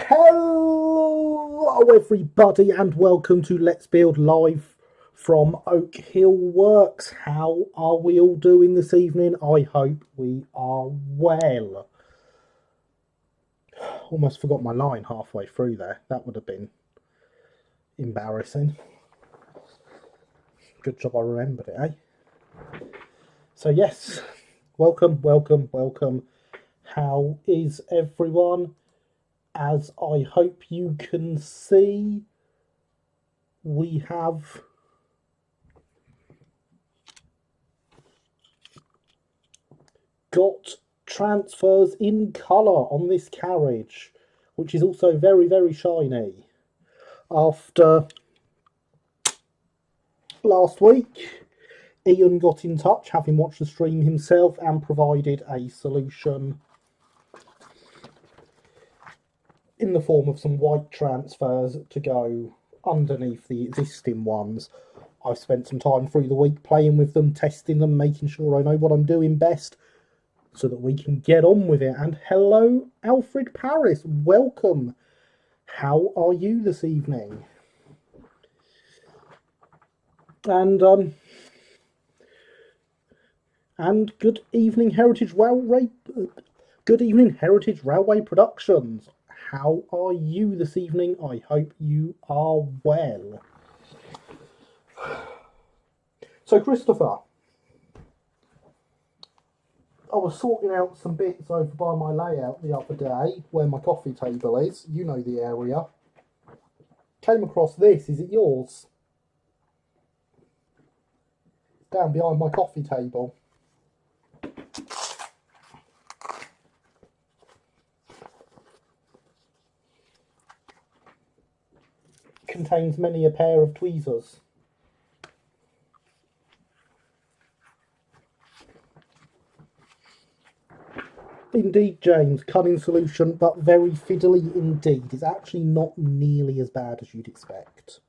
Hello everybody and welcome to Let's Build live from Oak Hill Works. How are we all doing this evening? I hope we are well. Almost forgot my line halfway through there. That would have been embarrassing. Good job I remembered it, eh? So yes, welcome. How is everyone? As I hope you can see, we have got transfers in colour on this carriage, which is also very shiny. After last week, Ian got in touch, having watched the stream himself, and provided a solution in the form of some white transfers to go underneath the existing ones. I've spent some time through the week playing with them, testing them, making sure I know what I'm doing best so that we can get on with it. And hello, Alfred Paris, welcome. How are you this evening? And good evening, Heritage Railway. Good evening, Heritage Railway Productions. How are you this evening? I hope you are well. So, Christopher, I was sorting out some bits over by my layout the other day, where my coffee table is. You know the area. Came across this. Is it yours? Down behind my coffee table. Contains many a pair of tweezers. Indeed, James, cunning solution, but very fiddly indeed. It's actually not nearly as bad as you'd expect.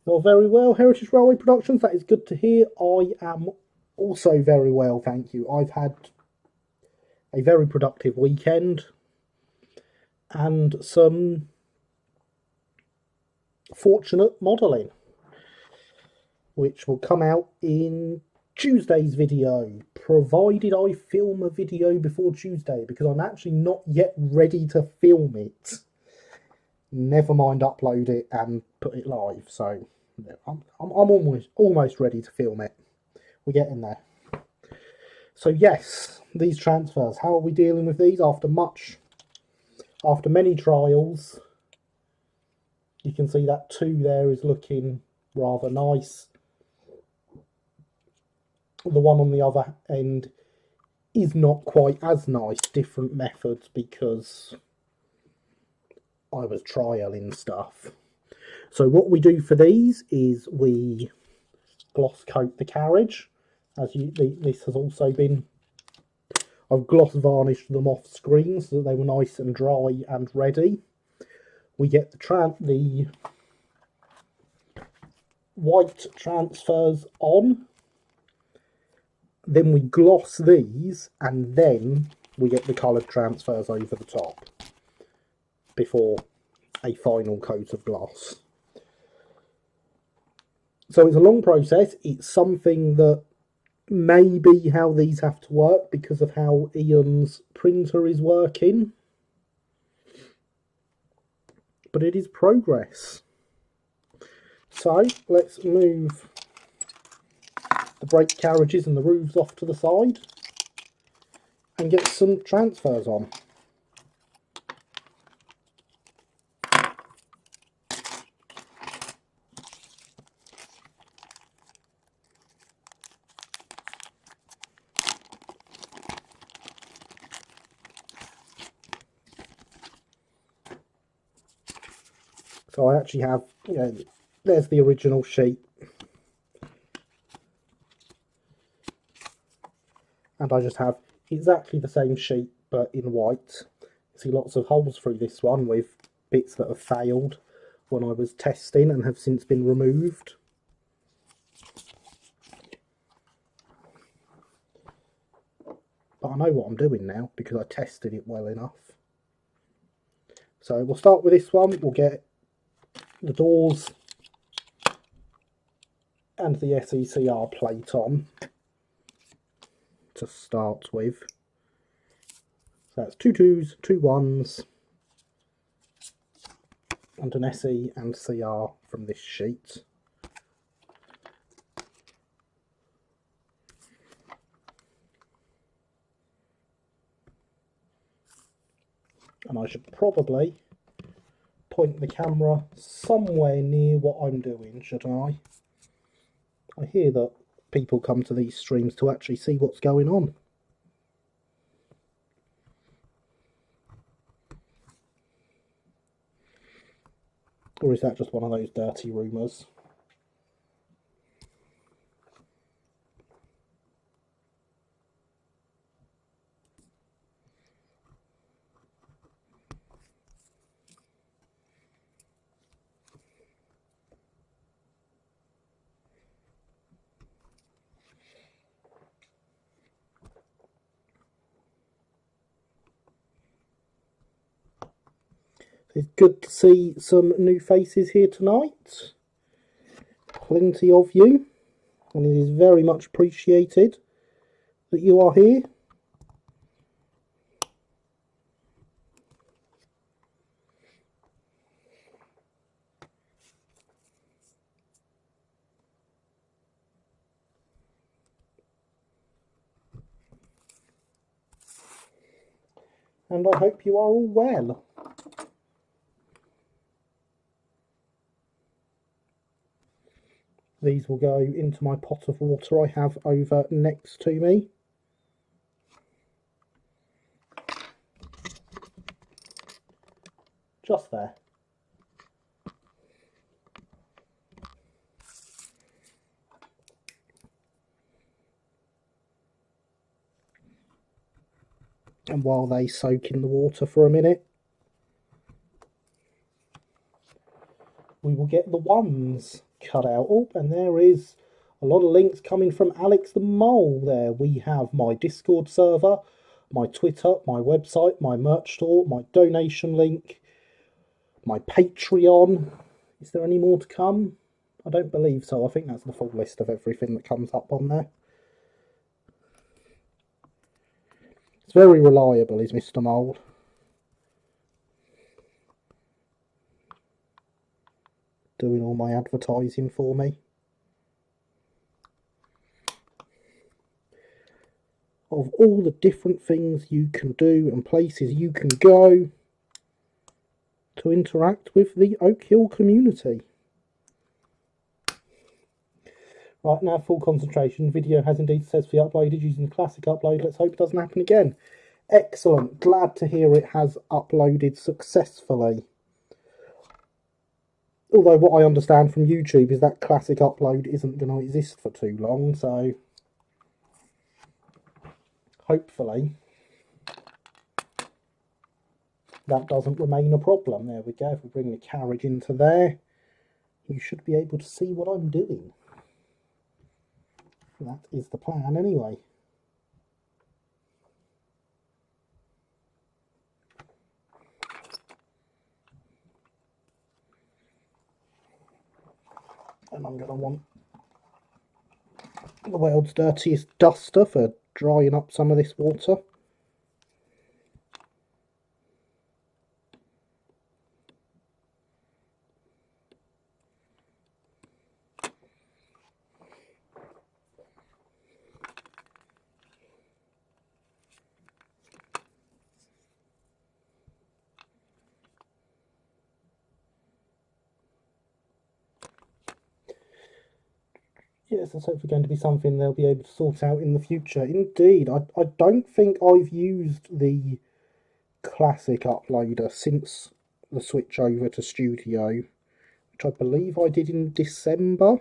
You're very well, Heritage Railway Productions. That is good to hear. I am also very well, thank you. I've had a very productive weekend and some fortunate modelling, which will come out in Tuesday's video, provided I film a video before Tuesday, because I'm actually not yet ready to film it. Never mind upload it and put it live. So I'm almost ready to film it. We're getting there. So yes, these transfers. How are we dealing with these after many trials? You can see that 2 there is looking rather nice. The one on the other end is not quite as nice. Different methods, because I was trialing stuff. So what we do for these is we gloss coat the carriage. This has also been, I've gloss varnished them off screen so that they were nice and dry and ready. We get the white transfers on. Then we gloss these, and then we get the coloured transfers over the top before a final coat of gloss. So it's a long process. It's something that may be how these have to work because of how Ian's printer is working. But it is progress. So let's move the brake carriages and the roofs off to the side and get some transfers on. So I actually have, there's the original sheet. And I just have exactly the same sheet, but in white. See lots of holes through this one with bits that have failed when I was testing and have since been removed. but I know what I'm doing now because I tested it well enough. So we'll start with this one. We'll get the doors and the SECR plate on to start with. So that's 2 2s, 2 1s, and an SE and CR from this sheet. And I should probably point the camera somewhere near what I'm doing, shouldn't I? I hear that people come to these streams to actually see what's going on. Or is that just one of those dirty rumours? It's good to see some new faces here tonight. Plenty of you. And it is very much appreciated that you are here. And I hope you are all well. These will go into my pot of water I have over next to me. Just there. And while they soak in the water for a minute, we will get the ones cut out. Oh, and there is a lot of links coming from Alex the Mole there. We have my Discord server, my Twitter, my website, my merch store, my donation link, my Patreon. Is there any more to come? I don't believe so. I think that's the full list of everything that comes up on there. It's very reliable, is Mr. Mole. Doing all my advertising for me. Of all the different things you can do and places you can go to interact with the Oak Hill community. Right, now full concentration. Video has indeed successfully uploaded using the classic upload. Let's hope it doesn't happen again. Excellent. Glad to hear it has uploaded successfully. Although what I understand from YouTube is that classic upload isn't going to exist for too long, so hopefully that doesn't remain a problem. There we go. If we bring the carriage into there, you should be able to see what I'm doing. That is the plan anyway. And I'm going to want the world's dirtiest duster for drying up some of this water. Yes, that's hopefully going to be something they'll be able to sort out in the future. Indeed, I don't think I've used the classic uploader since the switch over to Studio, which I believe I did in December.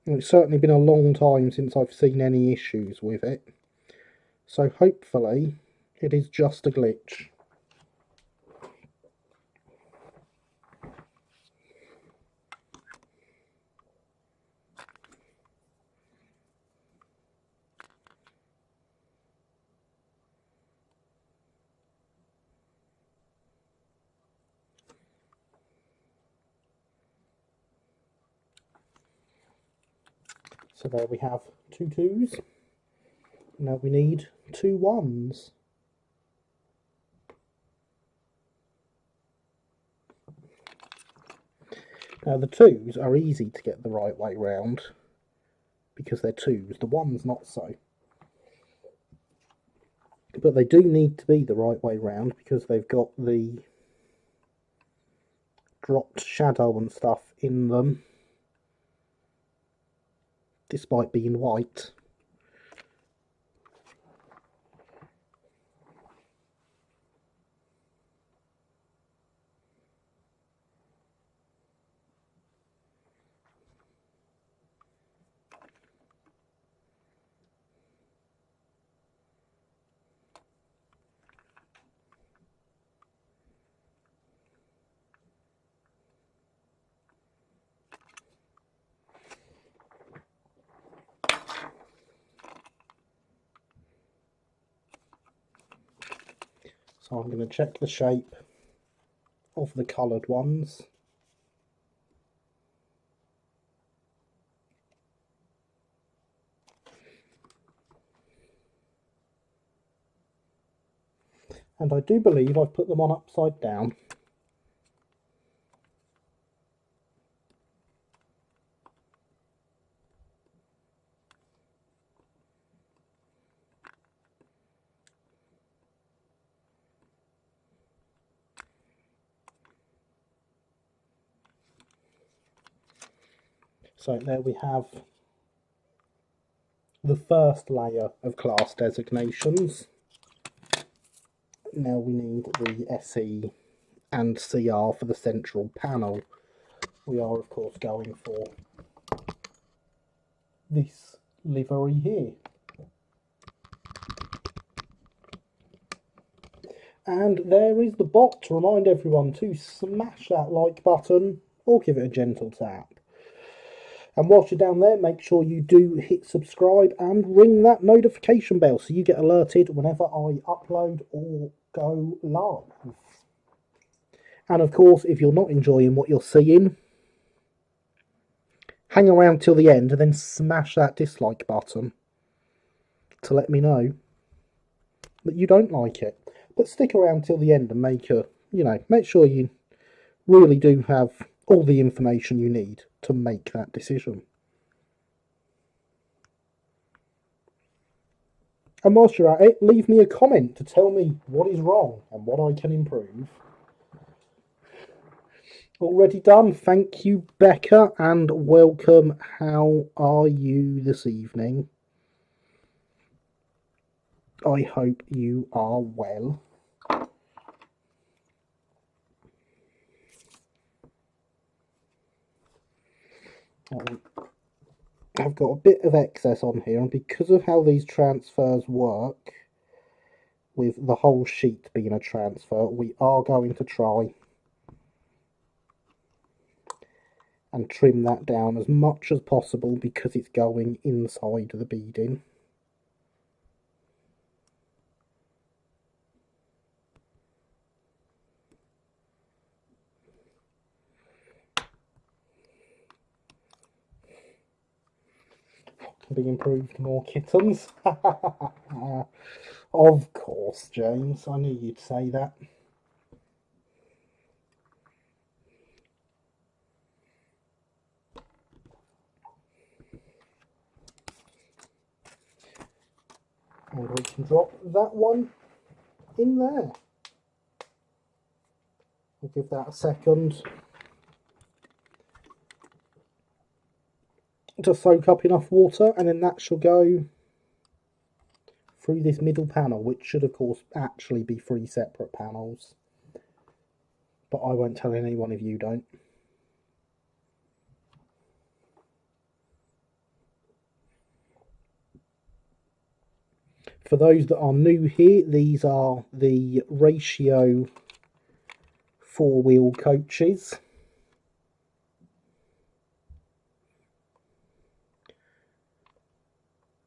And it's certainly been a long time since I've seen any issues with it. So hopefully it is just a glitch. So there we have 2 2s. Now we need 2 1s. Now the 2s are easy to get the right way round because they're 2s, the 1s not so. But they do need to be the right way round because they've got the dropped shadow and stuff in them, despite being white. So I'm going to check the shape of the coloured ones. And I do believe I've put them on upside down. So there we have the first layer of class designations. Now we need the SE and CR for the central panel. We are of course going for this livery here. And there is the bot to remind everyone to smash that like button or give it a gentle tap. And whilst you're down there, make sure you do hit subscribe and ring that notification bell so you get alerted whenever I upload or go live. And of course, if you're not enjoying what you're seeing, hang around till the end and then smash that dislike button to let me know that you don't like it. But stick around till the end and make sure you really do have all the information you need to make that decision. And whilst you're at it, leave me a comment to tell me what is wrong and what I can improve. Already done. Thank you, Becca, and welcome. How are you this evening? I hope you are well. I've got a bit of excess on here, and because of how these transfers work, with the whole sheet being a transfer, we are going to try and trim that down as much as possible because it's going inside the beading. Can be improved more, kittens. Of course, James, I knew you'd say that. And we can drop that one in there. I'll give that a second to soak up enough water, and then that shall go through this middle panel, which should of course actually be 3 separate panels, but I won't tell anyone if you don't. For those that are new here, these are the ratio 4-wheel coaches.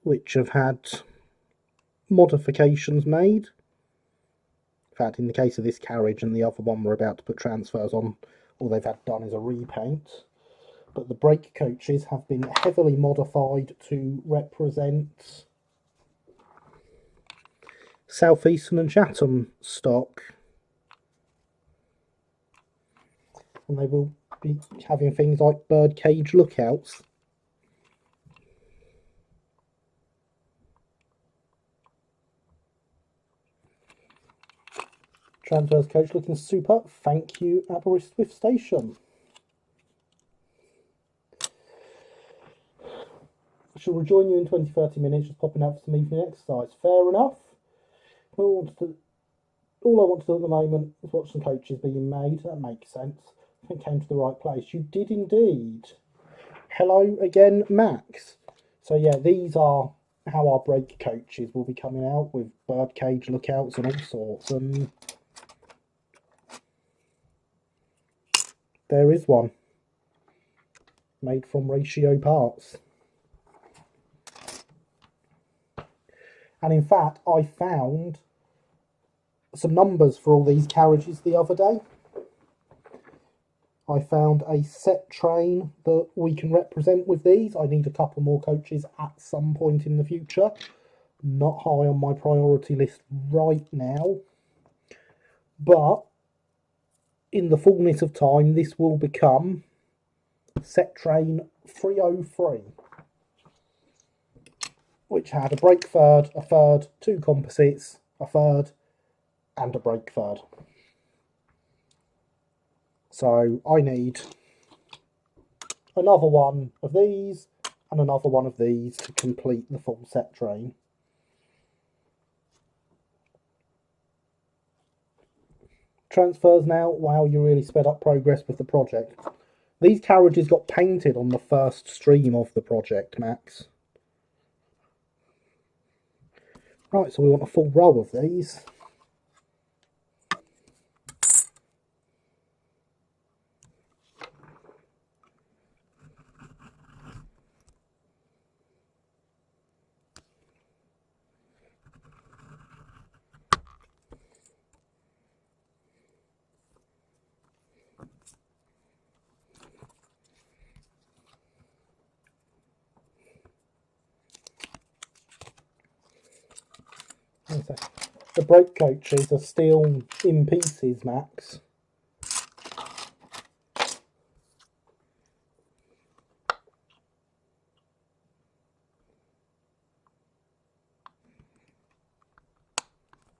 Which have had modifications made. In fact, in the case of this carriage and the other one we're about to put transfers on, all they've had done is a repaint. but the brake coaches have been heavily modified to represent Southeastern and Chatham stock, and they will be having things like birdcage lookouts. Transverse coach looking super. Thank you, Aberystwyth Station. She'll rejoin you in 20-30 minutes, just popping out for some evening exercise. Fair enough. All I want to do at the moment is watch some coaches being made. That makes sense. I think I came to the right place. You did indeed. Hello again, Max. So yeah, these are how our brake coaches will be coming out, with birdcage lookouts and all sorts. And there is one made from ratio parts. And in fact, I found some numbers for all these carriages the other day. I found a set train that we can represent with these. I need a couple more coaches at some point in the future. Not high on my priority list right now. But in the fullness of time, this will become set train 303. Which had a brake third, a third, two composites, a third, and a brake third. So I need another one of these and another one of these to complete the full set train. Transfers now. Wow, you really sped up progress with the project. These carriages got painted on the first stream of the project, Max. Right, so we want a full row of these. The brake coaches are still in pieces, Max.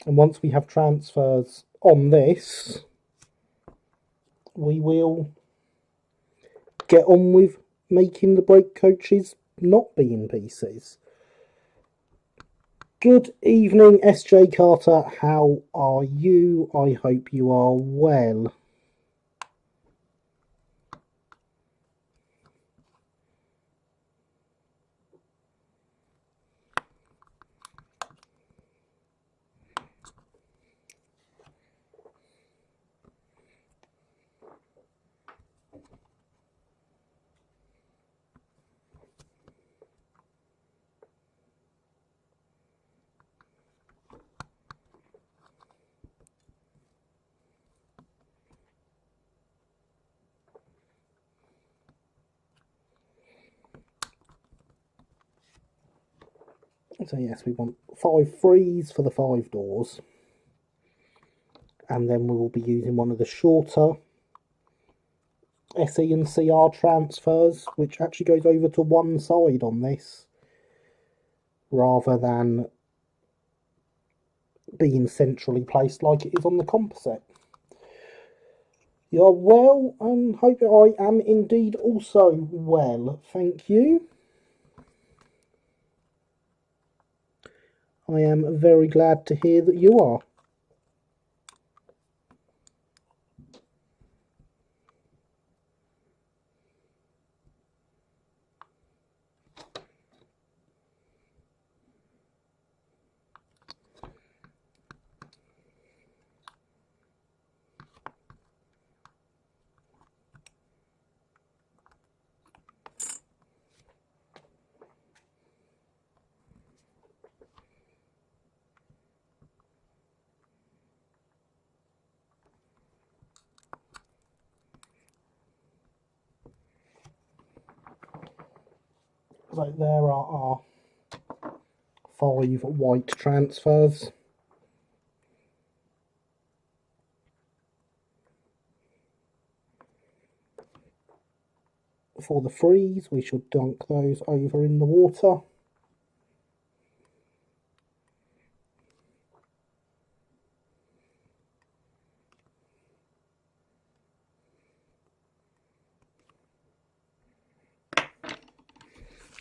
And once we have transfers on this, we will get on with making the brake coaches not be in pieces. Good evening, SJ Carter. How are you? I hope you are well. So yes, we want 5 threes for the 5 doors. And then we will be using one of the shorter SE and CR transfers, which actually goes over to one side on this, rather than being centrally placed like it is on the composite. You're well, and hope I am indeed also well, thank you. I am very glad to hear that you are. So there are our 5 white transfers. For the freeze, we should dunk those over in the water.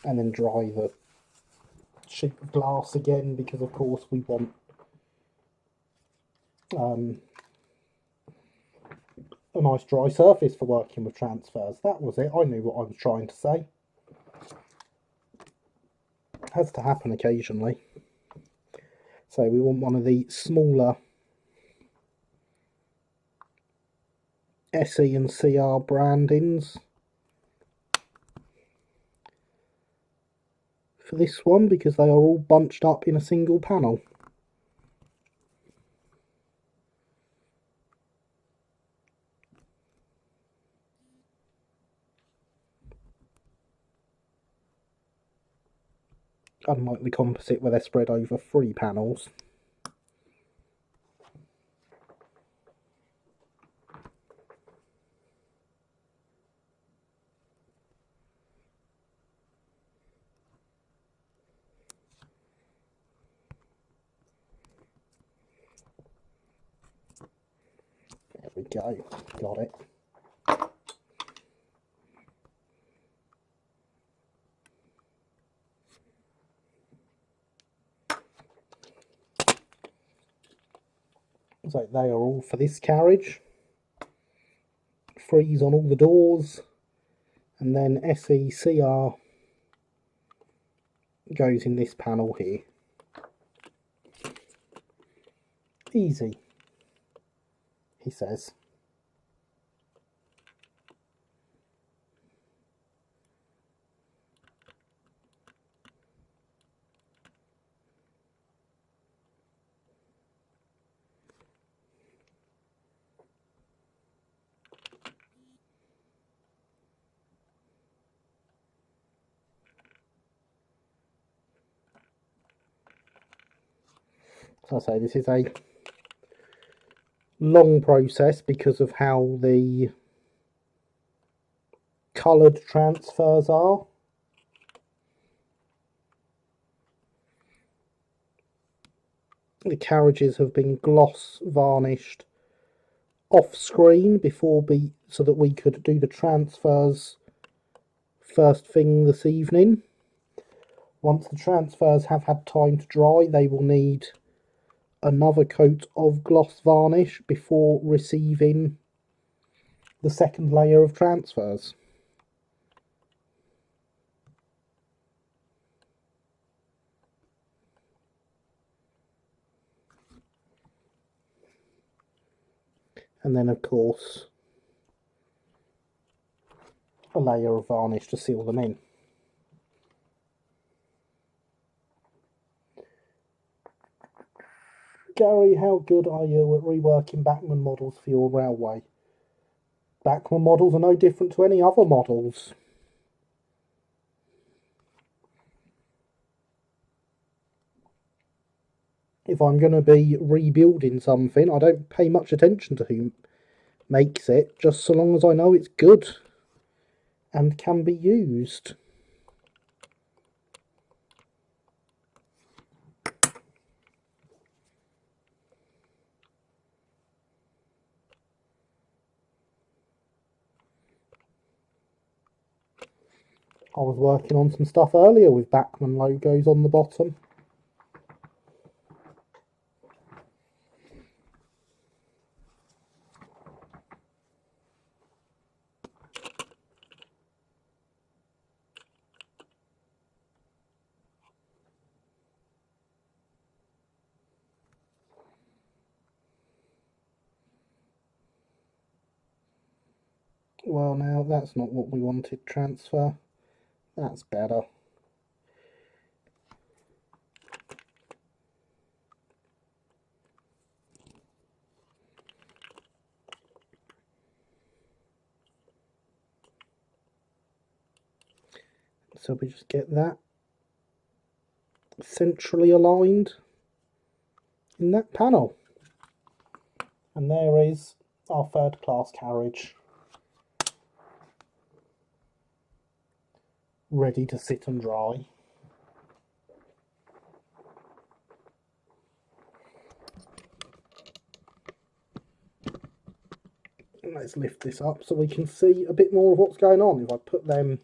And then dry the sheet of glass again, because of course we want a nice dry surface for working with transfers. That was it. I knew what I was trying to say. It has to happen occasionally. So we want one of the smaller SE and CR brandings for this one, because they are all bunched up in a single panel. Unlike the composite where they're spread over 3 panels. There we go, got it. So they are all for this carriage. Freeze on all the doors, and then SECR goes in this panel here. Easy, he says. So I say this is a long process because of how the coloured transfers are. The carriages have been gloss varnished off screen so that we could do the transfers first thing this evening. Once the transfers have had time to dry, they will need another coat of gloss varnish before receiving the second layer of transfers. And then of course a layer of varnish to seal them in. Gary, how good are you at reworking Bachmann models for your railway? Bachmann models are no different to any other models. If I'm going to be rebuilding something, I don't pay much attention to who makes it, just so long as I know it's good and can be used. I was working on some stuff earlier with Bachmann logos on the bottom. Well, now that's not what we wanted, transfer. That's better. So we just get that centrally aligned in that panel. And there is our third class carriage, ready to sit and dry. Let's lift this up so we can see a bit more of what's going on. If I put them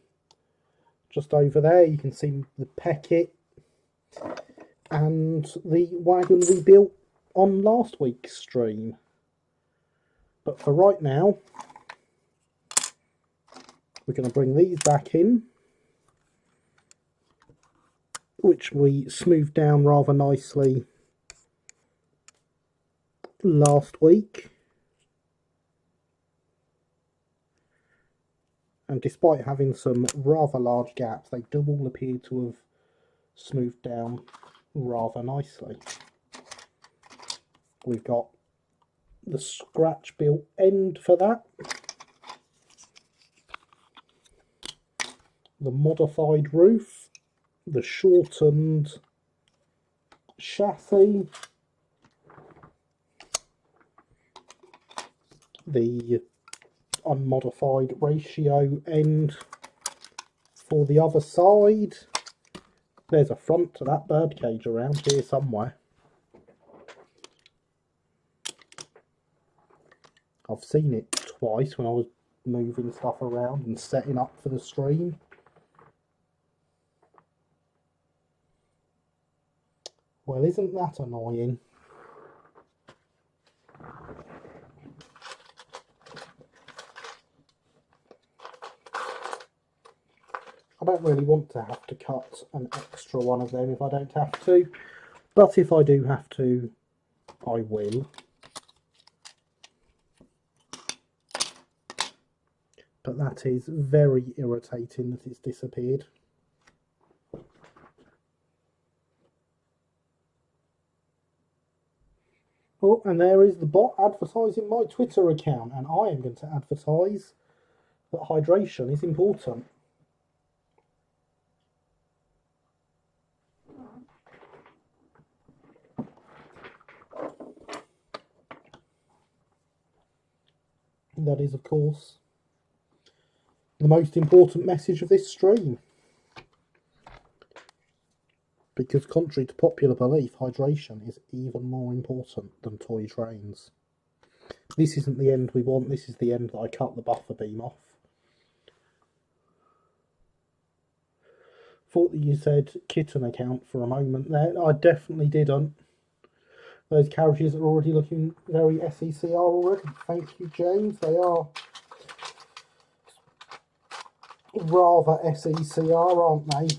just over there, you can see the Peckett and the wagon we built on last week's stream. But for right now, we're going to bring these back in, which we smoothed down rather nicely last week. And despite having some rather large gaps, they do all appear to have smoothed down rather nicely. We've got the scratch built end for that, the modified roof, the shortened chassis, the unmodified ratio end for the other side. There's a front to that birdcage around here somewhere. I've seen it twice when I was moving stuff around and setting up for the stream. Well, isn't that annoying? I don't really want to have to cut an extra one of them if I don't have to, but if I do have to, I will. But that is very irritating that it's disappeared. Oh, and there is the bot advertising my Twitter account, and I am going to advertise that hydration is important. That is, of course, the most important message of this stream. Because contrary to popular belief, hydration is even more important than toy trains. This isn't the end we want, this is the end that I cut the buffer beam off. Thought that you said kitten account for a moment there. I definitely didn't. Those carriages are already looking very SECR already. Thank you, James. They are rather SECR, aren't they?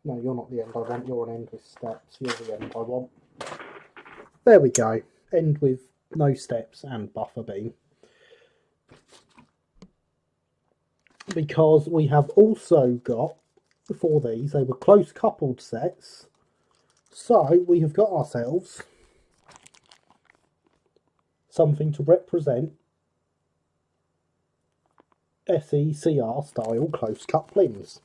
No, you're not the end I want. You're an end with steps. You're the end I want. There we go. End with no steps and buffer beam. Because we have also got, for these, they were close coupled sets. So we have got ourselves something to represent SECR style close couplings.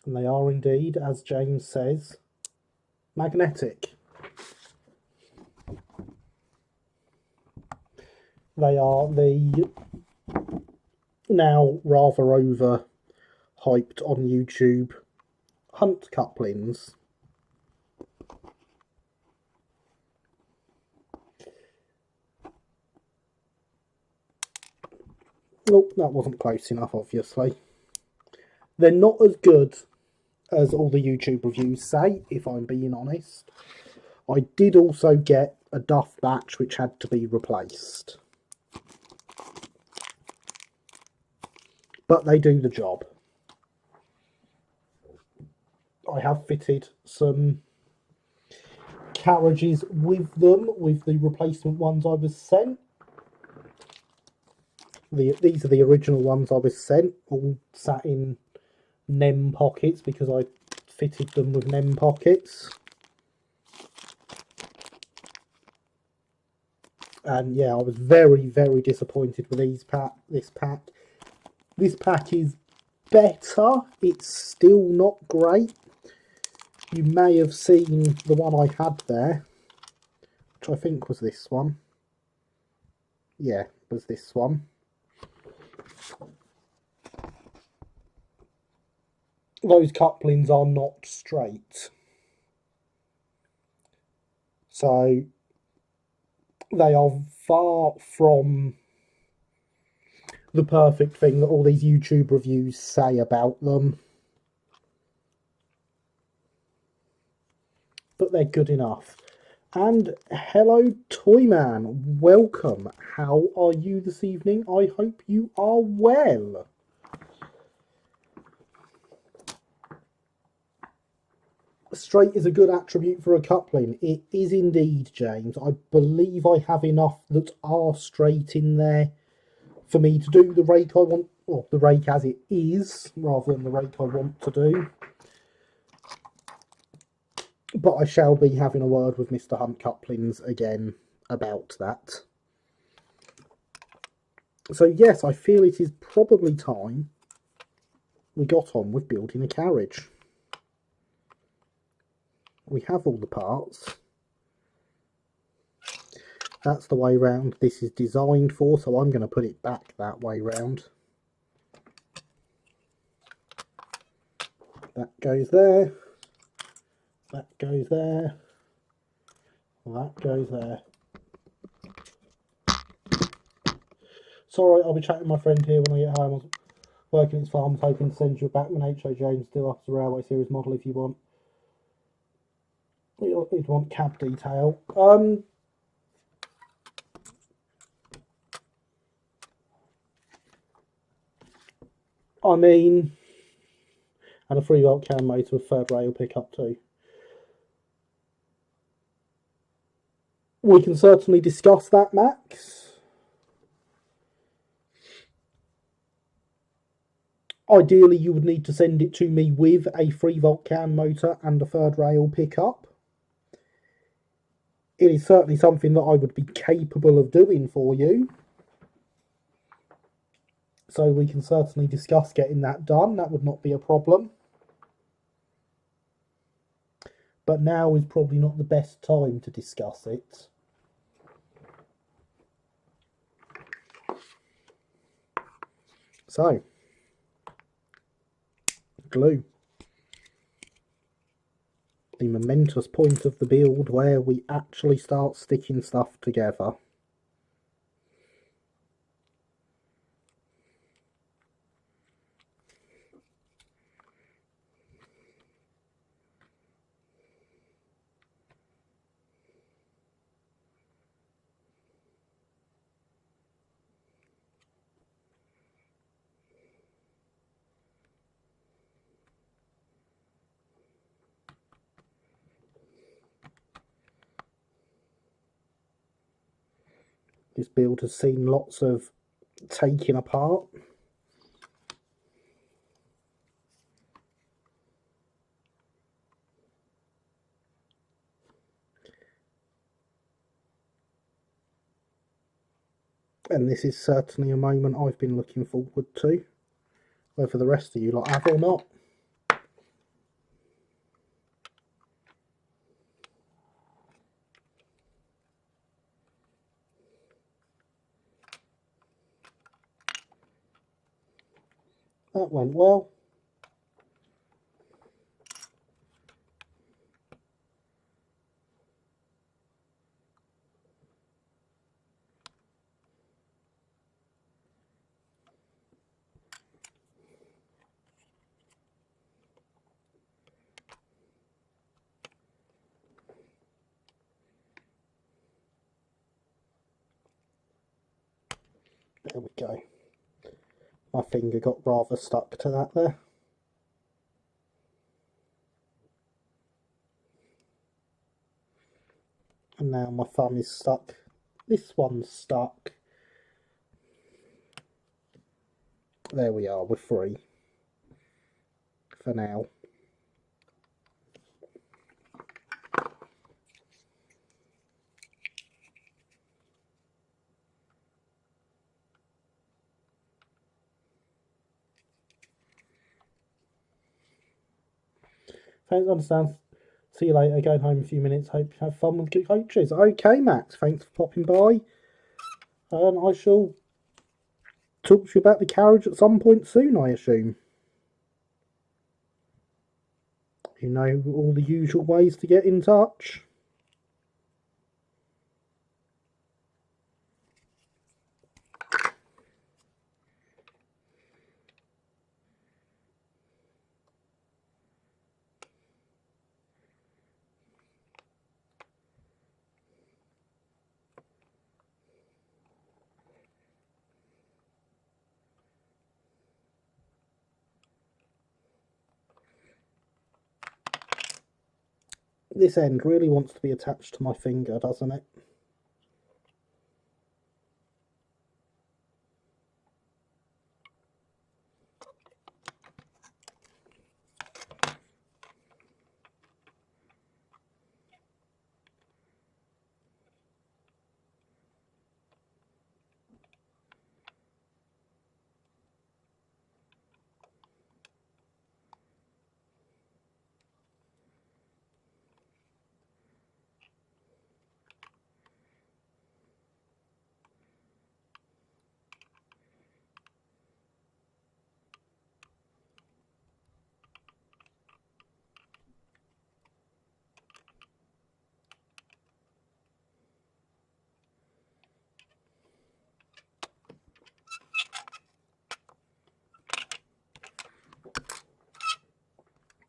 And they are indeed, as James says, magnetic. They are the now rather over hyped on YouTube hunt couplings. Oh, that wasn't close enough, obviously. They're not as good as all the YouTube reviews say, if I'm being honest. I did also get a Duff batch which had to be replaced. But they do the job. I have fitted some carriages with them, with the replacement ones I was sent. These are the original ones I was sent, all sat in NEM pockets because I fitted them with NEM pockets. And yeah, I was very, very disappointed with this pack. This pack is better. It's still not great. You may have seen the one I had there, which I think was this one. Yeah, was this one. Those couplings are not straight. So they are far from the perfect thing that all these YouTube reviews say about them. But they're good enough. And hello Toyman, welcome. How are you this evening? I hope you are well. Straight is a good attribute for a coupling. It is indeed, James. I believe I have enough that are straight in there for me to do the rake I want, or the rake as it is, rather than the rake I want to do. But I shall be having a word with Mr. Hunt Couplings again about that. So yes, I feel it is probably time we got on with building a carriage. We have all the parts. That's the way round this is designed for, so I'm going to put it back that way round. That goes there. That goes there. That goes there. Sorry, I'll be chatting with my friend here when I get home. I was working at his farm, hoping to send you a Batman H.O. Jones still after the Railway Series model if you want. You'd want cab detail. I mean, and a 3-volt cam motor with third rail pickup too. We can certainly discuss that, Max. Ideally, you would need to send it to me with a 3-volt cam motor and a third rail pickup. It is certainly something that I would be capable of doing for you. So we can certainly discuss getting that done. That would not be a problem. But now is probably not the best time to discuss it. So, glue. The momentous point of the build where we actually start sticking stuff together. This build has seen lots of taking apart. And this is certainly a moment I've been looking forward to, whether the rest of you lot have or not. That went well. There we go. My finger got rather stuck to that there. And now my thumb is stuck. This one's stuck. There we are, we're free. For now. Thanks, understand. See you later. Going home in a few minutes. Hope you have fun with the coaches. Okay, Max. Thanks for popping by. And I shall talk to you about the carriage at some point soon, I assume. You know all the usual ways to get in touch. This end really wants to be attached to my finger, doesn't it?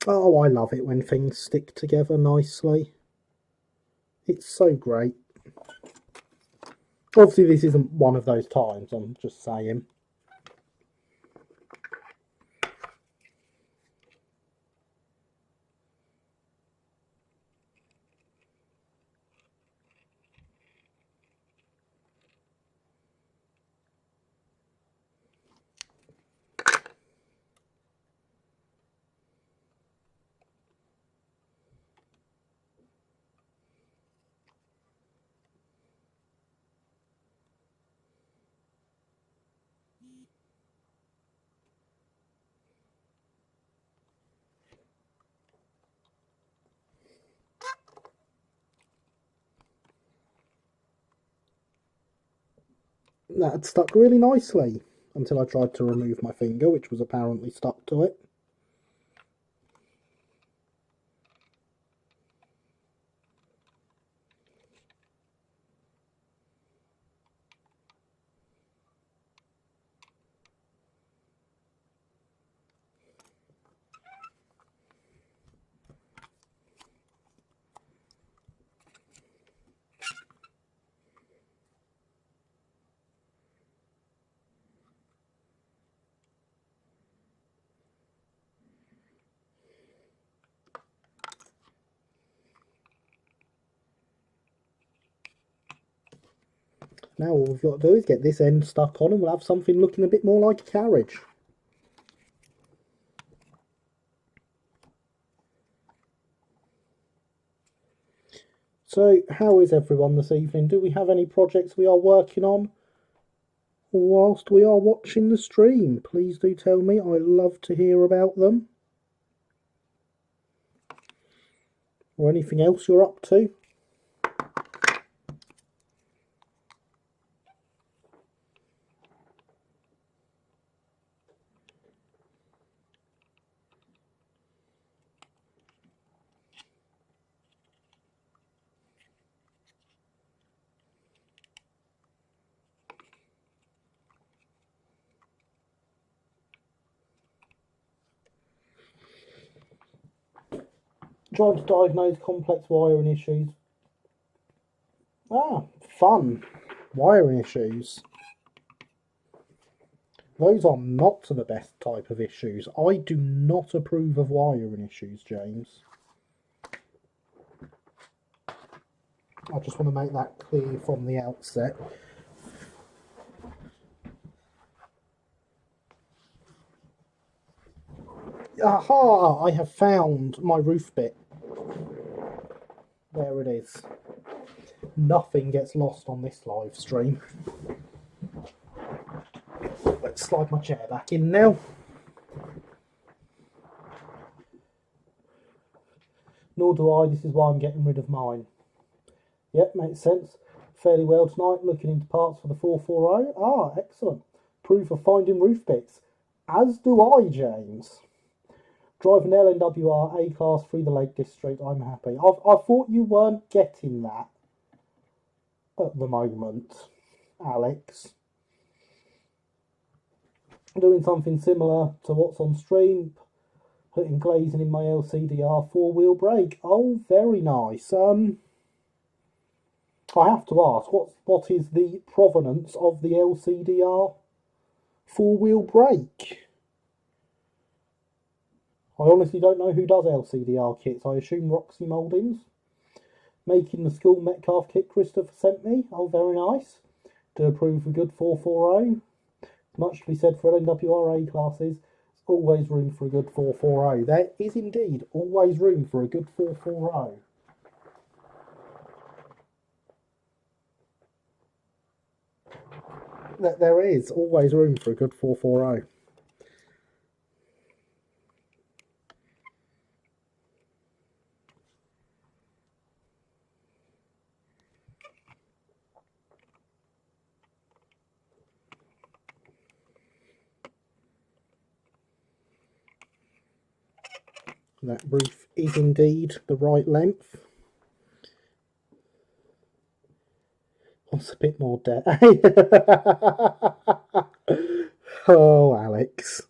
Oh, I love it when things stick together nicely. It's so great. Obviously, this isn't one of those times, I'm just saying. That had stuck really nicely until I tried to remove my finger, which was apparently stuck to it. Now all we've got to do is get this end stuck on and we'll have something looking a bit more like a carriage. So, how is everyone this evening? Do we have any projects we are working on whilst we are watching the stream? Please do tell me. I love to hear about them. Or anything else you're up to. Trying to diagnose complex wiring issues. Ah, fun. Wiring issues. Those are not the best type of issues. I do not approve of wiring issues, James. I just want to make that clear from the outset. Aha! I have found my roof bit. There it is. Nothing gets lost on this live stream. Let's slide my chair back in now. Nor do I, this is why I'm getting rid of mine. Yep, makes sense. Fairly well tonight, looking into parts for the 440. Ah, excellent. Proof of finding roof bits. As do I, James. Drive an LNWR A-Class through the Lake District, I'm happy. I thought you weren't getting that at the moment, Alex. Doing something similar to what's on stream, putting glazing in my LCDR four-wheel brake. Oh, very nice. I have to ask, what is the provenance of the LCDR four-wheel brake? I honestly don't know who does LCDR kits. I assume Roxy Mouldings. Making the school Metcalf kit Christopher sent me. Oh, very nice. Do approve of good 440. Much to be said for LNWRA classes. There's always room for a good 440. There is indeed always room for a good 440. There is always room for a good 440. That roof is indeed the right length. What's a bit more debt? Oh, Alex.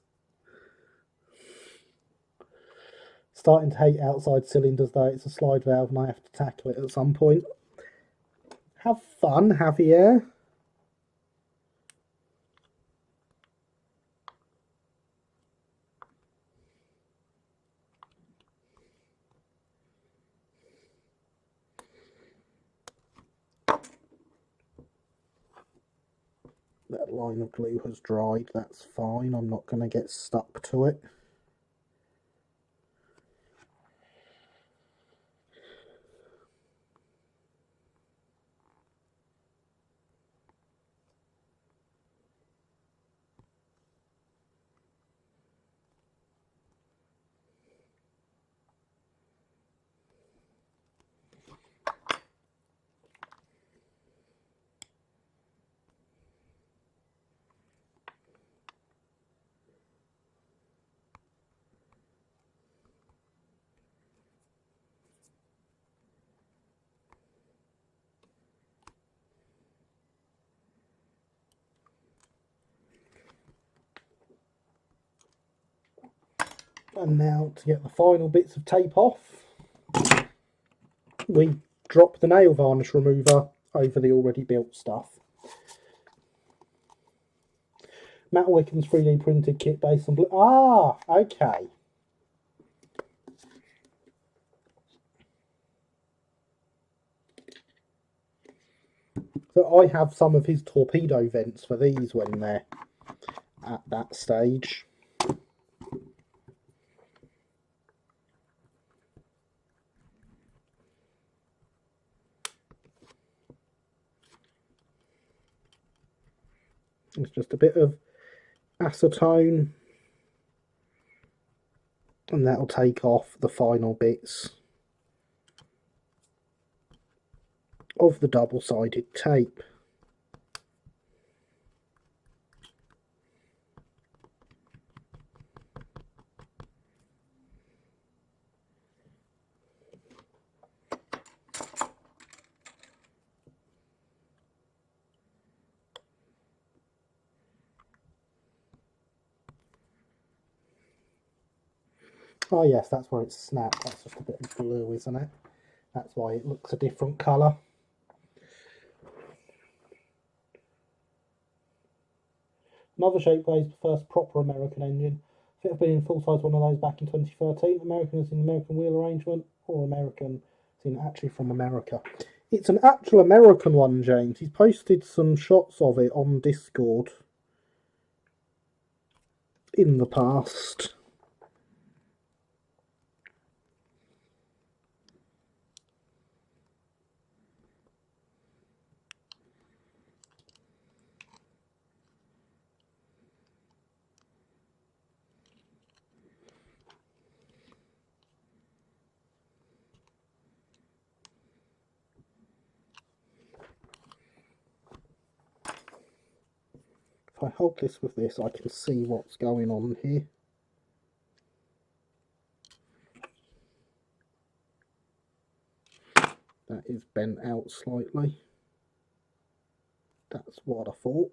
Starting to hate outside cylinders though. It's a slide valve and I have to tackle it at some point. Have fun, Javier. That line of glue has dried, that's fine. I'm not going to get stuck to it. And now to get the final bits of tape off, we drop the nail varnish remover over the already built stuff. Matt Wickham's 3D printed kit based on blue. Ah, okay. So I have some of his torpedo vents for these when they're at that stage. It's just a bit of acetone and that'll take off the final bits of the double-sided tape. Oh yes, that's where it's snapped. That's just a bit of glue, isn't it? That's why it looks a different colour. Another shape glaze, the first proper American engine. I think I've been in full size one of those back in 2013. American is in American wheel arrangement, or American is in actually from America. It's an actual American one, James. He's posted some shots of it on Discord in the past. If I hold this with this, I can see what's going on here. That is bent out slightly. That's what I thought.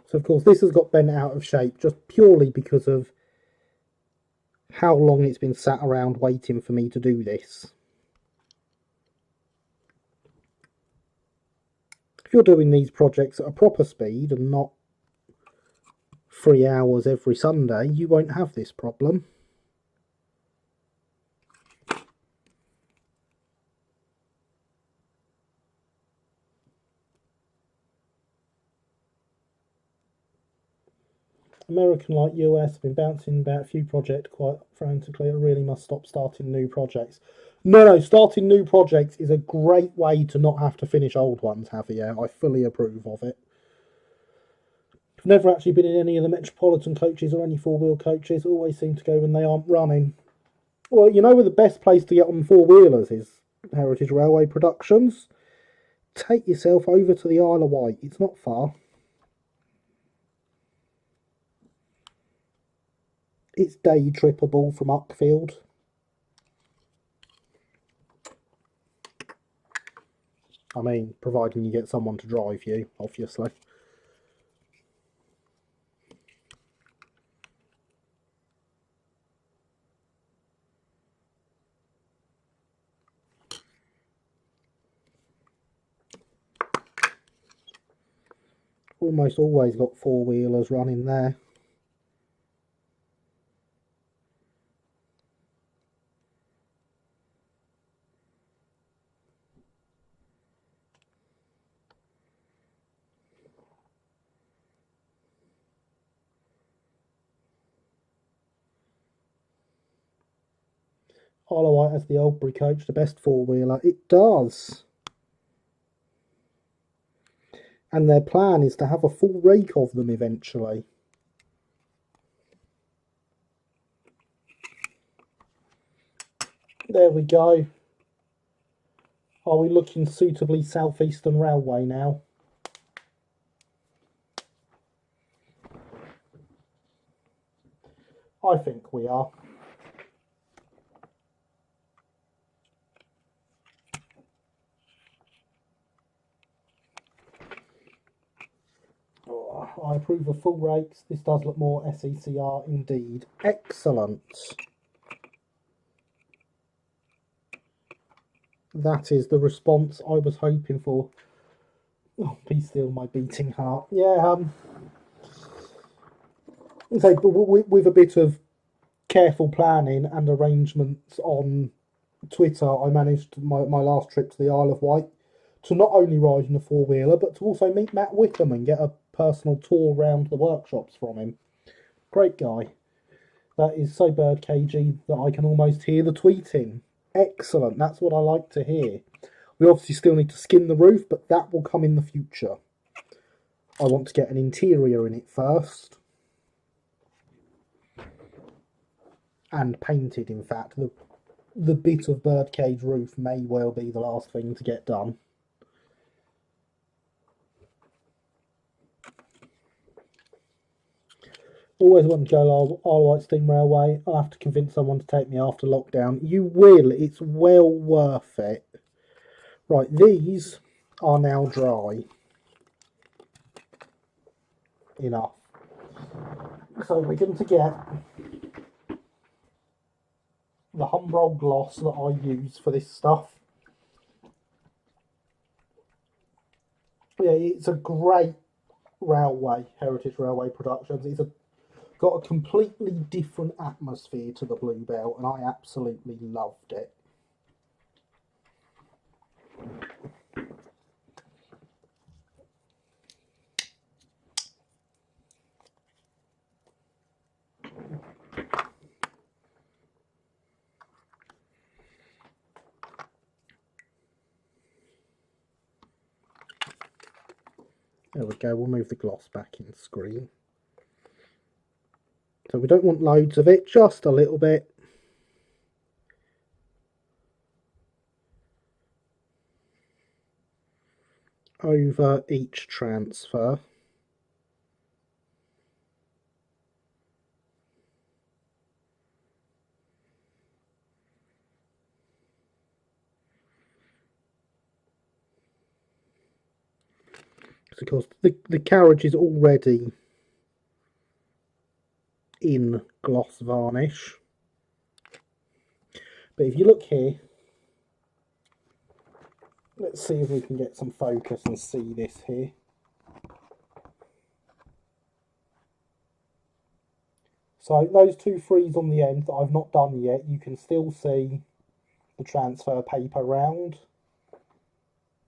So of course this has got bent out of shape just purely because of how long it's been sat around waiting for me to do this. If you're doing these projects at a proper speed and not 3 hours every Sunday, you won't have this problem. American like US, been bouncing about a few projects quite frantically. I really must stop starting new projects. No, starting new projects is a great way to not have to finish old ones, Javier. I fully approve of it. I've never actually been in any of the Metropolitan coaches or any four-wheel coaches. Always seem to go when they aren't running. Well, you know where the best place to get on four-wheelers is? Heritage Railway Productions. Take yourself over to the Isle of Wight. It's not far. It's day trippable from Uckfield. I mean, providing you get someone to drive you, obviously. Almost always got four-wheelers running there. Isle of Wight has the Oldbury coach, the best four-wheeler. It does. And their plan is to have a full rake of them eventually. There we go. Are we looking suitably Southeastern Railway now? I think we are. Oh, I approve of full rakes. This does look more SECR indeed. Excellent. That is the response I was hoping for. Oh, be still, my beating heart. Yeah, so with a bit of careful planning and arrangements on Twitter, I managed my last trip to the Isle of Wight to not only ride in a four-wheeler, but to also meet Matt Wickham and get a personal tour around the workshops from him. Great guy. That is so birdcagey that I can almost hear the tweeting. Excellent, that's what I like to hear. We obviously still need to skin the roof, but that will come in the future. I want to get an interior in it first. And painted, in fact. The bit of birdcage roof may well be the last thing to get done. Always want to go Isle of Wight Steam Railway. I'll have to convince someone to take me after lockdown. You will. It's well worth it. Right, these are now dry. Enough. So we're going to get the Humbrol gloss that I use for this stuff. Yeah, it's a great Heritage Railway Productions. Got a completely different atmosphere to the Bluebell, and I absolutely loved it. There we go, we'll move the gloss back in screen. So we don't want loads of it, just a little bit. Over each transfer. Of course, the carriage is already in gloss varnish. But if you look here, let's see if we can get some focus and see this here. So those two frees on the end that I've not done yet, you can still see the transfer paper round.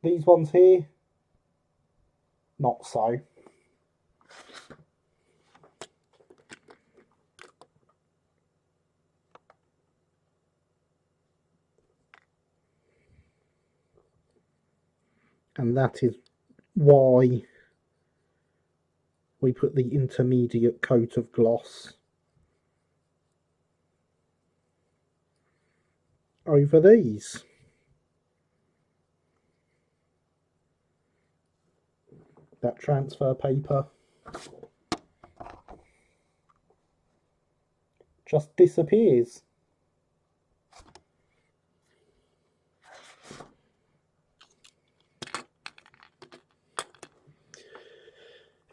These ones here, not so. And that is why we put the intermediate coat of gloss over these. That transfer paper just disappears.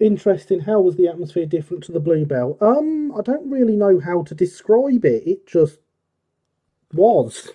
Interesting. How was the atmosphere different to the Bluebell? I don't really know how to describe it. It just was.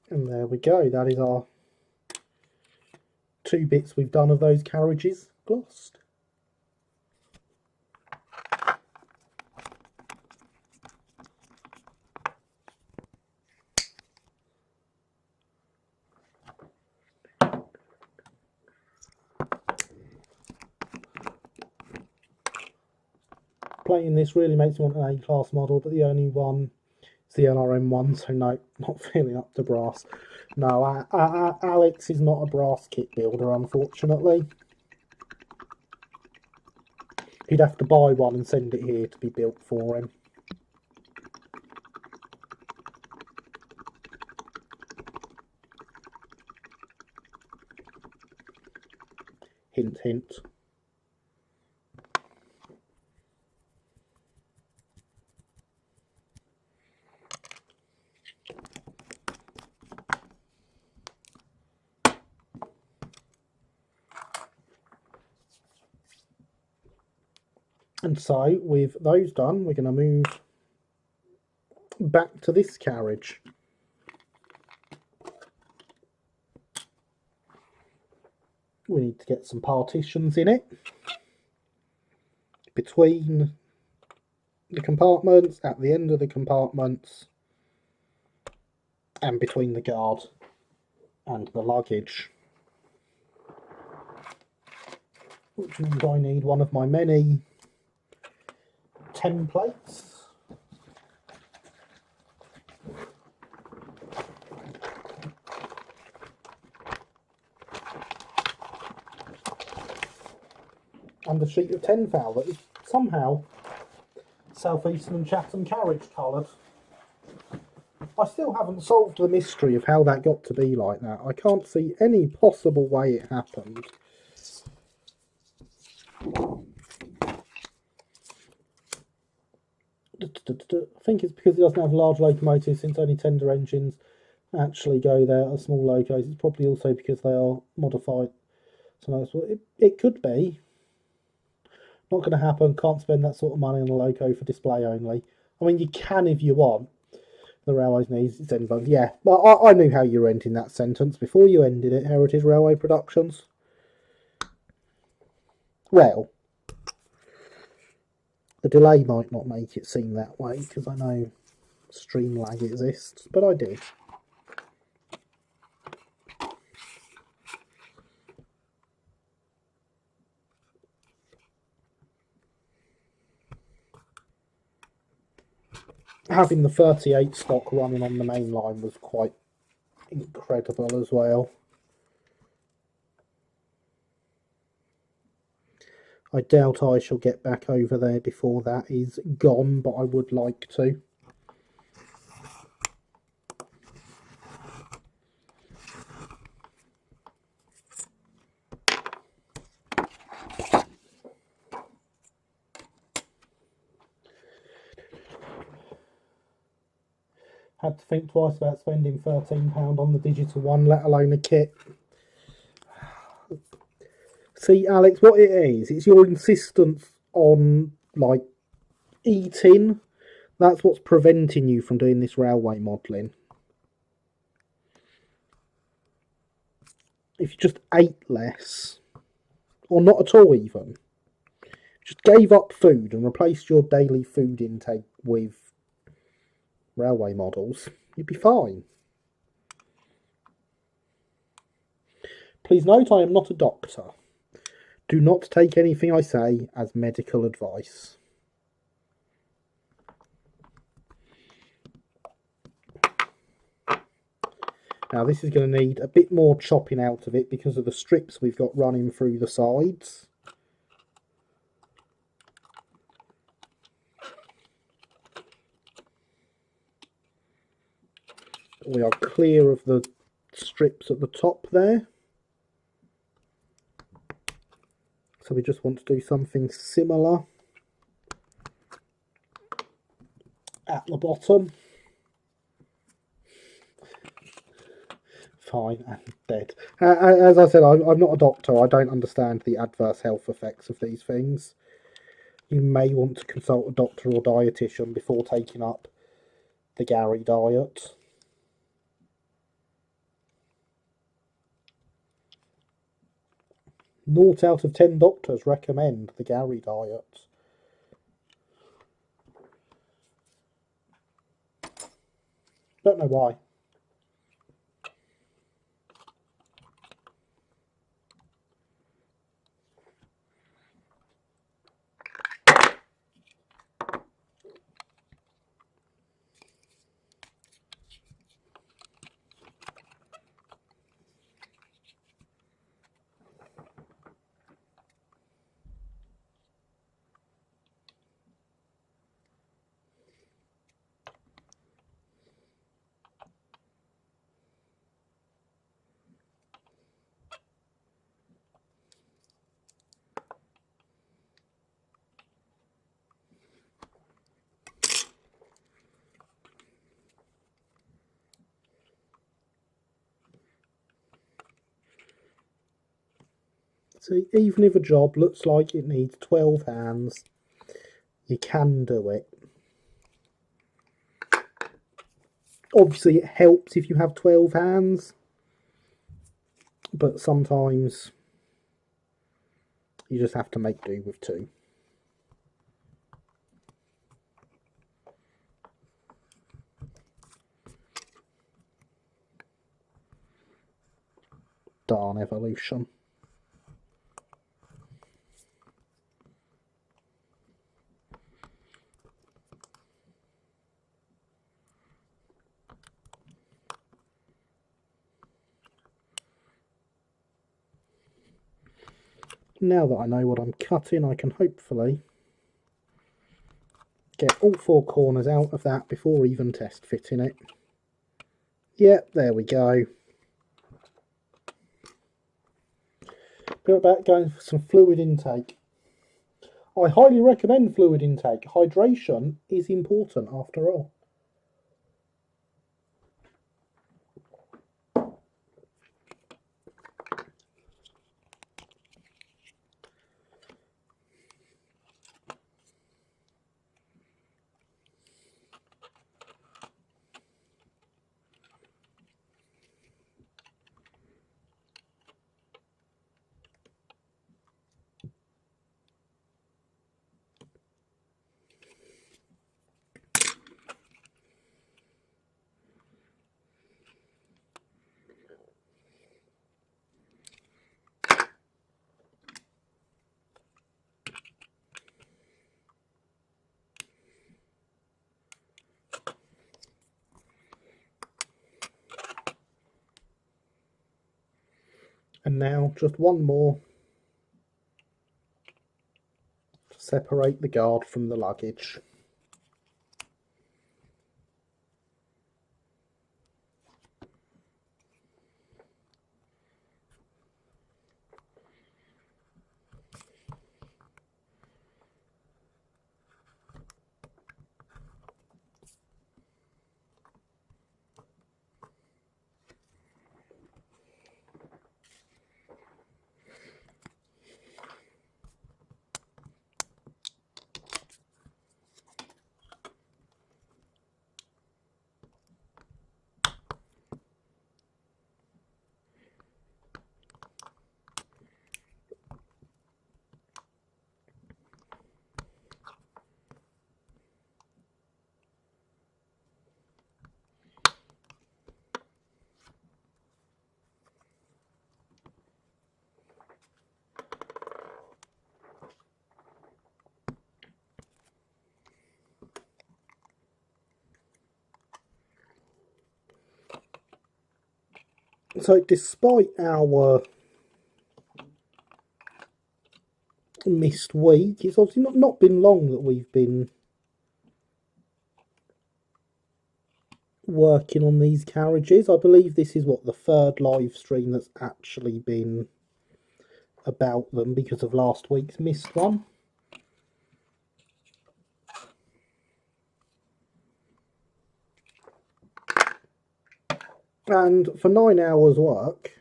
And there we go. That is our two bits we've done of those carriages glossed. Playing this really makes me want an A-class model, but the only one is the LRM one, so no, not feeling up to brass. No, Alex is not a brass kit builder, unfortunately. He'd have to buy one and send it here to be built for him. Hint, hint. And so, with those done, we're going to move back to this carriage. We need to get some partitions in it between the compartments, at the end of the compartments, and between the guard and the luggage. Which means I need one of my many templates. And a sheet of 10 foul that is somehow Southeastern and Chatham carriage coloured. I still haven't solved the mystery of how that got to be like that. I can't see any possible way it happened. I think it's because it doesn't have large locomotives, since only tender engines actually go there as small locos. It's probably also because they are modified. So it could be. Not going to happen. Can't spend that sort of money on a loco for display only. I mean, you can if you want. The railways needs its Everone. Yeah, but I knew how you were ending that sentence before you ended it. Heritage Railway Productions. Well, the delay might not make it seem that way, because I know stream lag exists, but I did. Having the 38 stock running on the main line was quite incredible as well. I doubt I shall get back over there before that is gone, but I would like to. Had to think twice about spending £13 on the digital one, let alone a kit. See, Alex, what it is, it's your insistence on, like, eating. That's what's preventing you from doing this railway modelling. If you just ate less, or not at all even, just gave up food and replaced your daily food intake with railway models, you'd be fine. Please note, I am not a doctor. Do not take anything I say as medical advice. Now this is going to need a bit more chopping out of it because of the strips we've got running through the sides. We are clear of the strips at the top there. So we just want to do something similar at the bottom. Fine and dead. As I said, I'm not a doctor. I don't understand the adverse health effects of these things. You may want to consult a doctor or dietitian before taking up the Gary diet. Naught out of 10 doctors recommend the Gary diet. Don't know why. See, even if a job looks like it needs 12 hands, you can do it. Obviously, it helps if you have 12 hands, but sometimes you just have to make do with 2. solution. Now that I know what I'm cutting, I can hopefully get all 4 corners out of that before even test fitting it. Yep, there we go. Go about going for some fluid intake. I highly recommend fluid intake. Hydration is important after all. And now just one more to separate the guard from the luggage. So despite our missed week, it's obviously not been long that we've been working on these carriages. I believe this is what, the 3rd live stream that's actually been about them because of last week's missed one. And for 9 hours work,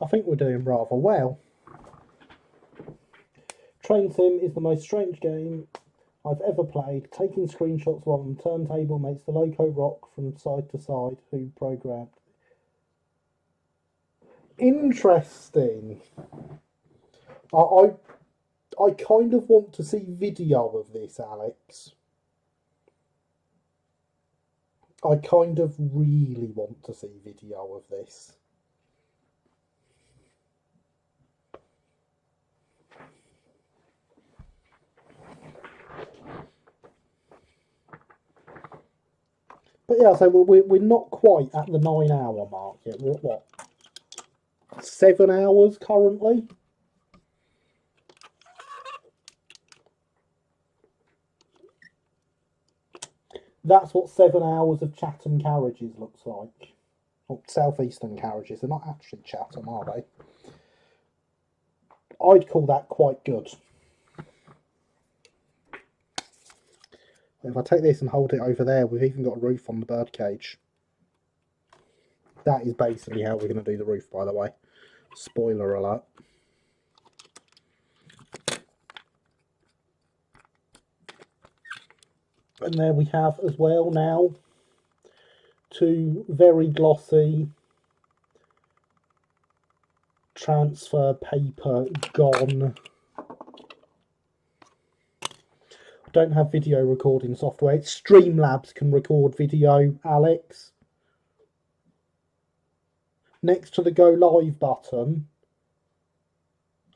I think we're doing rather well. Train Sim is the most strange game I've ever played. Taking screenshots while on the turntable makes the loco rock from side to side. Who programmed? Interesting. I kind of want to see video of this, Alex. I kind of really want to see video of this. But yeah, so we're not quite at the 9 hour mark yet. We're at what? 7 hours currently? That's what 7 hours of Chatham carriages looks like. Or southeastern carriages. They're not actually Chatham, are they? I'd call that quite good. If I take this and hold it over there, we've even got a roof on the birdcage. That is basically how we're going to do the roof, by the way. Spoiler alert. And there we have as well now 2 very glossy transfer paper gone. I don't have video recording software. Streamlabs can record video, Alex. Next to the go live button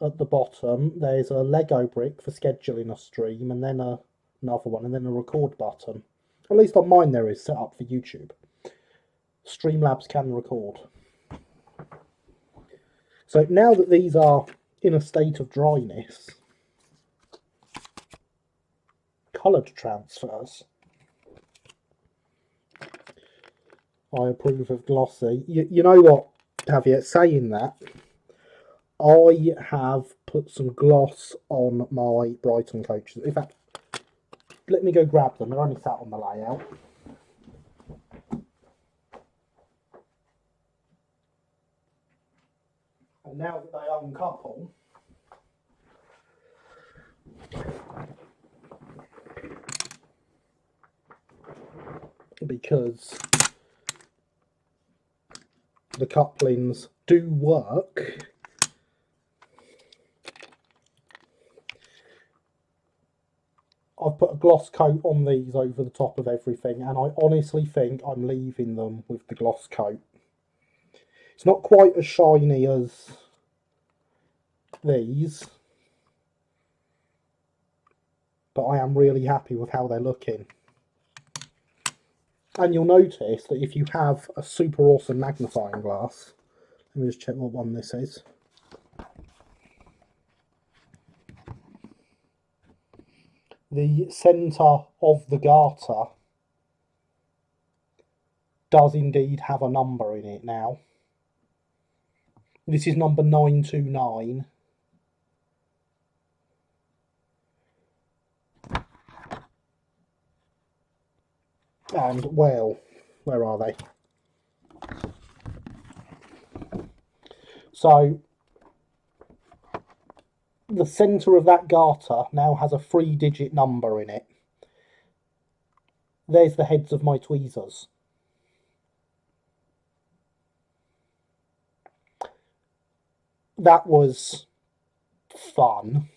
at the bottom, there's a Lego brick for scheduling a stream, and then another one, and then a record button. At least on mine there is set up for YouTube. Streamlabs can record. So now that these are in a state of dryness, coloured transfers. I approve of glossy. You know what, Javier, saying that, I have put some gloss on my Brighton coaches. In fact, let me go grab them. They're only sat on the layout. And now that they uncouple, because the couplings do work, I've put a gloss coat on these over the top of everything, and I honestly think I'm leaving them with the gloss coat. It's not quite as shiny as these, but I am really happy with how they're looking. And you'll notice that if you have a super awesome magnifying glass, let me just check what one this is. The centre of the garter does indeed have a number in it now. This is number 929. And, well, where are they? So, the centre of that garter now has a 3-digit number in it. There's the heads of my tweezers. That was fun.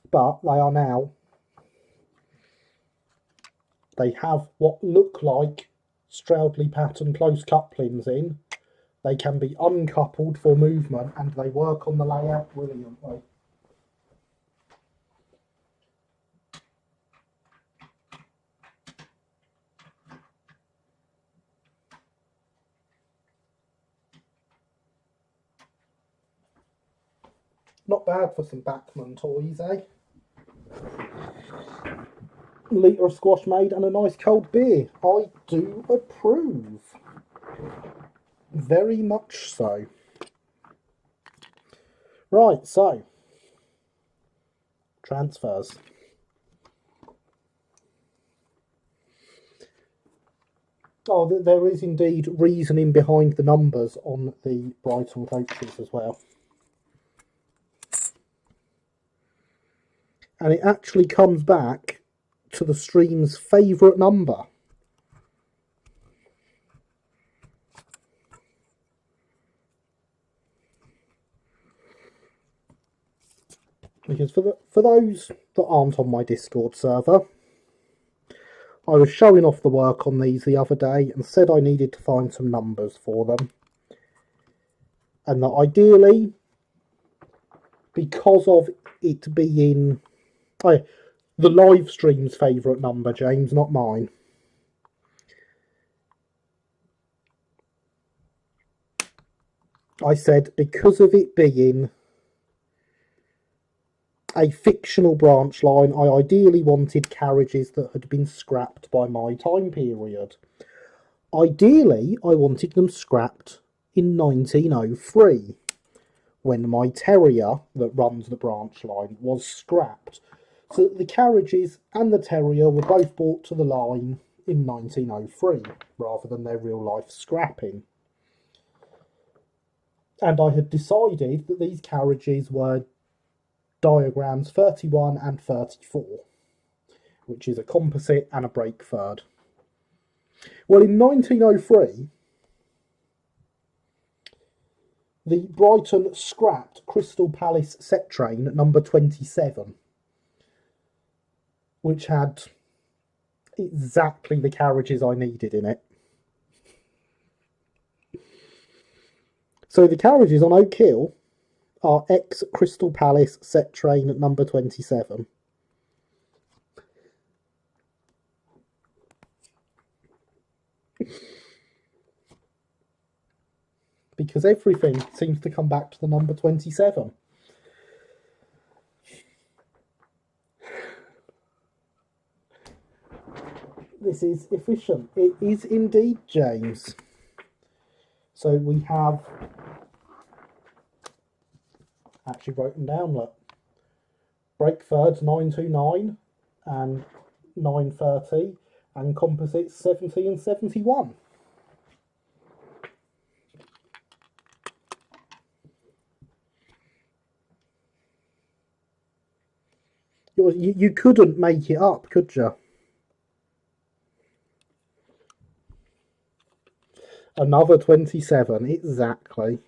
But they are now, they have what look like Stroudley pattern close couplings in. They can be uncoupled for movement, and they work on the layout brilliantly. Not bad for some Bachmann toys, eh? A litre of squash made and a nice cold beer. I do approve. Very much so. Right, so. Transfers. Oh, there is indeed reasoning behind the numbers on the Brighton coaches as well. And it actually comes back to the stream's favourite number. Because for those that aren't on my Discord server, I was showing off the work on these the other day and said I needed to find some numbers for them. And that ideally, because of it being the live stream's favourite number, James, not mine. I said because of it being a fictional branch line, I ideally wanted carriages that had been scrapped by my time period. Ideally, I wanted them scrapped in 1903, when my terrier that runs the branch line was scrapped. So the carriages and the terrier were both brought to the line in 1903, rather than their real life scrapping. And I had decided that these carriages were diagrams 31 and 34, which is a composite and a brake third. Well, in 1903, the Brighton scrapped Crystal Palace set train number 27, which had exactly the carriages I needed in it. So the carriages on Oak Hill are ex Crystal Palace set train number 27. Because everything seems to come back to the number 27. This is efficient. It is indeed, James. So we have actually wrote them down, look. Brake thirds 929 and 930 and composites 70 and 71. You couldn't make it up, could you? Another 27, exactly.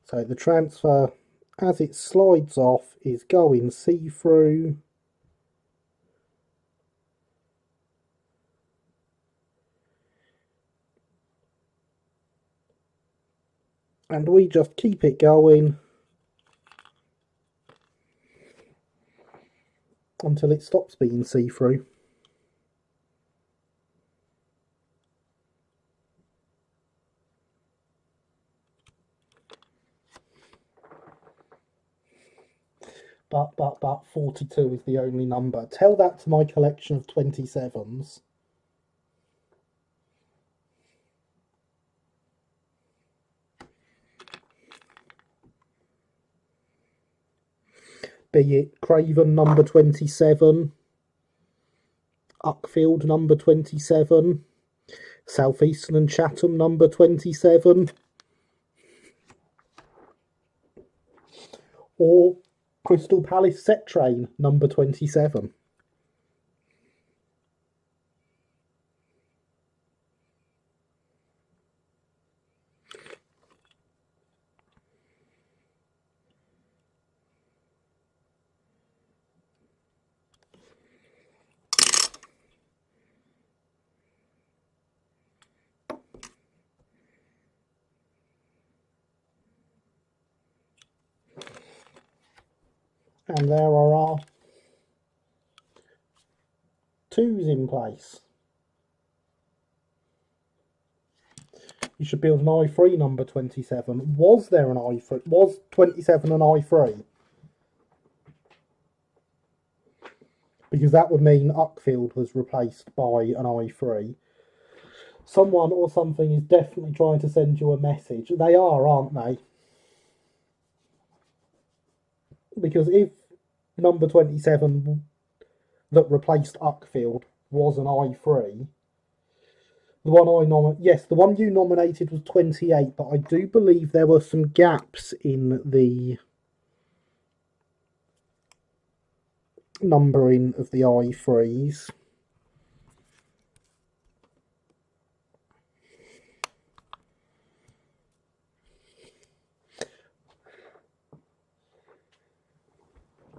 So the transfer, as it slides off, is going see-through. And we just keep it going until it stops being see-through. But 42 is the only number. Tell that to my collection of 27s. Be it Craven number 27, Uckfield number 27, Southeastern and Chatham number 27, or Crystal Palace set train number 27. And there are our twos in place. You should build an I3 number 27. Was there an I3? Was 27 an I3? Because that would mean Uckfield was replaced by an I3. Someone or something is definitely trying to send you a message. They are, aren't they? Because if number 27 that replaced Uckfield was an I3, the one you nominated was 28, but I do believe there were some gaps in the numbering of the I3s.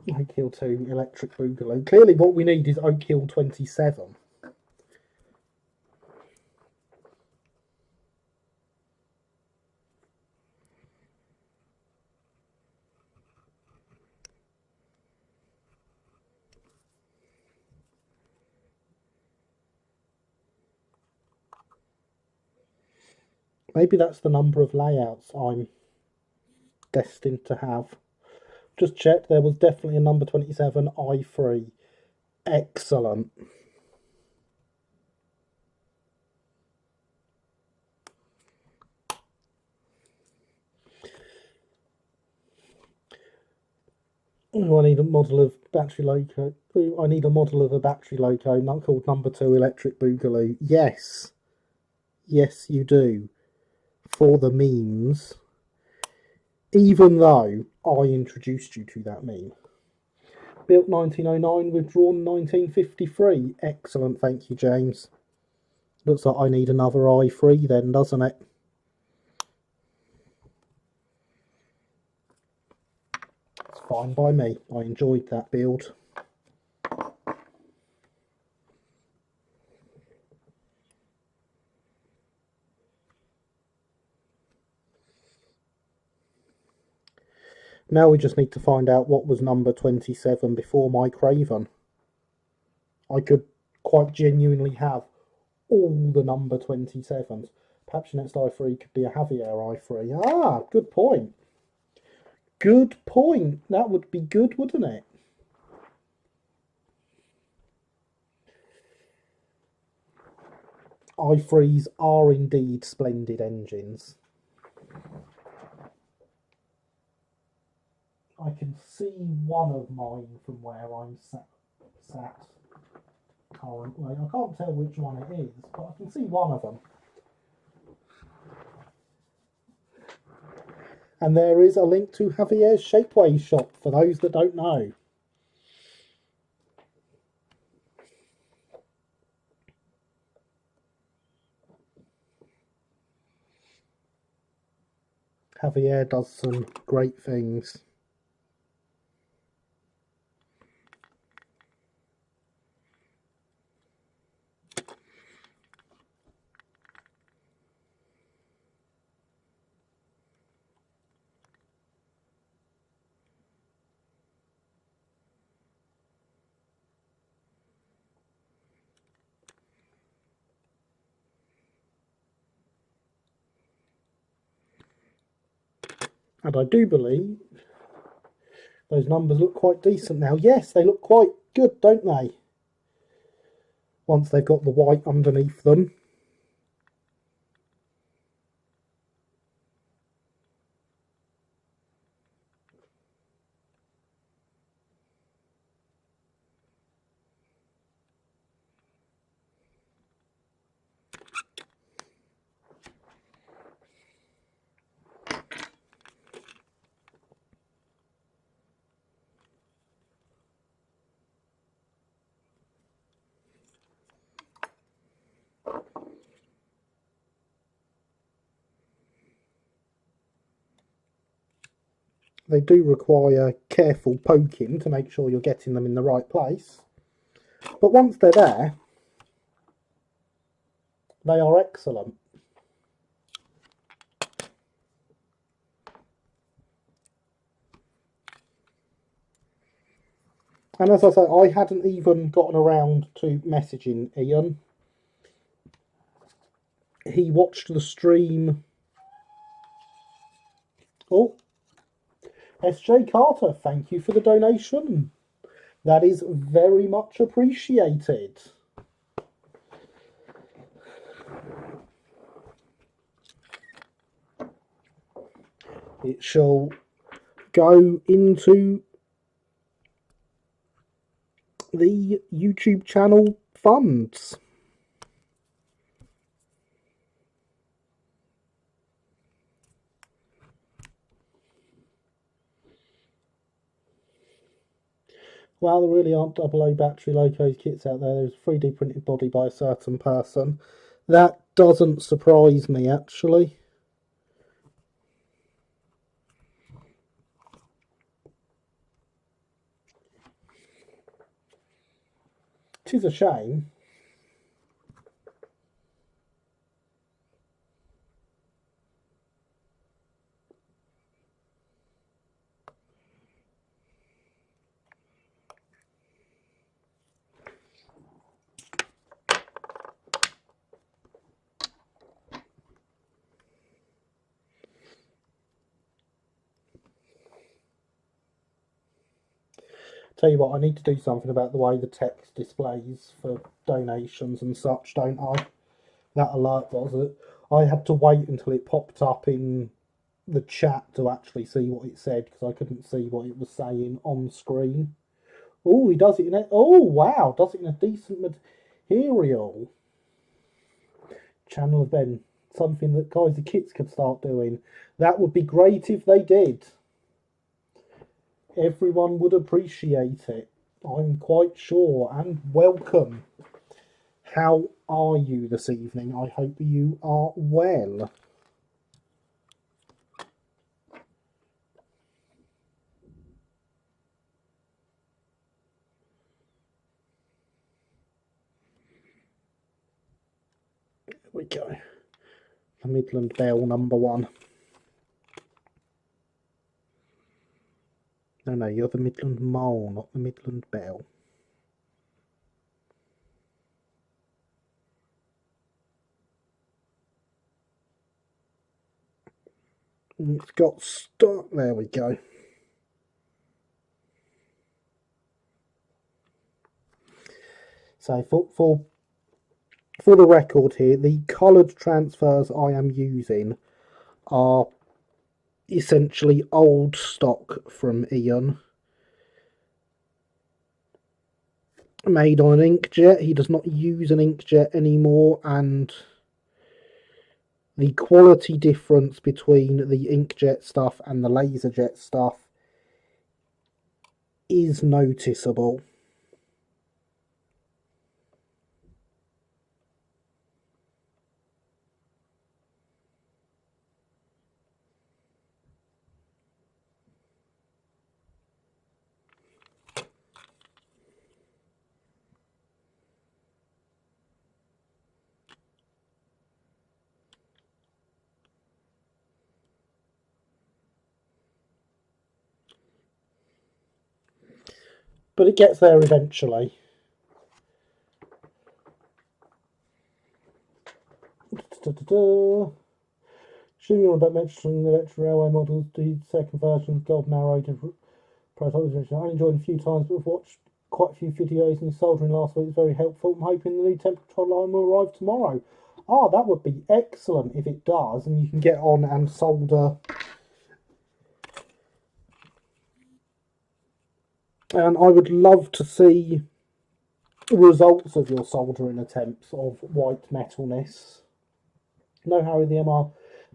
Oak Hill 2, Electric Boogaloo. Clearly what we need is Oak Hill 27. Maybe that's the number of layouts I'm destined to have. Just checked, there was definitely a number 27 I3. Excellent. I need a model of battery loco. I need a model of a battery loco not called number 2 Electric Boogaloo. Yes. Yes, you do. for the memes, even though I introduced you to that meme. Built 1909, withdrawn 1953. Excellent, thank you, James. Looks like I need another i3 then, doesn't it? It's fine by me. I enjoyed that build. Now we just need to find out what was number 27 before Mike Raven. I could quite genuinely have all the number 27s. Perhaps your next i3 could be a Javier i3. Ah, good point. Good point. That would be good, wouldn't it? i3s are indeed splendid engines. I can see one of mine from where I'm sat currently. I can't tell which one it is, but I can see one of them. And there is a link to Javier's Shapeways shop for those that don't know. Javier does some great things. And I do believe those numbers look quite decent now. Yes, they look quite good, don't they? Once they've got the white underneath them. They do require careful poking to make sure you're getting them in the right place. But once they're there, they are excellent. And as I say, I hadn't even gotten around to messaging Ian. He watched the stream. Oh, SJ Carter, thank you for the donation. That is very much appreciated. It shall go into the YouTube channel funds. Well, there really aren't AA battery locos kits out there. There's a 3D printed body by a certain person. That doesn't surprise me, actually. It is a shame. Tell you what, I need to do something about the way the text displays for donations and such, don't I? That alert was it. I had to wait until it popped up in the chat to actually see what it said, because I couldn't see what it was saying on screen. Oh, he does it in it. Oh, wow, does it in a decent material. Channel of Ben. something that Kaiser Kits could start doing. That would be great if they did. Everyone would appreciate it, I'm quite sure. And welcome. How are you this evening? I hope you are well. There we go. The Midland Bell #1. No, you're the Midland Mole, not the Midland Bell. It's got stuck. There we go. So for the record here, the coloured transfers I am using are essentially old stock from Ian, made on an inkjet. He does not use an inkjet anymore, and the quality difference between the inkjet stuff and the laserjet stuff is noticeable. But it gets there eventually. Assuming you're about mentioning the electric railway models, the second version of Golden Arrow prototype. I enjoyed a few times, but I've watched quite a few videos, and soldering last week was very helpful. I'm hoping the new temperature control line will arrive tomorrow. Ah, that would be excellent if it does, and you can get on and solder. And I would love to see results of your soldering attempts of white metalness. No, Harry, the MR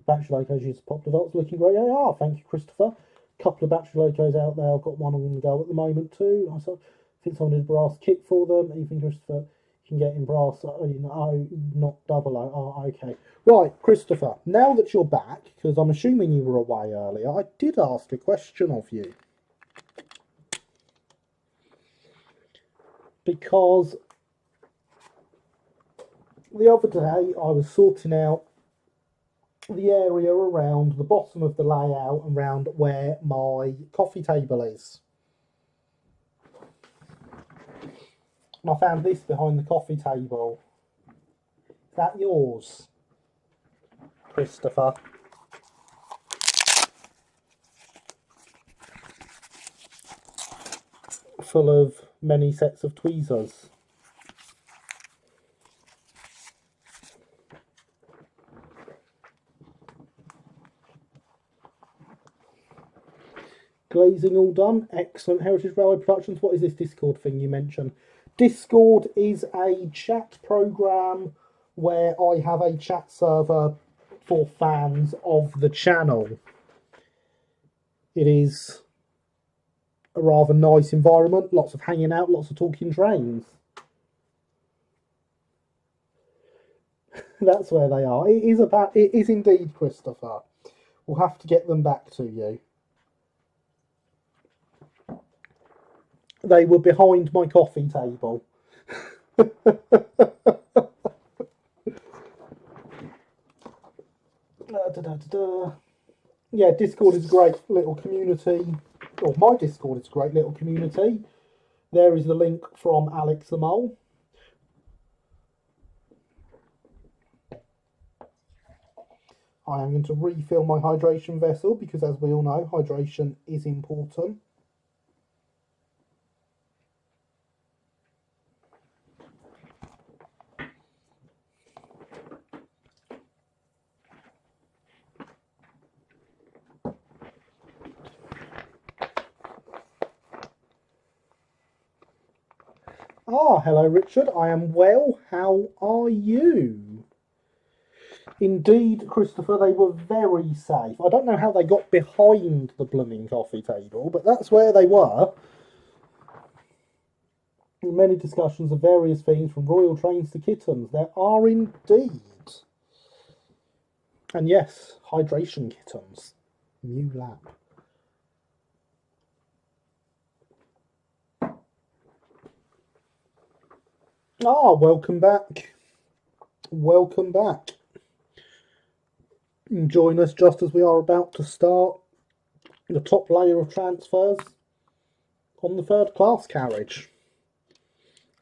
battery locos use popular dots, looking great. Ah, thank you, Christopher. Couple of battery locos out there. I've got one on the go at the moment too. I think someone did a brass kit for them. Even Christopher can get in brass. Oh, not double O. Oh, okay. Right, Christopher. Now that you're back, because I'm assuming you were away earlier, I did ask a question of you. Because the other day I was sorting out the area around the bottom of the layout, around where my coffee table is. And I found this behind the coffee table. Is that yours, Christopher? Full of many sets of tweezers. Glazing all done. Excellent. Heritage Railway Productions. What is this Discord thing you mentioned? Discord is a chat program where I have a chat server for fans of the channel. It is a rather nice environment. Lots of hanging out, lots of talking trains. That's where they are. It is indeed, Christopher. We'll have to get them back to you. They were behind my coffee table. Yeah, Discord is a great little community. Or my Discord is a great little community. There is the link from Alex the Mole. I am going to refill my hydration vessel because, as we all know, hydration is important. Ah, hello Richard, I am well, how are you? Indeed, Christopher, they were very safe. I don't know how they got behind the blooming coffee table, but that's where they were. Many discussions of various themes from royal trains to kittens. There are indeed. And yes, hydration kittens. New lab. Ah, welcome back. Welcome back. Join us just as we are about to start the top layer of transfers on the third class carriage,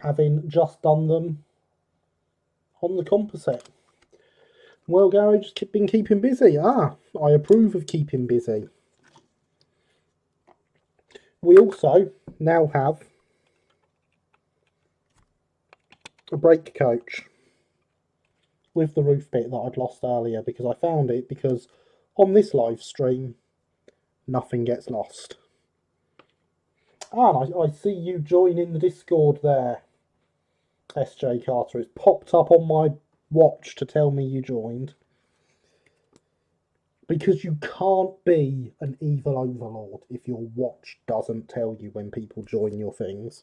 having just done them on the composite. Well, Garage has been keeping busy. I approve of keeping busy. We also now have a brake coach with the roof bit that I'd lost earlier, because I found it because on this live stream nothing gets lost. And I see you joining the Discord there, SJ Carter. It's popped up on my watch to tell me you joined. Because you can't be an evil overlord if your watch doesn't tell you when people join your things.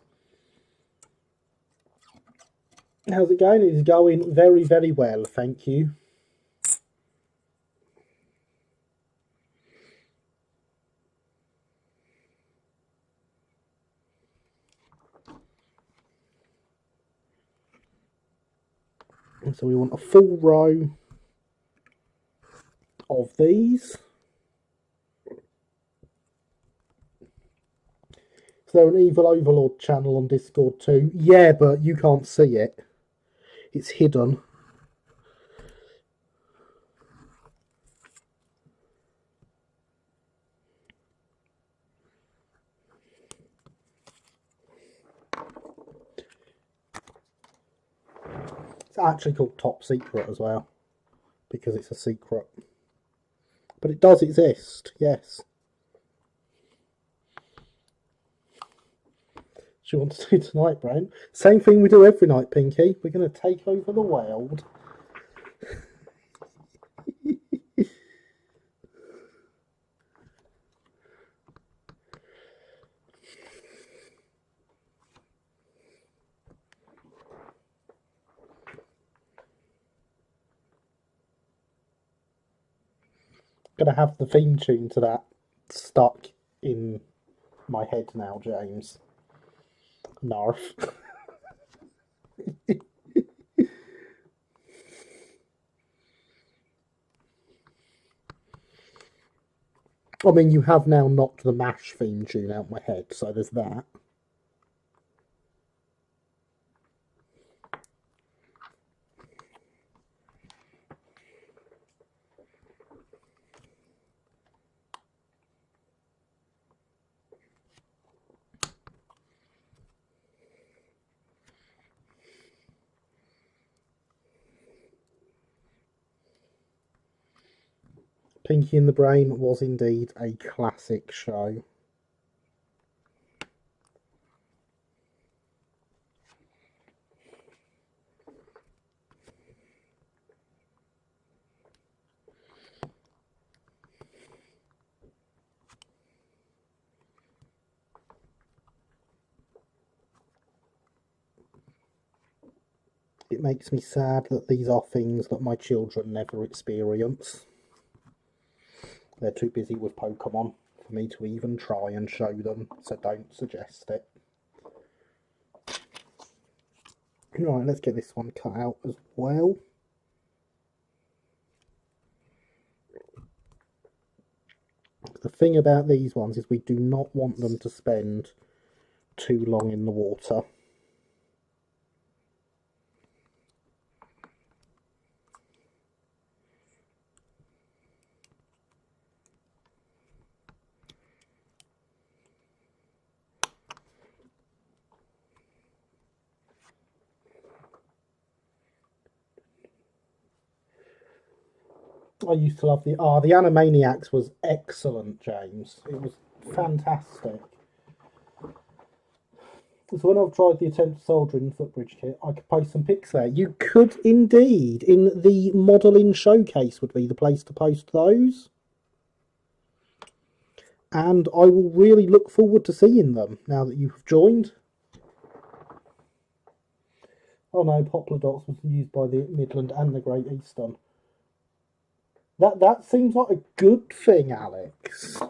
How's it going? It is going very, very well, thank you. So we want a full row of these. Is there an Evil Overlord channel on Discord too? Yeah, but you can't see it. It's hidden. It's actually called Top Secret as well, because it's a secret. But it does exist, yes. Do you want to do tonight, Brian? Same thing we do every night, Pinky. We're going to take over the world. Going to have the theme tune to that stuck in my head now, James. Narf. I mean, you have now knocked the MASH theme tune out my head, so there's that. Pinky and the Brain was indeed a classic show. It makes me sad that these are things that my children never experience. They're too busy with Pokemon for me to even try and show them, so don't suggest it. Right, let's get this one cut out as well. The thing about these ones is we do not want them to spend too long in the water. I used to love the Animaniacs was excellent, James. It was fantastic. So when I've tried the attempt soldering footbridge kit, I could post some pics there. You could indeed, in the modelling showcase would be the place to post those. And I will really look forward to seeing them now that you have joined. Oh no, Poplar Dots was used by the Midland and the Great Eastern. That seems like a good thing, Alex.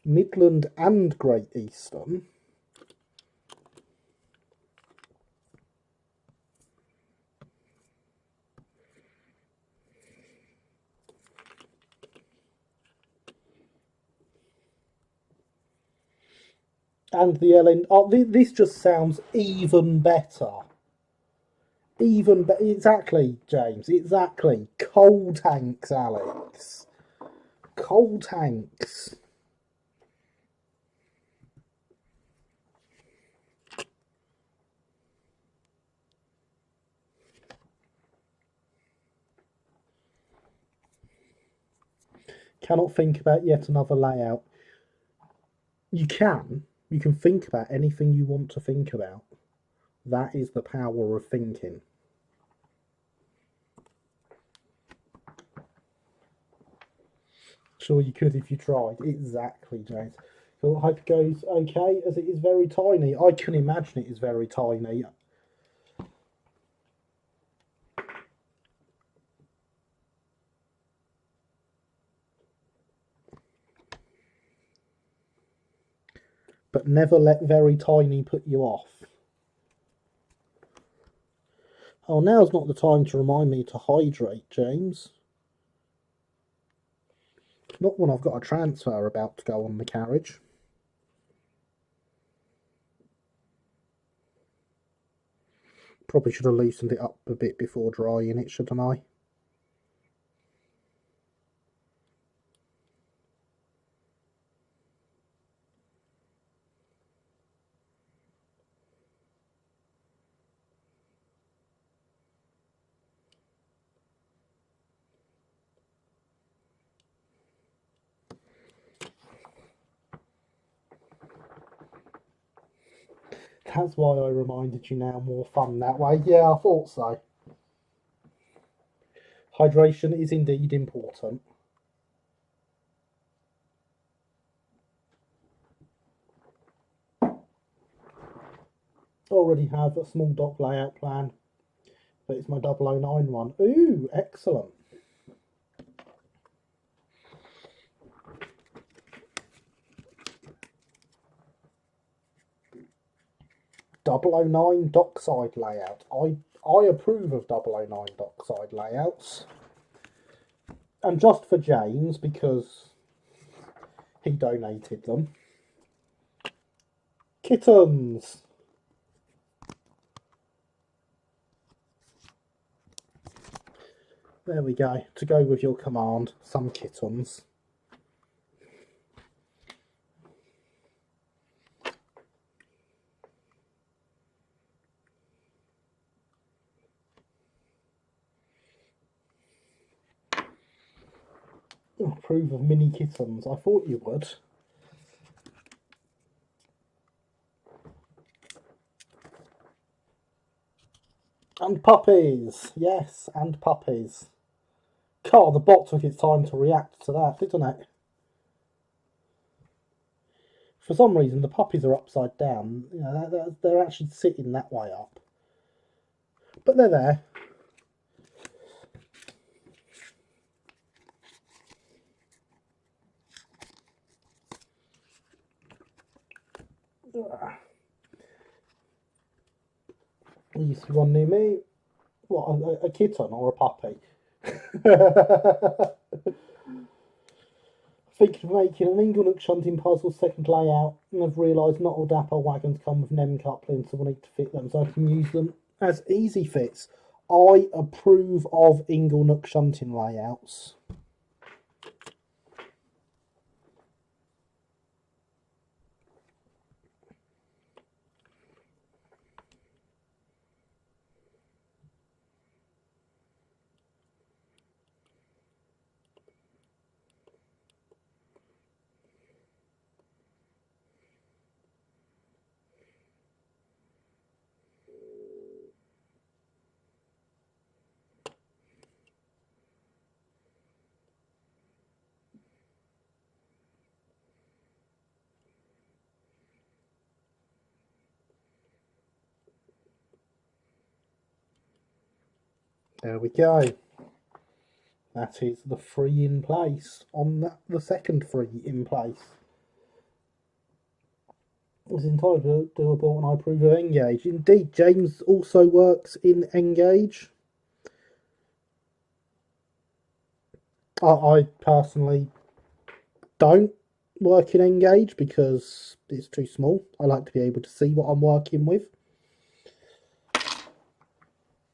Midland and Great Eastern. And the LN. Oh, this just sounds even better. Even better. Exactly, James. Exactly. Coal tanks, Alex. Coal tanks. Cannot think about yet another layout. You can. You can think about anything you want to think about. That is the power of thinking. Sure, you could if you tried. Exactly, James. So I hope it goes okay, as it is very tiny. I can imagine it is very tiny. But never let very tiny put you off. Oh, now's not the time to remind me to hydrate, James. Not when I've got a transfer about to go on the carriage. Probably should have loosened it up a bit before drying it, shouldn't I? That's why I reminded you now, more fun that way. Yeah, I thought so. Hydration is indeed important. Already have a small dock layout plan, but it's my 009 one. Ooh, excellent. 009 dockside layout. I approve of 009 dockside layouts. And just for James, because he donated them. Kittens! There we go. To go with your command, some kittens. Approve of mini kittens. I thought you would. And puppies! Yes, and puppies. God, the bot took its time to react to that, didn't it? For some reason, the puppies are upside down. You know, they're actually sitting that way up. But they're there. You see one near me. What, a kitten or a puppy? Thinking of making an Inglenook shunting puzzle second layout, and I've realised not all Dapper wagons come with NEM couplings, so we'll need to fit them so I can use them as easy fits. I approve of Inglenook shunting layouts. There we go. That is the 3 in place. On the second 3 in place. It's entirely doable and I approve of Engage. Indeed, James also works in Engage. I personally don't work in Engage because it's too small. I like to be able to see what I'm working with.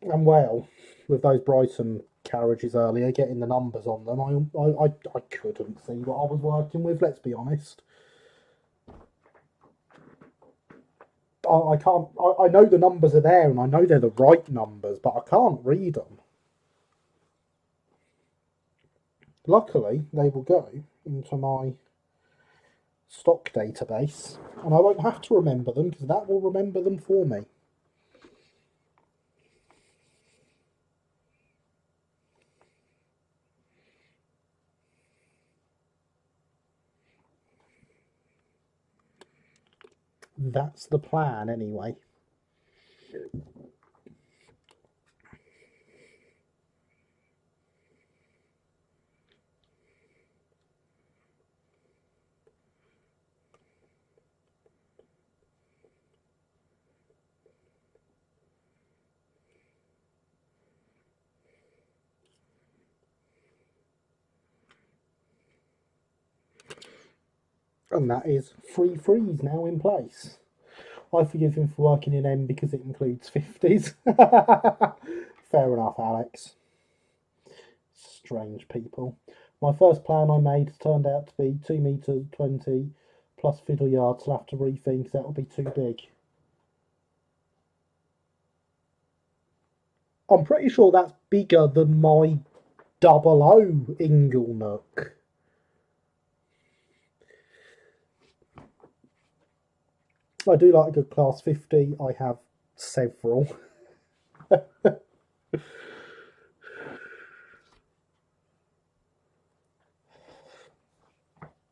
And well, with those Brighton carriages earlier, getting the numbers on them, I couldn't see what I was working with, let's be honest. I know the numbers are there and I know they're the right numbers, but I can't read them. Luckily, they will go into my stock database and I won't have to remember them because that will remember them for me. That's the plan anyway. And that is 3 threes now in place. I forgive him for working in M because it includes 50s. Fair enough, Alex. Strange people. My first plan I made turned out to be 2 metres 20 plus fiddle yards. I'll have to rethink because that will be too big. I'm pretty sure that's bigger than my 00 Inglenook. I do like a good class 50. I have several.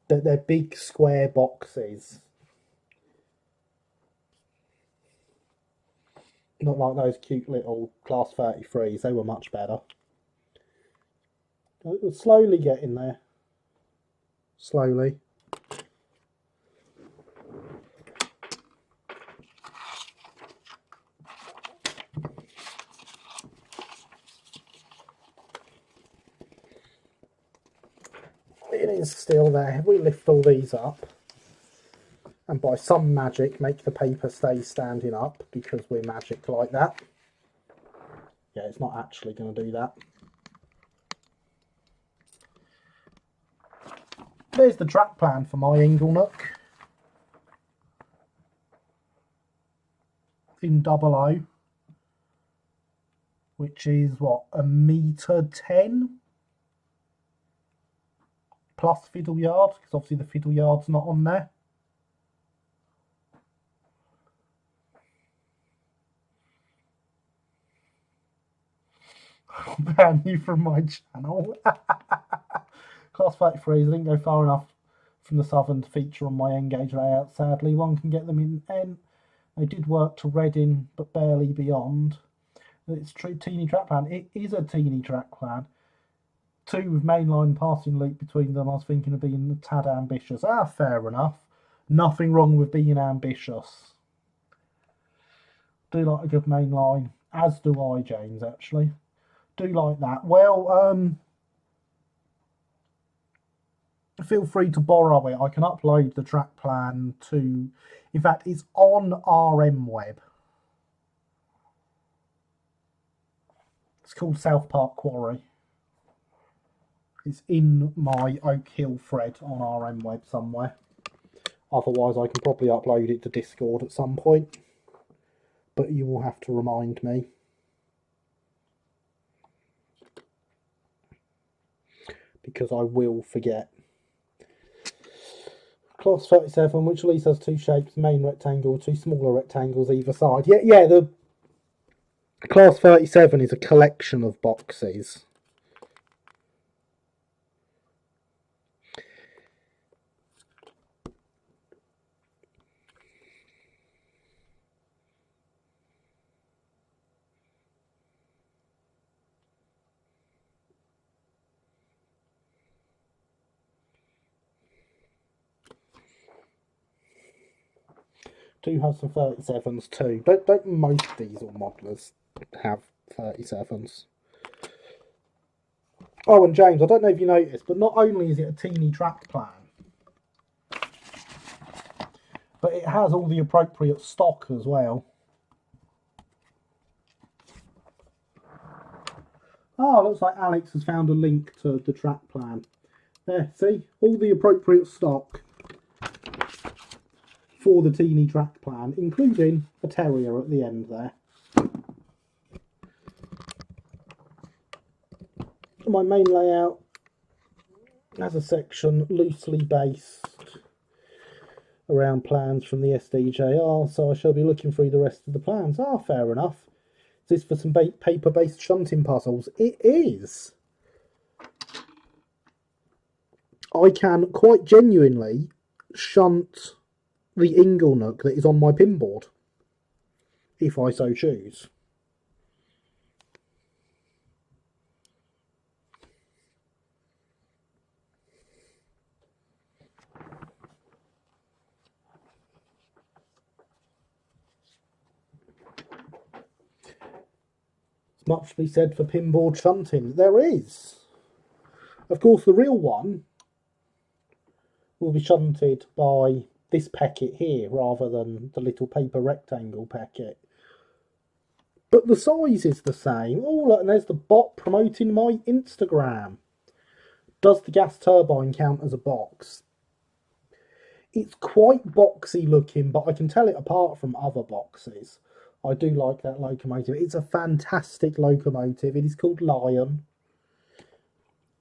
They're big square boxes. Not like those cute little class 33s. They were much better. It was slowly getting there. Slowly. It is still there. If we lift all these up and by some magic make the paper stay standing up because we're magic like that. Yeah, it's not actually going to do that. There's the track plan for my Inglenook in 00, which is what, 1m10 plus fiddle yard, because obviously the fiddle yard's not on there. Ban you from my channel. Class 33s, I didn't go far enough from the southern to feature on my Engage layout, sadly. One can get them in N. They did work to Reading, but barely beyond. It's a teeny track plan. It is a teeny track plan. 2 with mainline passing loop between them. I was thinking of being a tad ambitious. Fair enough. Nothing wrong with being ambitious. Do like a good mainline, as do I, James, actually. Do like that. Well, feel free to borrow it. I can upload the track plan to, in fact, it's on RMWeb. It's called South Park Quarry. It's in my Oak Hill thread on RMWeb somewhere. Otherwise, I can probably upload it to Discord at some point. But you will have to remind me. Because I will forget. Class 37, which at least has 2 shapes, main rectangle, 2 smaller rectangles either side. Yeah, the Class 37 is a collection of boxes. Do have some 37s too. Don't most diesel modelers have 37s? Oh, and James, I don't know if you noticed, but not only is it a teeny track plan, but it has all the appropriate stock as well. Oh, looks like Alex has found a link to the track plan. There, see? All the appropriate stock for the teeny track plan, including a terrier at the end there. My main layout has a section loosely based around plans from the SDJR, so I shall be looking through the rest of the plans. Ah, fair enough. Is this for some paper-based shunting puzzles? It is. I can quite genuinely shunt the Inglenook that is on my pinboard, if I so choose. Much to be said for pinboard shunting. There is. Of course, the real one will be shunted by this packet here rather than the little paper rectangle packet. But the size is the same. Oh, look, and there's the bot promoting my Instagram. Does the gas turbine count as a box? It's quite boxy looking, but I can tell it apart from other boxes. I do like that locomotive. It's a fantastic locomotive. It is called Lion,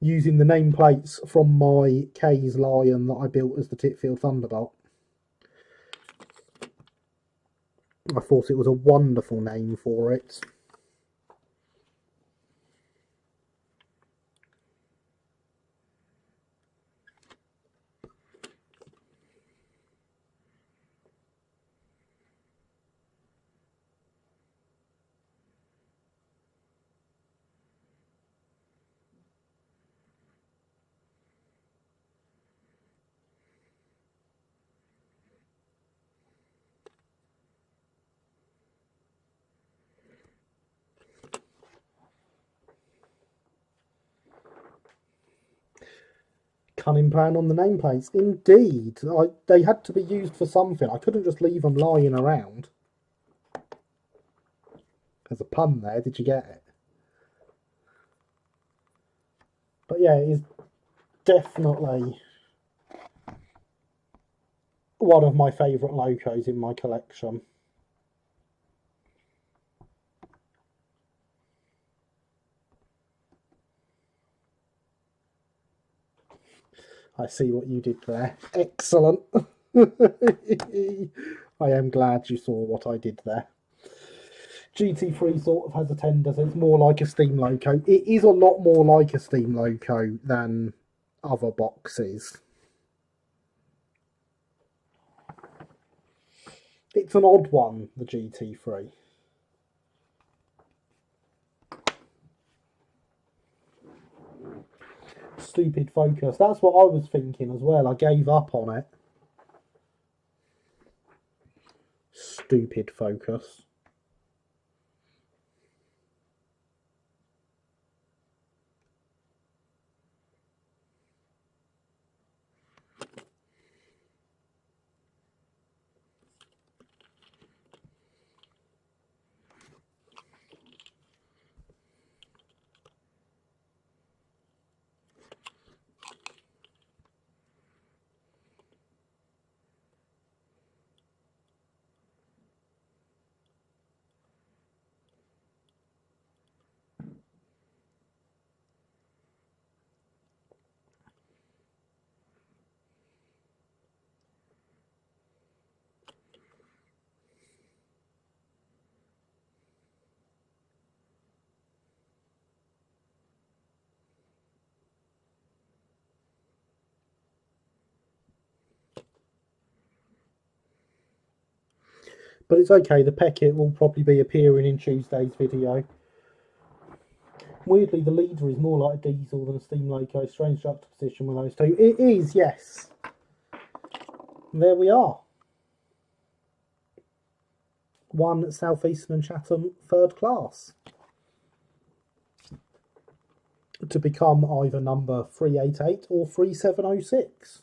using the nameplates from my K's Lion that I built as the Titfield Thunderbolt. I thought it was a wonderful name for it. Cunning plan on the nameplates. Indeed. They had to be used for something. I couldn't just leave them lying around. There's a pun there. Did you get it? But yeah, it is definitely one of my favourite locos in my collection. I see what you did there. Excellent. I am glad you saw what I did there. GT3 sort of has a tender, so it's more like a steam loco. It is a lot more like a steam loco than other boxes. It's an odd one, the GT3. Stupid focus. That's what I was thinking as well. I gave up on it. Stupid focus. But it's okay, the Peckett will probably be appearing in Tuesday's video. Weirdly, the leader is more like a diesel than a steam loco. Strange juxtaposition with those two. It is, yes. There we are. 1 Southeastern and Chatham third class to become either number 388 or 3706.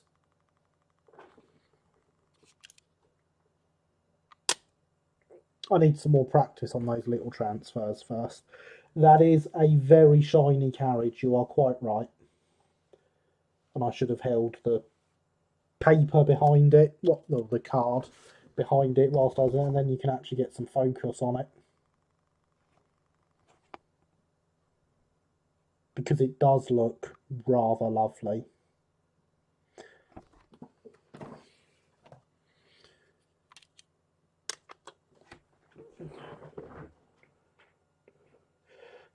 I need some more practice on those little transfers first. That is a very shiny carriage, you are quite right. And I should have held the paper behind it, the card behind it whilst I was there, and then you can actually get some focus on it. Because it does look rather lovely.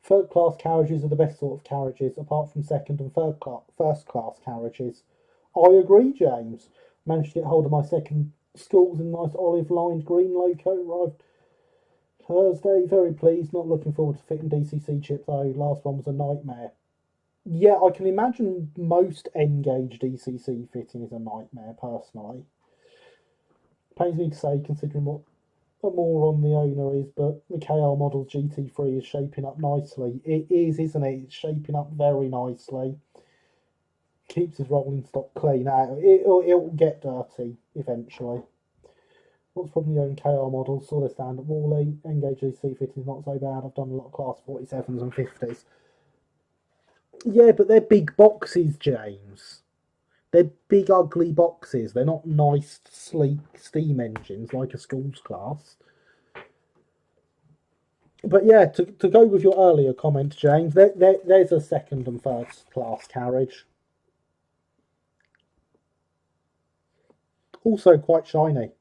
Third class carriages are the best sort of carriages, apart from second and first class carriages. I agree, James. Managed to get hold of my second schools in nice olive lined green loco. Arrived Thursday. Very pleased. Not looking forward to fitting DCC chip though. Last one was a nightmare. Yeah, I can imagine most N-gauge DCC fitting is a nightmare, personally. Pains me to say, considering what more on the owner is, but the KR model GT3 is shaping up nicely. It is, isn't it? It's shaping up very nicely. Keeps his rolling stock clean out. It'll get dirty eventually. What's from the own KR model? Saw their stand at Wally. N-gauge GT fitting is not so bad. I've done a lot of class 47s and 50s. Yeah, but they're big boxes, James. They're big, ugly boxes. They're not nice, sleek steam engines like a school's class. But yeah, to go with your earlier comment, James, there's a second and first class carriage. Also quite shiny.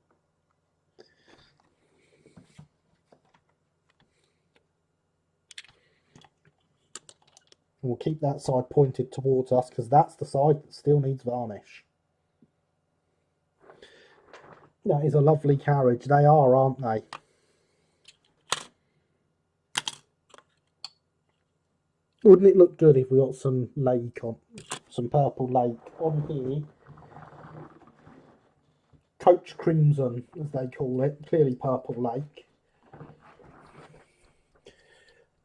We'll keep that side pointed towards us because that's the side that still needs varnish. That is a lovely carriage. They are, aren't they? Wouldn't it look good if we got some lake on, some purple lake on here? Coach Crimson, as they call it. Clearly purple lake.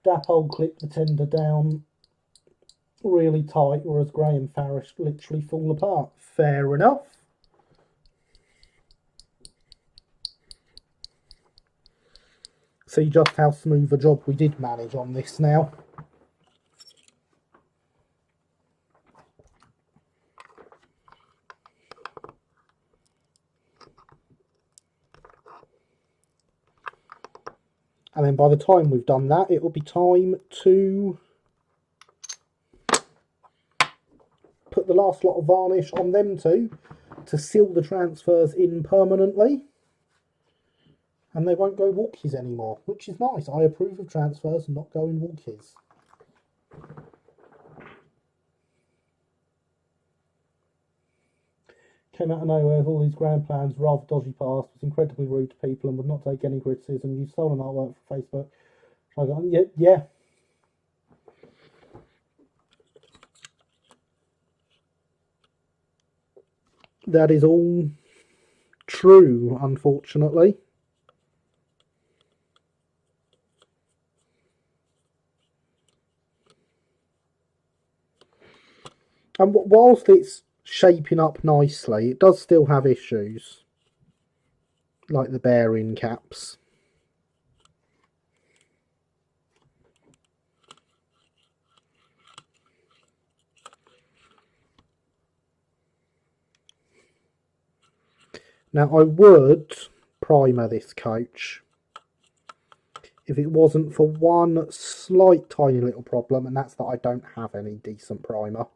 Dapole clip the tender down really tight, whereas Graham Farish literally fall apart. Fair enough. See just how smooth a job we did manage on this now. And then by the time we've done that, it will be time to put the last lot of varnish on them two to seal the transfers in permanently. And they won't go walkies anymore, which is nice. I approve of transfers and not going walkies. Came out of nowhere with all these grand plans, rather dodgy past, was incredibly rude to people and would not take any criticism, used stolen artwork for Facebook. I go, yeah. That is all true, unfortunately. And whilst it's shaping up nicely, it does still have issues, like the bearing caps. Now, I would primer this coach if it wasn't for one slight tiny little problem, and that's that I don't have any decent primer.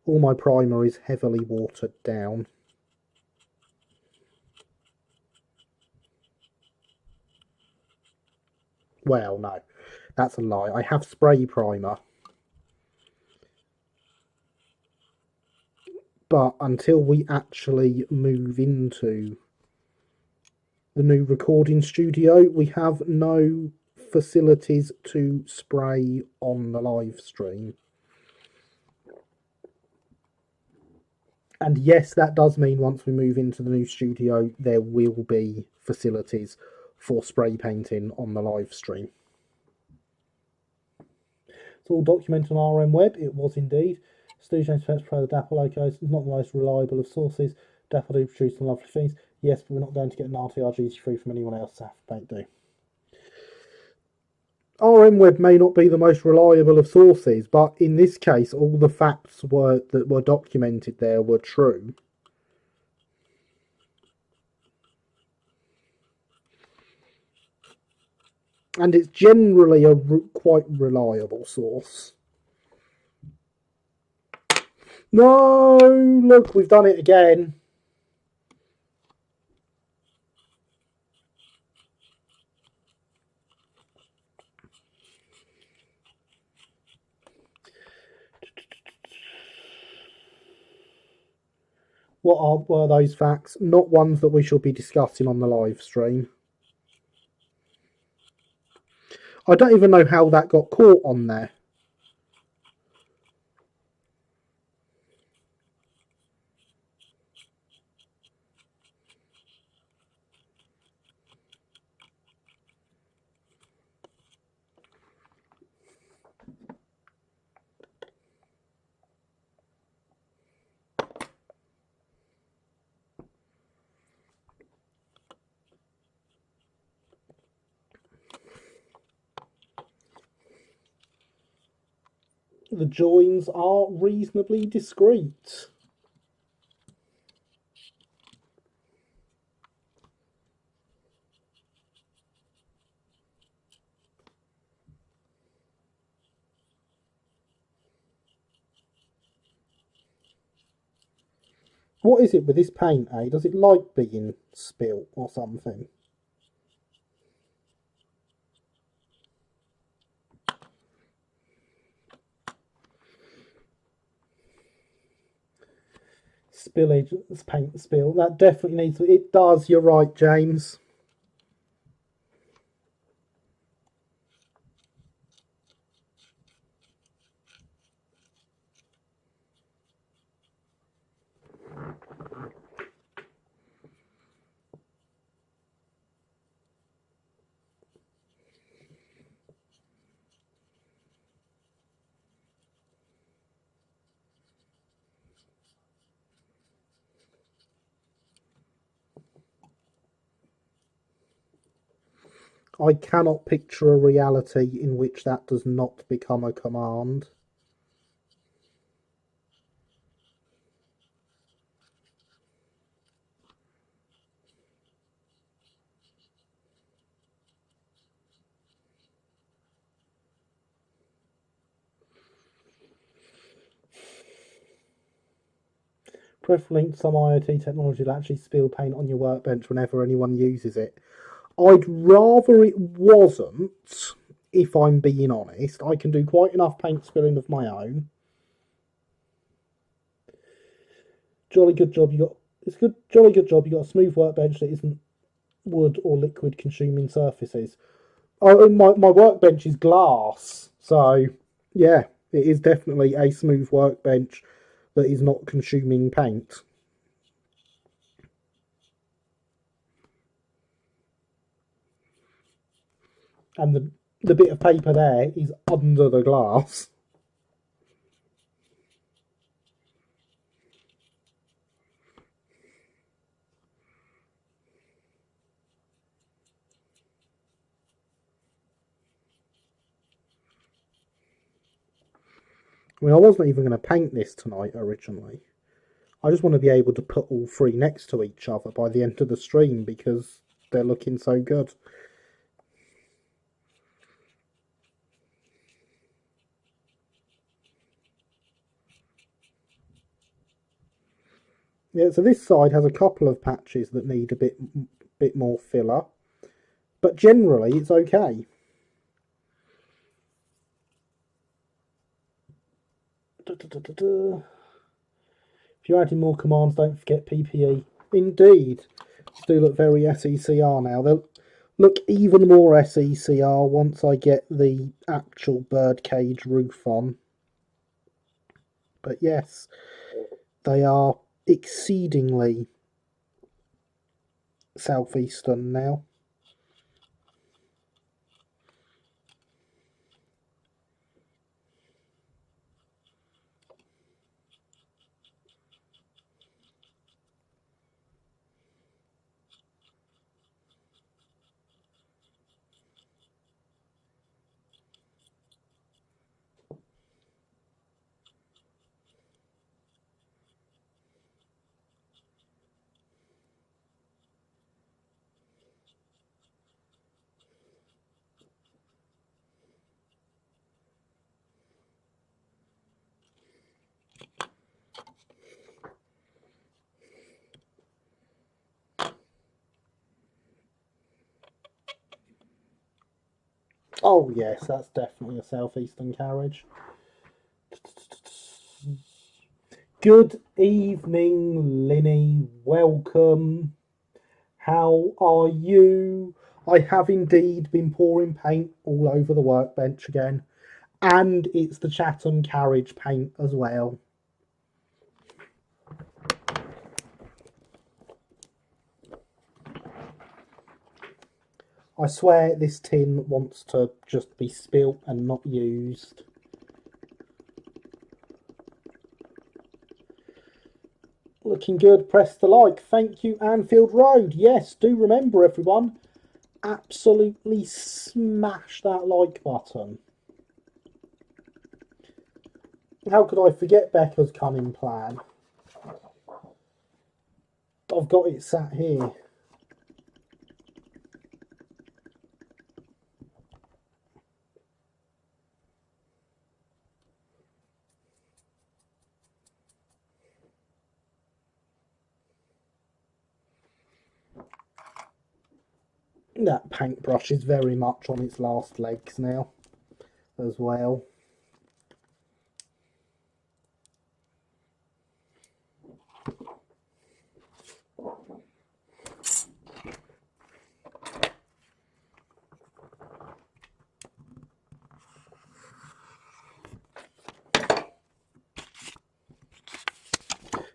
All my primer is heavily watered down. Well, no, that's a lie. I have spray primer. But until we actually move into the new recording studio, we have no facilities to spray on the live stream. And yes, that does mean once we move into the new studio, there will be facilities for spray painting on the live stream. It's all documented on RM Web. It was indeed. Studio James Pro, the Dapper locos, is not the most reliable of sources. Dapper do produce some lovely things. Yes, but we're not going to get an RTRGC free from anyone else. Have paint do. RM Web may not be the most reliable of sources, but in this case, all the facts that were documented there were true. And it's generally a quite reliable source. No, look, we've done it again. What were those facts? Not ones that we shall be discussing on the live stream. I don't even know how that got caught on there. The joins are reasonably discreet. What is it with this paint, eh? Does it like being spilt or something? Spillage, paint spill. That definitely needs to... It does, you're right, James. I cannot picture a reality in which that does not become a command. Pref linked some IoT technology will actually spill paint on your workbench whenever anyone uses it. I'd rather it wasn't, if I'm being honest. I can do quite enough paint spilling of my own. Jolly good job you got. It's good. Jolly good job you got a smooth workbench that isn't wood or liquid consuming surfaces. Oh, my workbench is glass, so yeah, it is definitely a smooth workbench that is not consuming paint. And the bit of paper there is under the glass. I mean, I wasn't even going to paint this tonight originally. I just want to be able to put all three next to each other by the end of the stream because they're looking so good. Yeah, so this side has a couple of patches that need a bit more filler, but generally it's okay. If you're adding more commands, don't forget PPE. Indeed, these do look very SECR now. They'll look even more SECR once I get the actual birdcage roof on. But yes, they are exceedingly southeastern now. Oh yes, that's definitely a southeastern carriage. Good evening, Linny. Welcome. How are you? I have indeed been pouring paint all over the workbench again. And it's the Chatham carriage paint as well. I swear this tin wants to just be spilt and not used. Looking good. Press the like. Thank you, Anfield Road. Yes, do remember, everyone. Absolutely smash that like button. How could I forget Becca's cunning plan? I've got it sat here. That paintbrush is very much on its last legs now as well.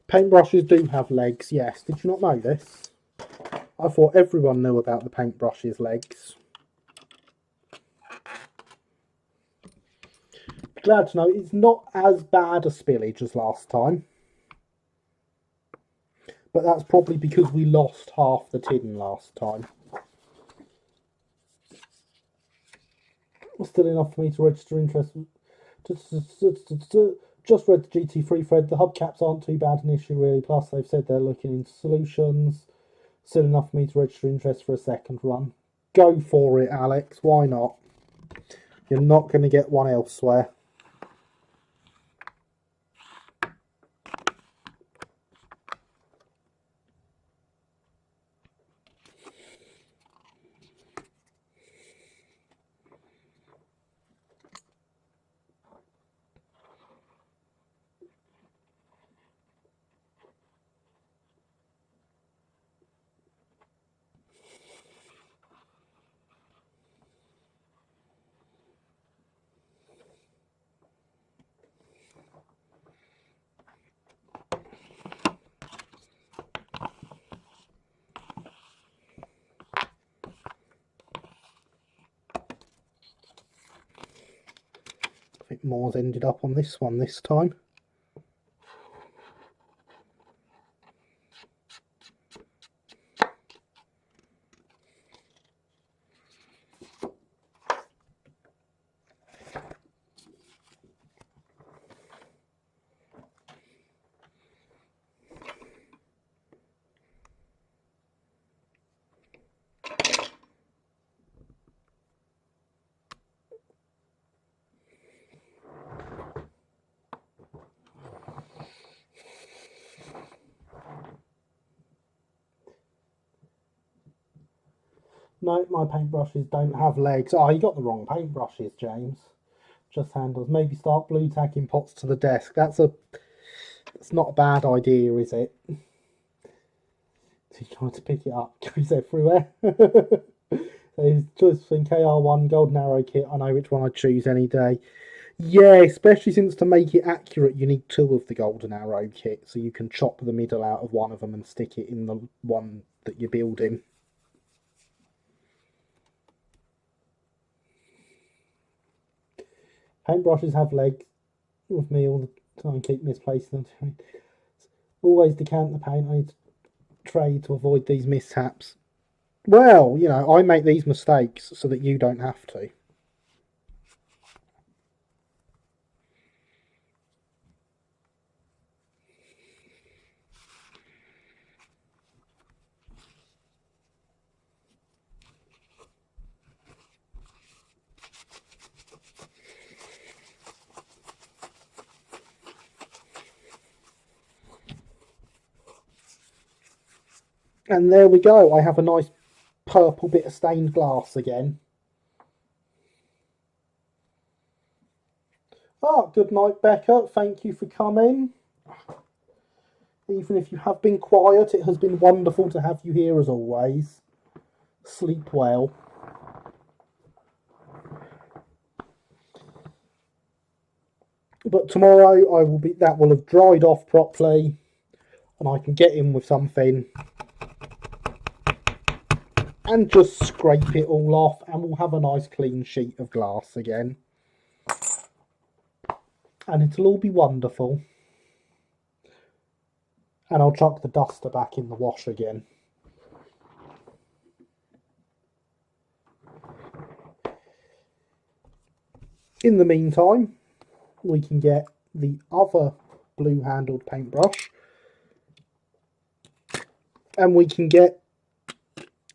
Paintbrushes do have legs, yes. Did you not know this? I thought everyone knew about the paintbrush's legs. Glad to know it's not as bad a spillage as last time. But that's probably because we lost half the tin last time. Still enough for me to register interest. Just read the GT3 thread. The hubcaps aren't too bad an issue really. Plus they've said they're looking into solutions. Still enough for me to register interest for a second run. Go for it, Alex. Why not? You're not going to get one elsewhere. I think more's ended up on this one this time. No, my paintbrushes don't have legs. Oh, you got the wrong paintbrushes, James. Just handles. Maybe start blue tacking pots to the desk. That's not a bad idea, is it? He's trying to pick it up. Goes everywhere. So his choice between KR1, Golden Arrow kit. I know which one I'd choose any day. Yeah, especially since to make it accurate, you need 2 of the Golden Arrow kit, so you can chop the middle out of one of them and stick it in the one that you're building. Paintbrushes have legs. With me all the time, keep misplacing them. Always decant the paint. I need to trade to avoid these mishaps. Well, you know, I make these mistakes so that you don't have to. And there we go. I have a nice purple bit of stained glass again. Oh, good night, Becca. Thank you for coming. Even if you have been quiet, it has been wonderful to have you here as always. Sleep well. But tomorrow that will have dried off properly and I can get in with something and just scrape it all off and we'll have a nice clean sheet of glass again. And it'll all be wonderful. And I'll chuck the duster back in the wash again. In the meantime, we can get the other blue handled paintbrush and we can get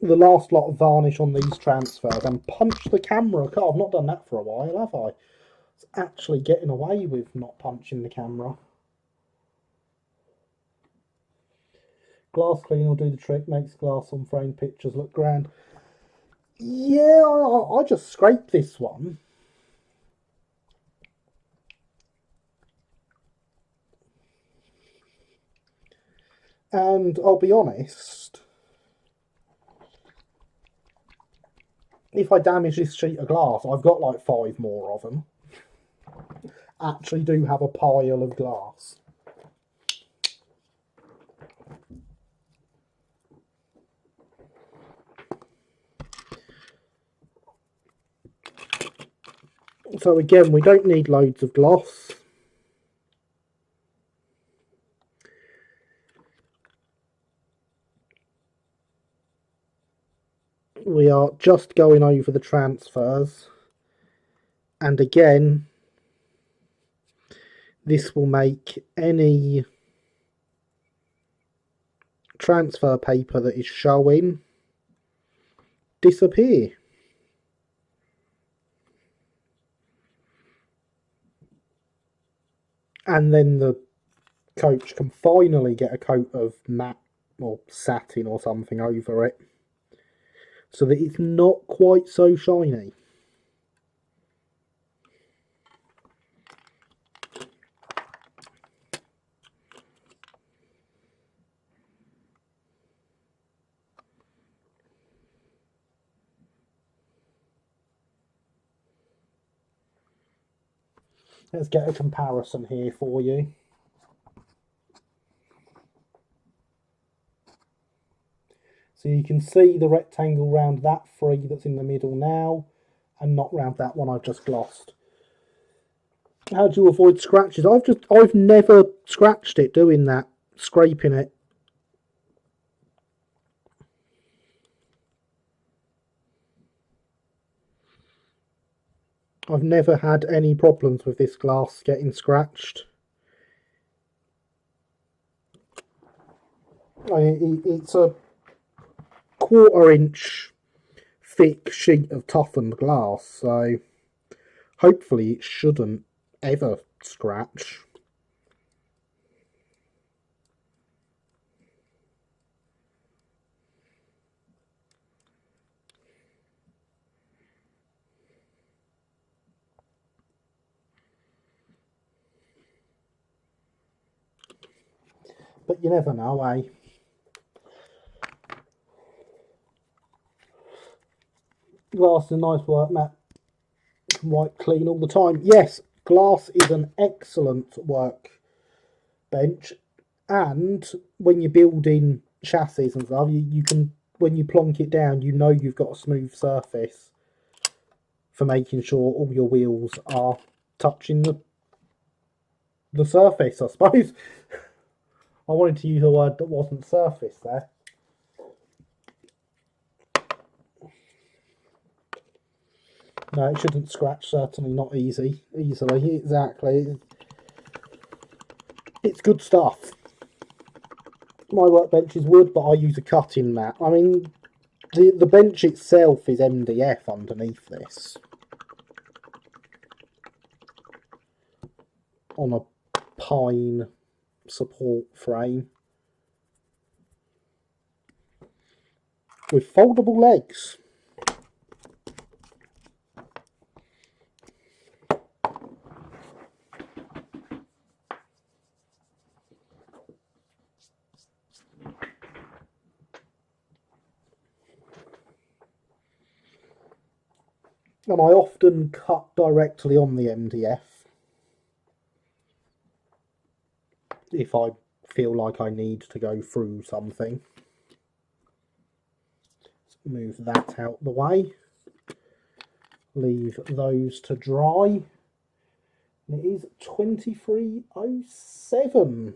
the last lot of varnish on these transfers and punch the camera. God, I've not done that for a while, have I? It's actually getting away with not punching the camera. Glass clean will do the trick, makes glass on framed pictures look grand. Yeah, I just scraped this one. And I'll be honest, if I damage this sheet of glass, I've got like 5 more of them. Actually do have a pile of glass. So again, we don't need loads of gloss. We are just going over the transfers. And again, this will make any transfer paper that is showing disappear. And then the coach can finally get a coat of matte or satin or something over it so that it's not quite so shiny. Let's get a comparison here for you. So you can see the rectangle round that 3 that's in the middle now, and not round that one I've just glossed. How do you avoid scratches? I've never scratched it doing that, scraping it. I've never had any problems with this glass getting scratched. It's a 1/4 inch thick sheet of toughened glass, so hopefully it shouldn't ever scratch. But you never know, eh? Glass is a nice work, Matt. Wipe clean all the time. Yes, glass is an excellent workbench, and when you're building chassis and stuff, you can, when you plonk it down, you know you've got a smooth surface for making sure all your wheels are touching the surface, I suppose. I wanted to use a word that wasn't surface there. No, it shouldn't scratch, certainly not easily. Exactly. It's good stuff. My workbench is wood, but I use a cutting mat. I mean, the bench itself is MDF underneath this. On a pine support frame. With foldable legs. and I often cut directly on the MDF if I feel like I need to go through something. Let's move that out the way. Leave those to dry. And it is 23:07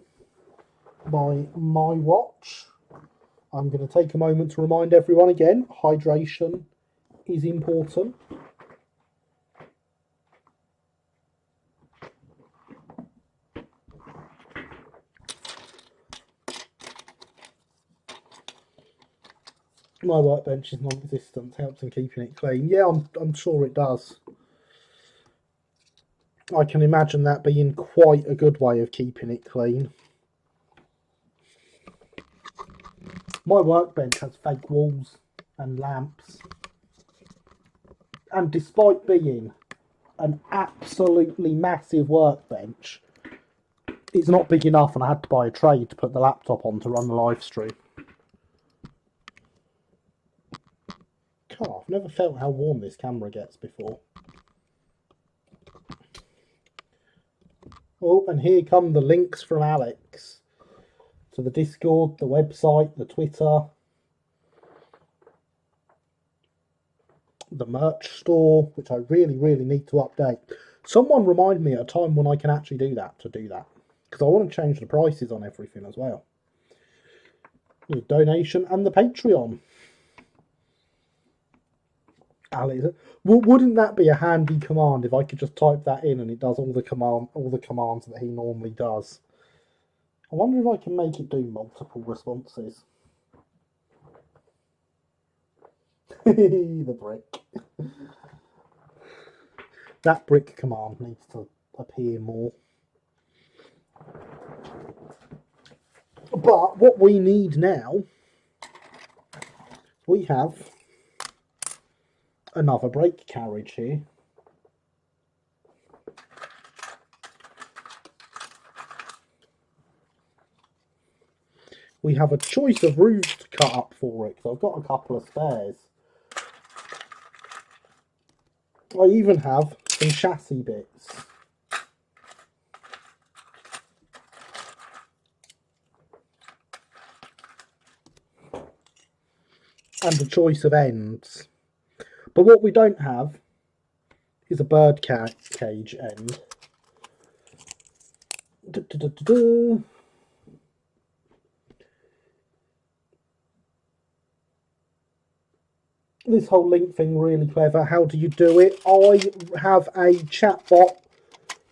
by my watch. I'm going to take a moment to remind everyone again, hydration is important. My workbench is non-existent, helps in keeping it clean. Yeah, I'm sure it does. I can imagine that being quite a good way of keeping it clean. My workbench has fake walls and lamps. And despite being an absolutely massive workbench, it's not big enough, and I had to buy a tray to put the laptop on to run the live stream. God, I've never felt how warm this camera gets before. Oh, and here come the links from Alex to the Discord, the website, the Twitter, the merch store, which I really need to update. Someone remind me at a time when I can actually do that, because I want to change the prices on everything as well. The donation and the Patreon. Alex, wouldn't that be a handy command if I could just type that in and it does all the commands that he normally does? I wonder if I can make it do multiple responses. The brick. That brick command needs to appear more. But what we need now, we have another brake carriage here. We have a choice of roofs to cut up for it, because I've got a couple of spares. I even have some chassis bits. And a choice of ends. But what we don't have is a bird cage end. This whole link thing really clever. How do you do it? I have a chatbot,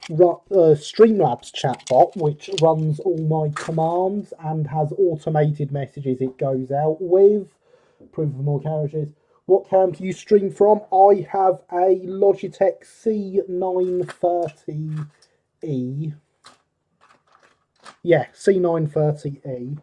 Streamlabs chatbot, which runs all my commands and has automated messages it goes out with. Proof of more carriages. What cam do you stream from? I have a Logitech C930E. Yeah, C930E.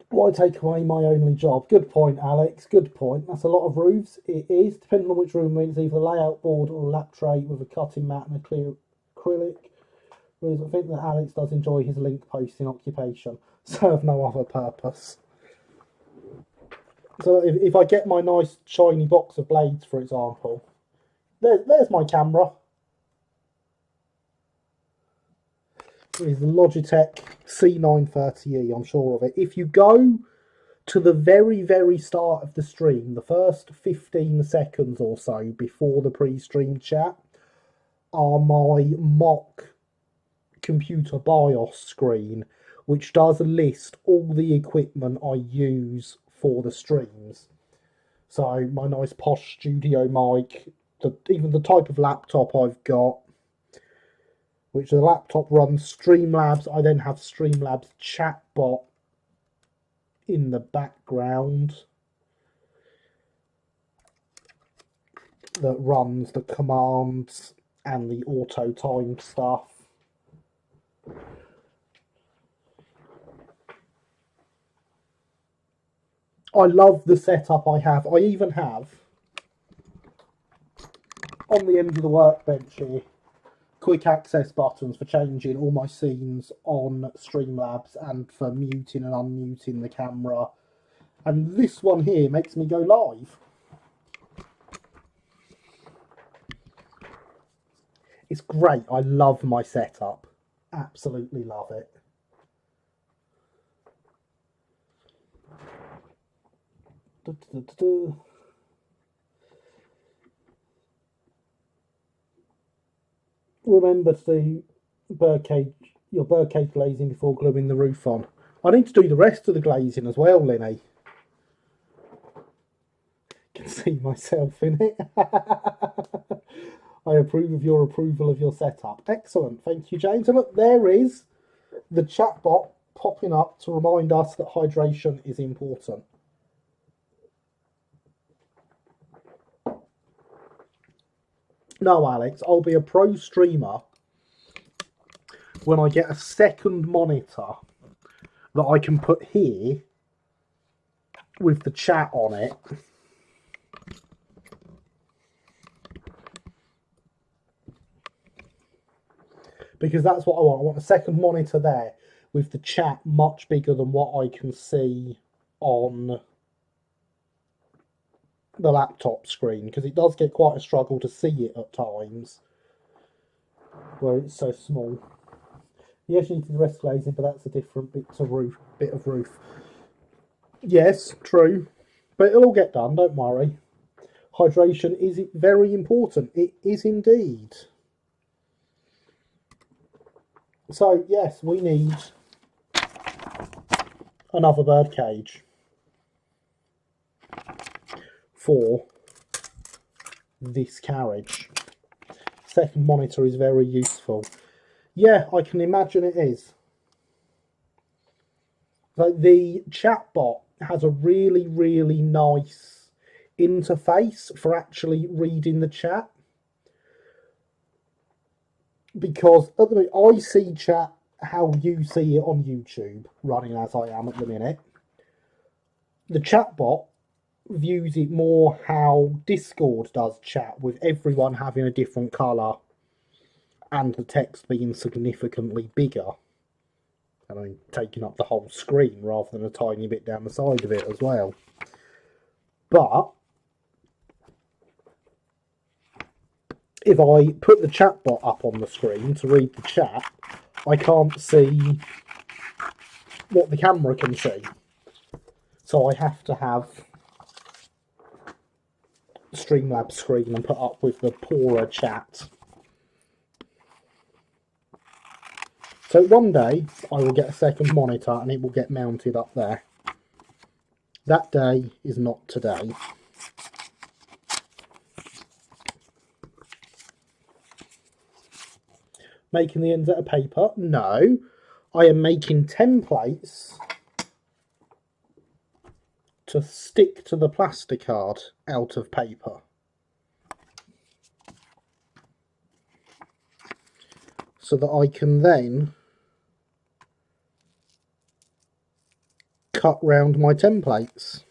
Why take away my only job? Good point, Alex. Good point. That's a lot of roofs. It is. Depending on which room it's either a layout board or a lap tray with a cutting mat and a clear acrylic. Whereas I think that Alex does enjoy his link posting occupation. Serve no other purpose. So if I get my nice shiny box of blades, for example, there's my camera. It's the Logitech C930E, I'm sure of it. If you go to the very start of the stream, the first 15 seconds or so before the pre-stream chat are my mock computer BIOS screen, which does list all the equipment I use for the streams. So my nice posh studio mic, even the type of laptop I've got, which the laptop runs Streamlabs. I then have Streamlabs chatbot in the background that runs the commands and the auto time stuff. I love the setup I have. I even have, on the end of the workbench here, quick access buttons for changing all my scenes on Streamlabs and for muting and unmuting the camera And this one here makes me go live. It's great. I love my setup. Absolutely love it. Remember to do your birdcage glazing before gluing the roof on. I need to do the rest of the glazing as well, Linny. Can see myself in it. I approve of your approval of your setup. Excellent, thank you, James. And look, there is the chatbot popping up to remind us that hydration is important. No, Alex, I'll be a pro streamer when I get a second monitor that I can put here with the chat on it. Because that's what I want. I want a second monitor there with the chat much bigger than what I can see on the laptop screen, because it does get quite a struggle to see it at times where it's so small. Yes, you need to do the rest glazing, but that's a different bit of roof. Yes, true, but it'll all get done, don't worry. Hydration is very important. It is indeed. So yes, we need another bird cage for this carriage. Second monitor is very useful. Yeah, I can imagine it is. Like, the chatbot has a really, really nice interface for actually reading the chat. Because at the minute, I see chat how you see it on YouTube, running as I am at the minute. The chatbot views it more how Discord does chat, with everyone having a different colour and the text being significantly bigger. I mean, taking up the whole screen rather than a tiny bit down the side of it as well. But if I put the chatbot up on the screen to read the chat, I can't see what the camera can see. So I have to have Streamlabs screen and put up with the poorer chat. So one day I will get a second monitor and it will get mounted up there. That day is not today. Making the ends out of paper? No. I am making templates to stick to the plasticard out of paper. So that I can then cut round my templates.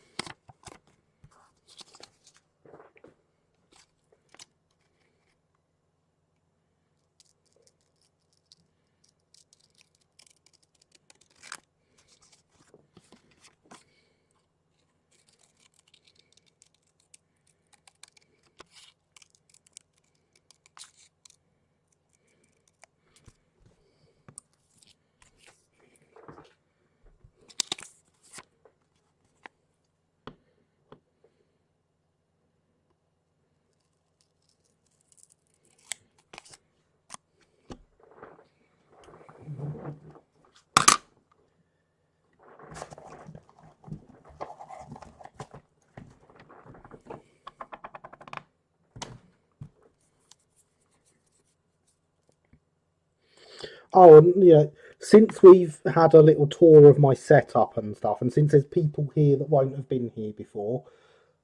Oh, and yeah, since we've had a little tour of my setup and stuff, and since there's people here that won't have been here before,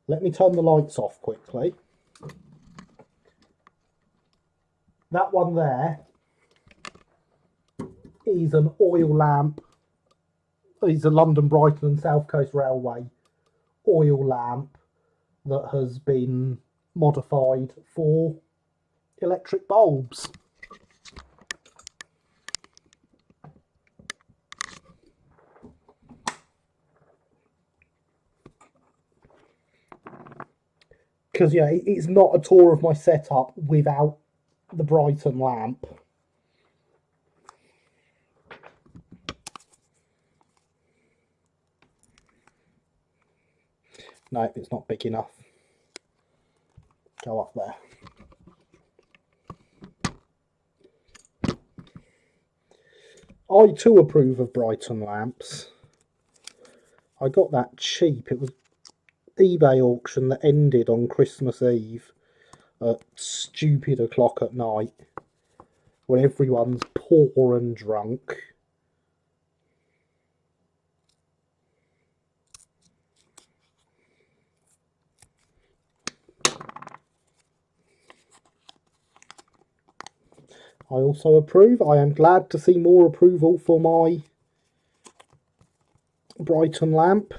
let me turn the lights off quickly. That one there is an oil lamp. It's a London, Brighton and South Coast Railway oil lamp that has been modified for electric bulbs. because yeah, it's not a tour of my setup without the Brighton lamp. No, it's not big enough. Go up there. I too approve of Brighton lamps. I got that cheap. It was eBay auction that ended on Christmas Eve at stupid o'clock at night when everyone's poor and drunk. I also approve. I am glad to see more approval for my Brighton lamp.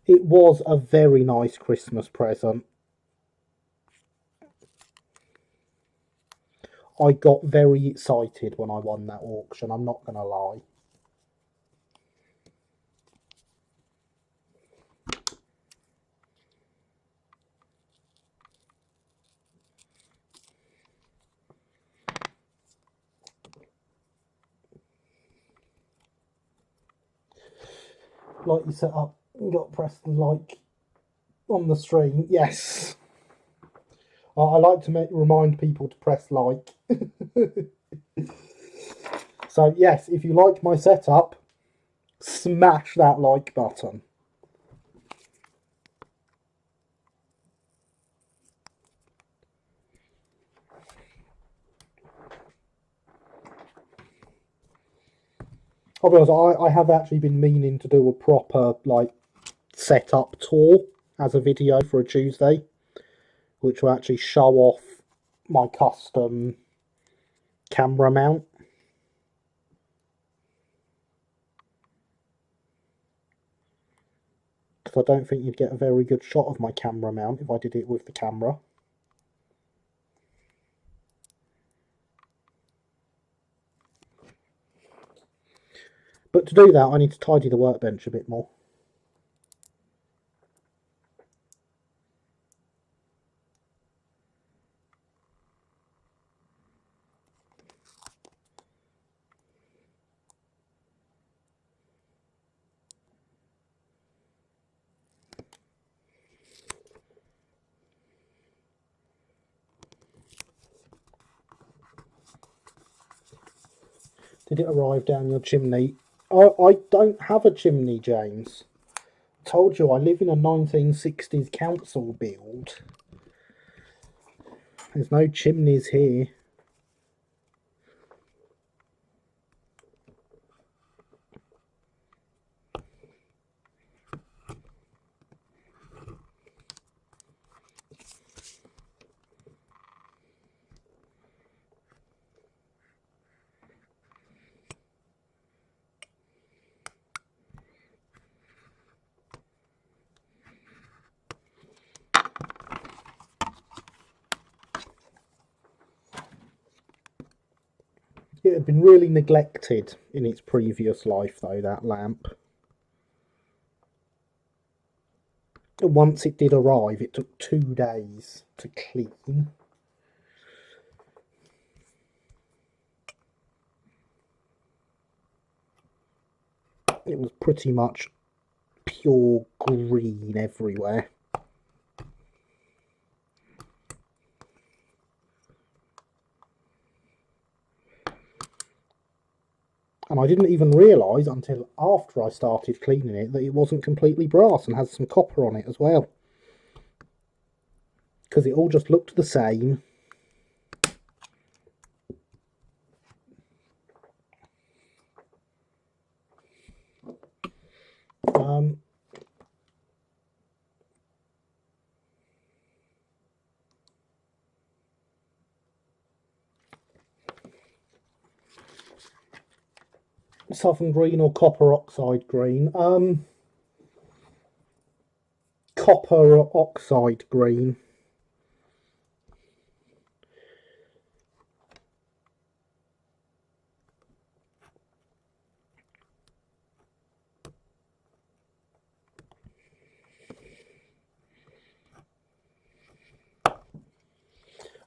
It was a very nice Christmas present. I got very excited when I won that auction, I'm not going to lie. Like you set up, you got to press the like on the stream. Yes. I like to remind people to press like. So yes, if you like my setup, smash that like button. I'll be honest, I have actually been meaning to do a proper like setup tour as a video for a Tuesday, which will actually show off my custom camera mount. Because I don't think you'd get a very good shot of my camera mount if I did it with the camera. But to do that, I need to tidy the workbench a bit more. Did it arrive down your chimney? I don't have a chimney, James. I told you I live in a 1960s council build. There's no chimneys here. It had been really neglected in its previous life, though, that lamp. And once it did arrive, it took 2 days to clean. It was pretty much pure green everywhere. And I didn't even realise until after I started cleaning it that it wasn't completely brass and has some copper on it as well. Because it all just looked the same. Southern green or copper oxide green? Copper oxide green.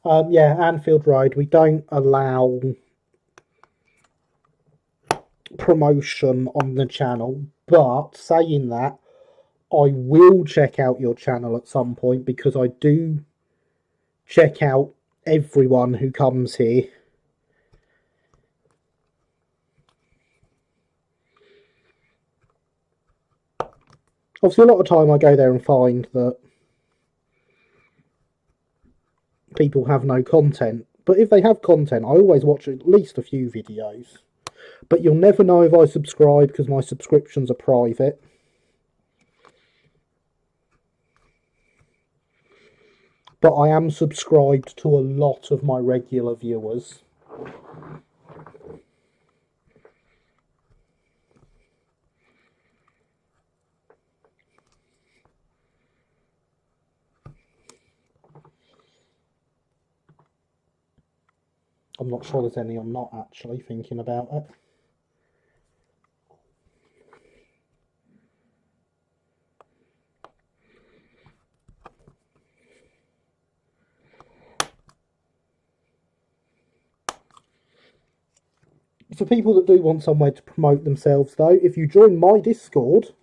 Yeah, Anfield Road. We don't allow promotion on the channel, but saying that, I will check out your channel at some point because I do check out everyone who comes here. Obviously, a lot of time I go there and find that people have no content. But if they have content, I always watch at least a few videos. But you'll never know if I subscribe because my subscriptions are private. But I am subscribed to a lot of my regular viewers. I'm not sure there's any I'm not actually thinking about it. For people that do want somewhere to promote themselves, though, if you join my Discord,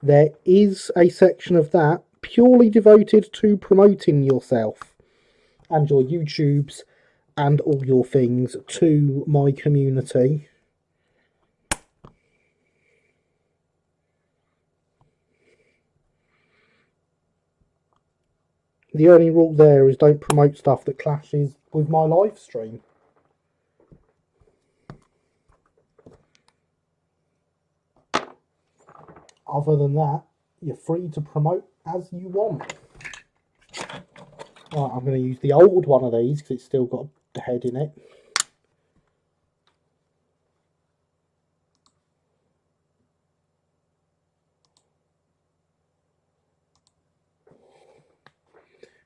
there is a section of that purely devoted to promoting yourself and your YouTubes and all your things to my community. The only rule there is don't promote stuff that clashes with my live stream. Other than that, you're free to promote as you want. Right, I'm going to use the old one of these because it's still got a head in it.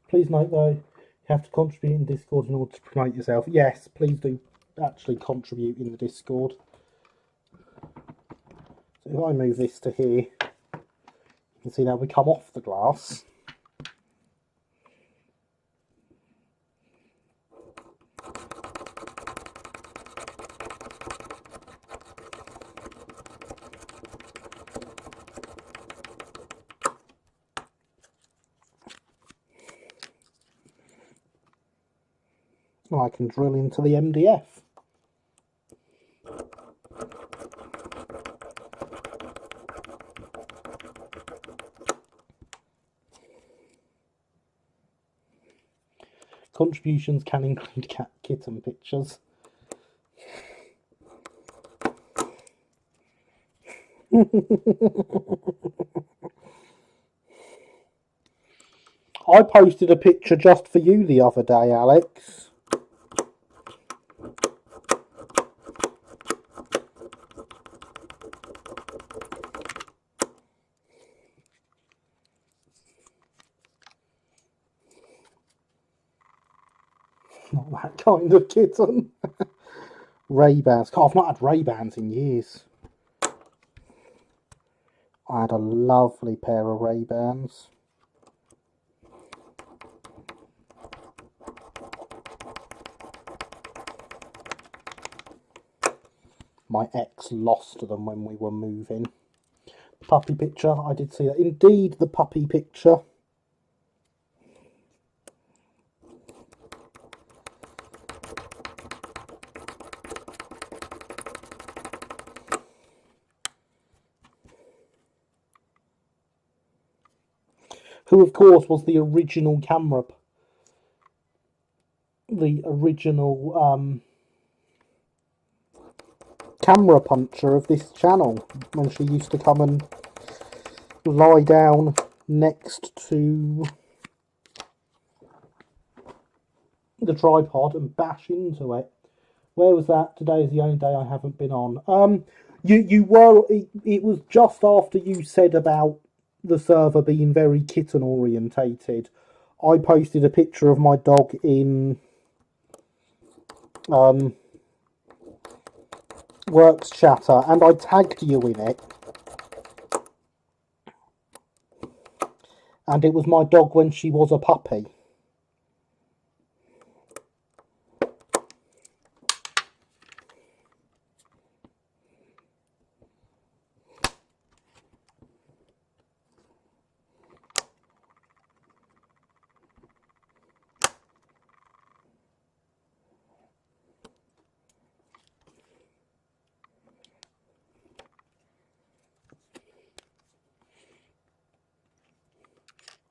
Please note though, you have to contribute in Discord in order to promote yourself. Yes, please do actually contribute in the Discord. So if I move this to here, you can see now we come off the glass. I can drill into the MDF. Contributions can include cat kitten pictures. I posted a picture just for you the other day, Alex. Not that kind of kitten. Ray-Bans. God, I've not had Ray-Bans in years. I had a lovely pair of Ray-Bans. My ex lost them when we were moving. The puppy picture, I did see that. Indeed, the puppy picture. Who, of course, was the original camera. The original camera puncher of this channel when she used to come and lie down next to the tripod and bash into it. Where was that? Today is the only day I haven't been on. You were. It was just after you said about the server being very kitten orientated. I posted a picture of my dog in Works Chatter, and I tagged you in it. And it was my dog when she was a puppy.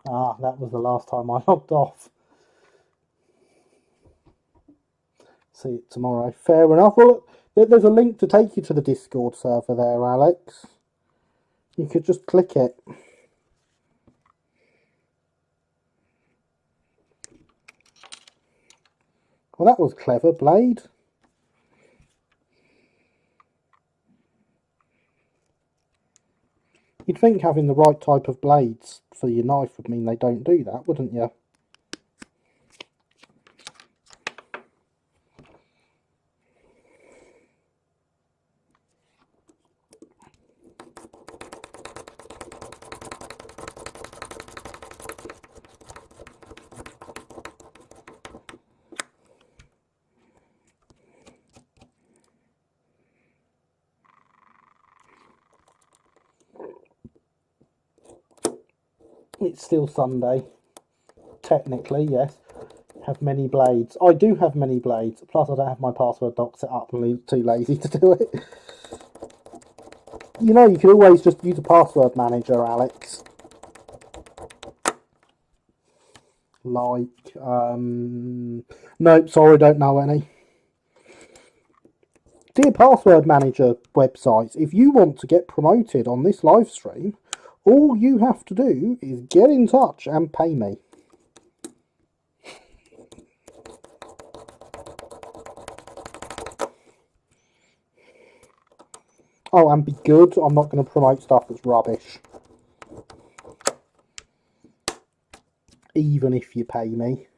Ah, that was the last time I logged off. See it tomorrow. Fair enough. Well, there's a link to take you to the Discord server there, Alex. You could just click it. Well, that was clever, Blade. You'd think having the right type of blades for your knife would mean they don't do that, wouldn't you? It's still Sunday. Technically, yes. Have many blades. I do have many blades. Plus, I don't have my password doc set up and I'm too lazy to do it. You know, you could always just use a password manager, Alex. Like, nope, sorry, don't know any. Dear password manager websites, if you want to get promoted on this live stream, all you have to do is get in touch and pay me. Oh, and be good. I'm not going to promote stuff that's rubbish. Even if you pay me.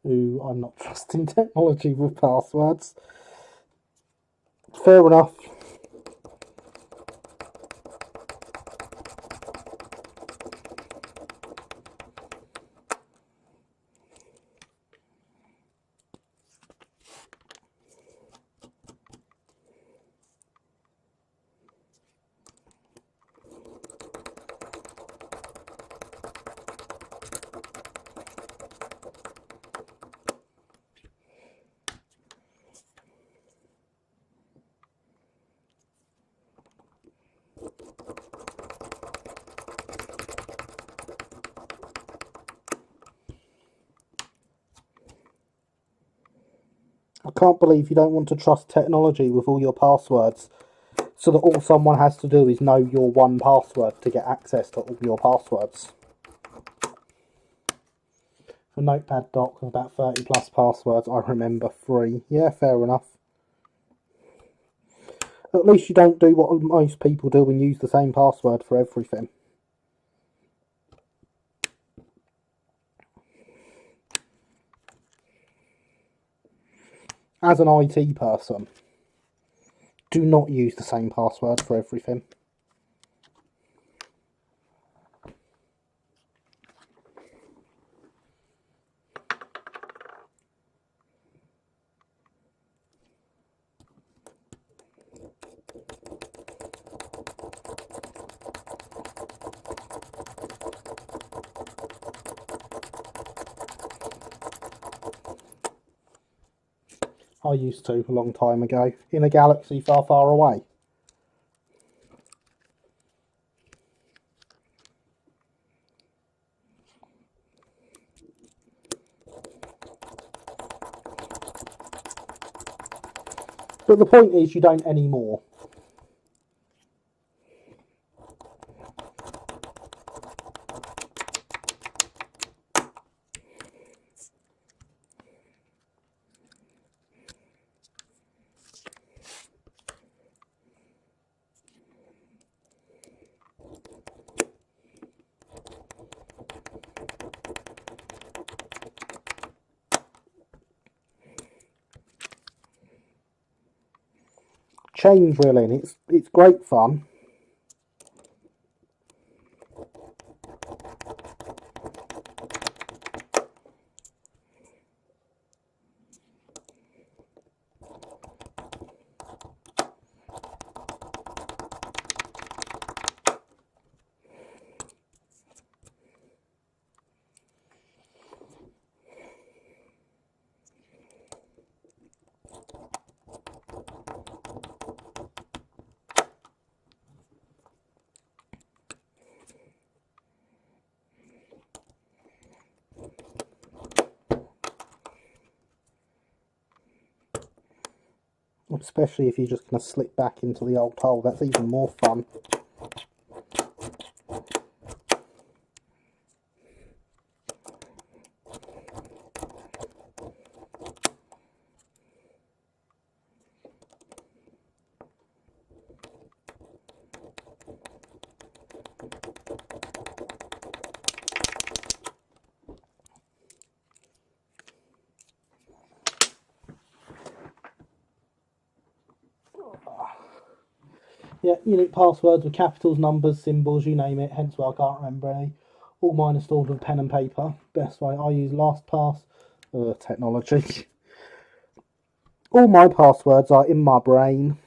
Ooh, I'm not trusting technology with passwords. Fair enough. I can't believe you don't want to trust technology with all your passwords, so that all someone has to do is know your one password to get access to all your passwords. For Notepad doc with about 30 plus passwords, I remember 3. Yeah, fair enough. At least you don't do what most people do and use the same password for everything. As an IT person, do not use the same password for everything. I used to a long time ago, in a galaxy far, far away. But the point is, you don't anymore. Chain drilling, it's great fun. Especially if you're just going to slip back into the old hole. That's even more fun. Yeah, unique passwords with capitals, numbers, symbols, you name it, hence why I can't remember any. All mine are stored with pen and paper. Best way, I use LastPass technology. All my passwords are in my brain.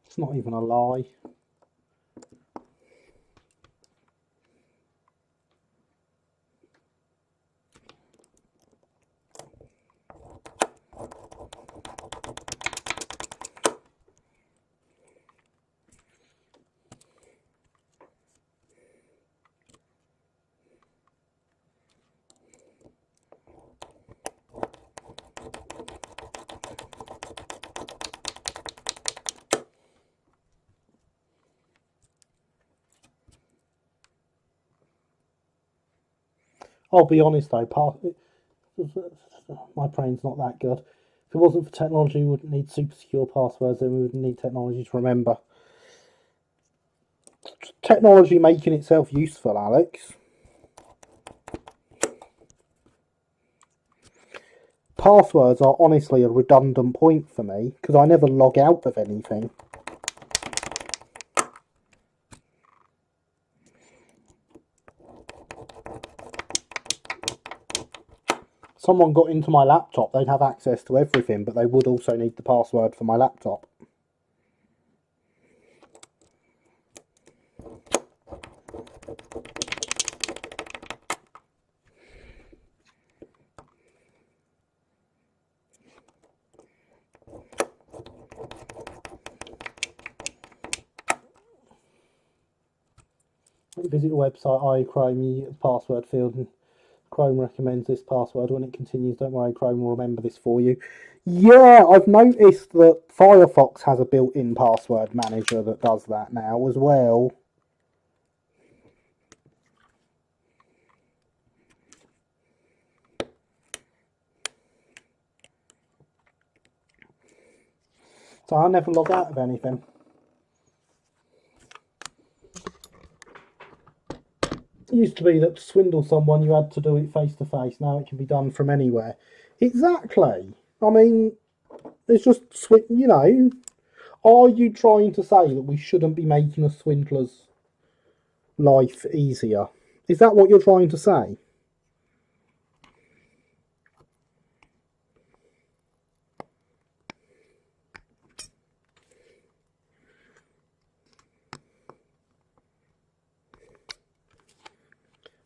It's not even a lie. I'll be honest though, my brain's not that good. If it wasn't for technology, we wouldn't need super secure passwords, and we wouldn't need technology to remember. Technology making itself useful, Alex. Passwords are honestly a redundant point for me, because I never log out of anything. Someone got into my laptop, they'd have access to everything, but they would also need the password for my laptop. Visit the website iChrome, you get the password field, and Chrome recommends this password. When it continues, don't worry, Chrome will remember this for you. Yeah, I've noticed that Firefox has a built-in password manager that does that now as well. So I never log out of anything. It used to be that to swindle someone you had to do it face to face. Now it can be done from anywhere. Exactly. I mean, it's just, you know, are you trying to say that we shouldn't be making a swindler's life easier? Is that what you're trying to say?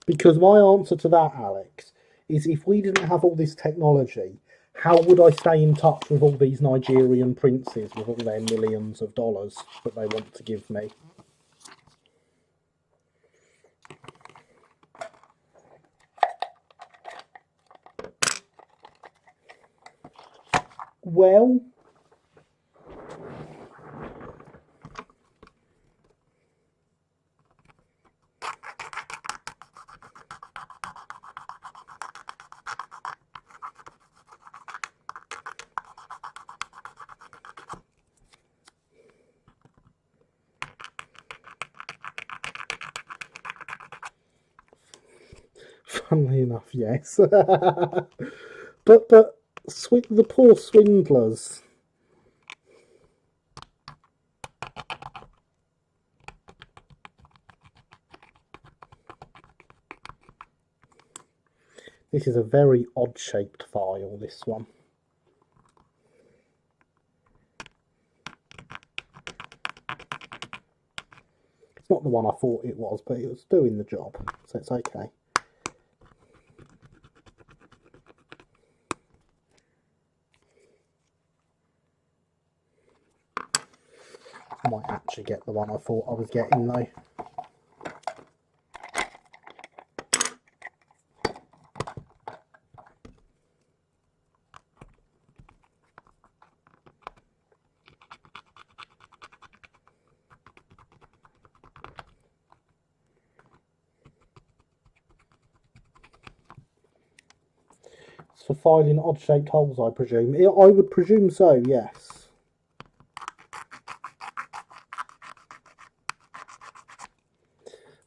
Because my answer to that, Alex, is if we didn't have all this technology, how would I stay in touch with all these Nigerian princes with all their millions of dollars that they want to give me? Well, funnily enough, yes. but the poor swindlers. This is a very odd-shaped file, this one. It's not the one I thought it was, but it was doing the job, so it's okay. actually get the one I thought I was getting though. It's for filing odd-shaped holes, I presume. I would presume so, yes.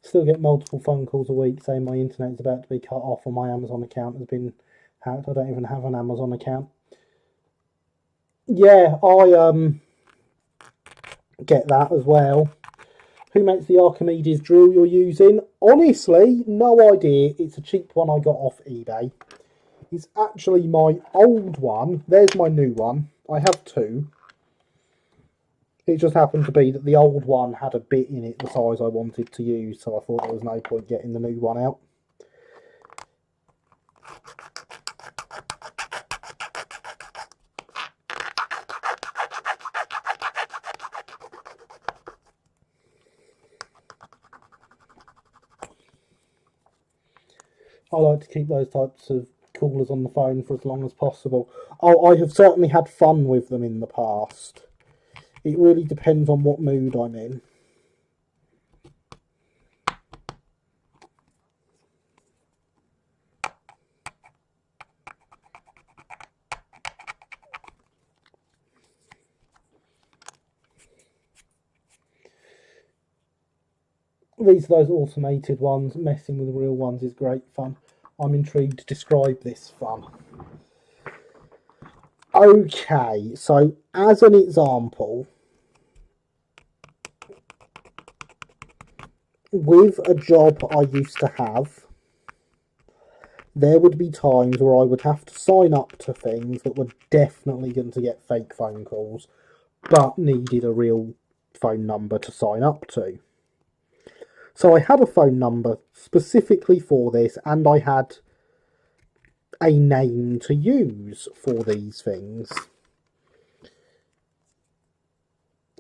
Still get multiple phone calls a week saying my internet is about to be cut off or my Amazon account has been hacked. I don't even have an Amazon account. Yeah, I get that as well. Who makes the Archimedes drill you're using? Honestly, no idea. It's a cheap one I got off eBay. It's actually my old one. There's my new one. I have two. It just happened to be that the old one had a bit in it the size I wanted to use, so I thought there was no point getting the new one out. I like to keep those types of coolers on the phone for as long as possible. Oh, I have certainly had fun with them in the past. It really depends on what mood I'm in. These are those automated ones. Messing with the real ones is great fun. I'm intrigued to describe this fun. Okay, so as an example, with a job I used to have, there would be times where I would have to sign up to things that were definitely going to get fake phone calls, but needed a real phone number to sign up to. So I had a phone number specifically for this, and I had a name to use for these things.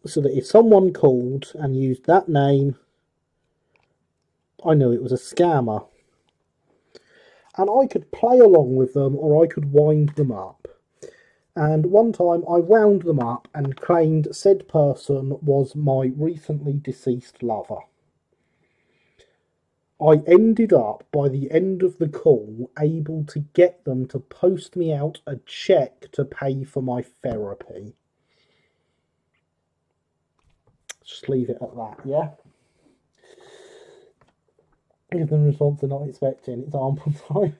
So that if someone called and used that name, I knew it was a scammer. And I could play along with them or I could wind them up. And one time I wound them up and claimed said person was my recently deceased lover. I ended up, by the end of the call, able to get them to post me out a cheque to pay for my therapy. Just leave it at that, yeah? Give them a response they're not expecting. Example time.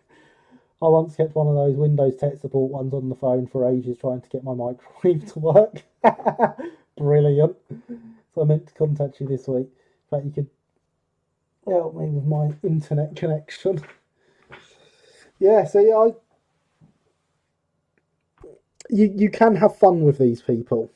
I once kept one of those Windows tech support ones on the phone for ages trying to get my microwave to work. Brilliant. So I meant to contact you this week. In fact, you could help me with my internet connection. Yeah, so yeah, you can have fun with these people.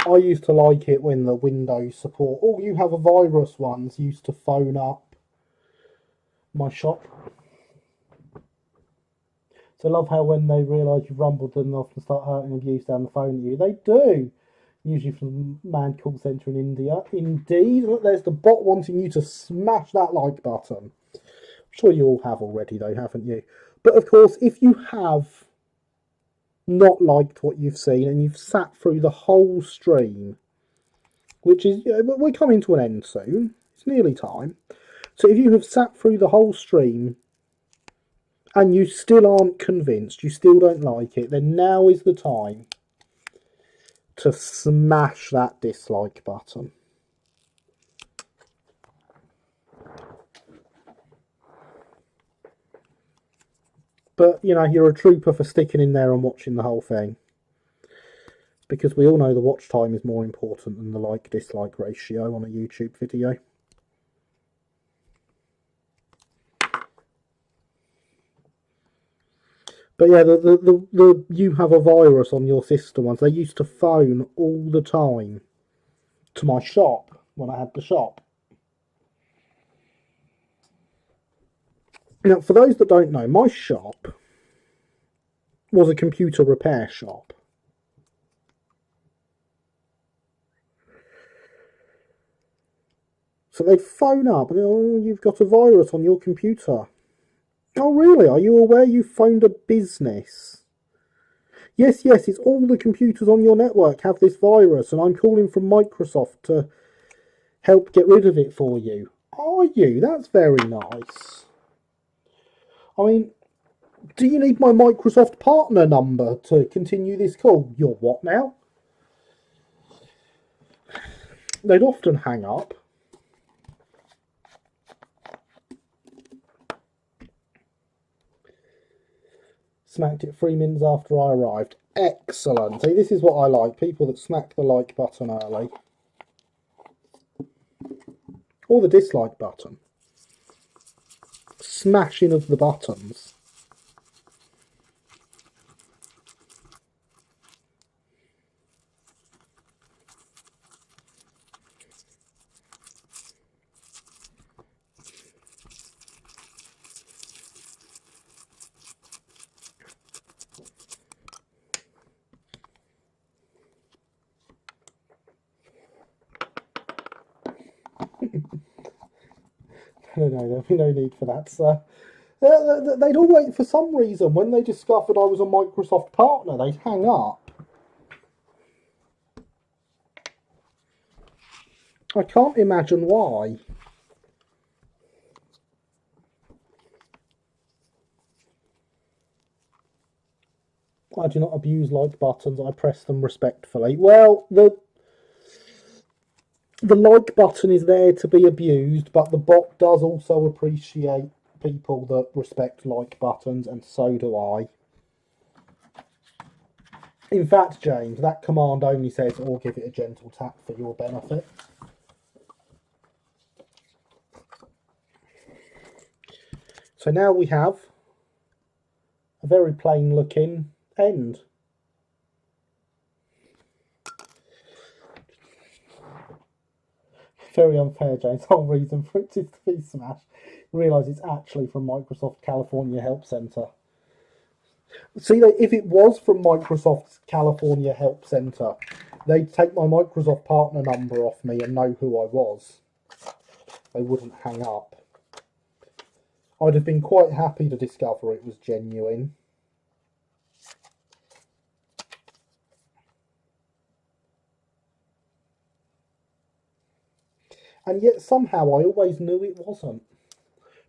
I used to like it when the Windows support, oh, you have a virus ones, used to phone up my shop. So I love how when they realise you've rumbled them, they often start hurting abuse down the phone at you. They do. Usually from mad call centre in India. Indeed, look, there's the bot wanting you to smash that like button. I'm sure you all have already though, haven't you? But of course, if you have not liked what you've seen and you've sat through the whole stream, which is, we're coming to an end soon, it's nearly time. So if you have sat through the whole stream and you still aren't convinced, you still don't like it, then now is the time to smash that dislike button. But, you know, you're a trooper for sticking in there and watching the whole thing. Because we all know the watch time is more important than the like-dislike ratio on a YouTube video. But yeah, the you have a virus on your system ones, they used to phone all the time to my shop when I had the shop. Now, for those that don't know, my shop was a computer repair shop. So they'd phone up and go, oh, you've got a virus on your computer. Oh, really? Are you aware you phoned a business? Yes, it's all the computers on your network have this virus, and I'm calling from Microsoft to help get rid of it for you. Are you? That's very nice. I mean, do you need my Microsoft partner number to continue this call? You're what now? They'd often hang up. Smacked it 3 minutes after I arrived. Excellent. See, this is what I like. People that smack the like button early. Or the dislike button. Smashing of the buttons. No, there'll be no need for that, sir. They'd always, for some reason, when they discovered I was a Microsoft partner, they'd hang up. I can't imagine why. I do not abuse like buttons, I press them respectfully. Well, the like button is there to be abused, but the bot does also appreciate people that respect like buttons, and so do I. In fact, James, that command only says, or give it a gentle tap for your benefit. So now we have a very plain looking end. Very unfair, James. The whole reason for it is to be smashed. Realise it's actually from Microsoft California Help Center. See, if it was from Microsoft's California Help Center, they'd take my Microsoft partner number off me and know who I was. They wouldn't hang up. I'd have been quite happy to discover it was genuine. And yet somehow I always knew it wasn't.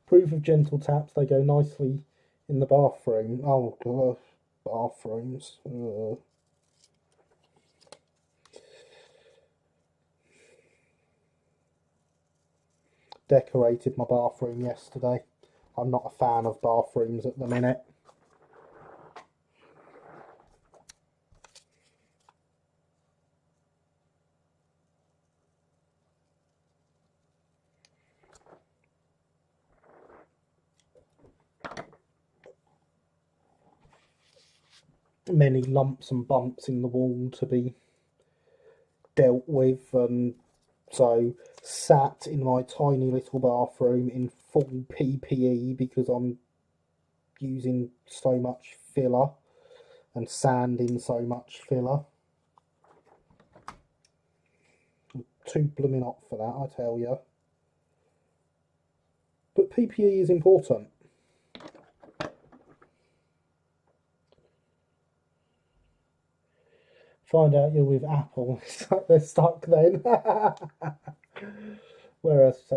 Proof of gentle taps, they go nicely in the bathroom. Oh, God, bathrooms. Decorated my bathroom yesterday. I'm not a fan of bathrooms at the minute. Many lumps and bumps in the wall to be dealt with, and so sat in my tiny little bathroom in full PPE because I'm using so much filler and sanding so much filler. I'm too blooming hot for that, I tell you. But PPE is important. Find out you're with Apple. They're stuck then. Where else?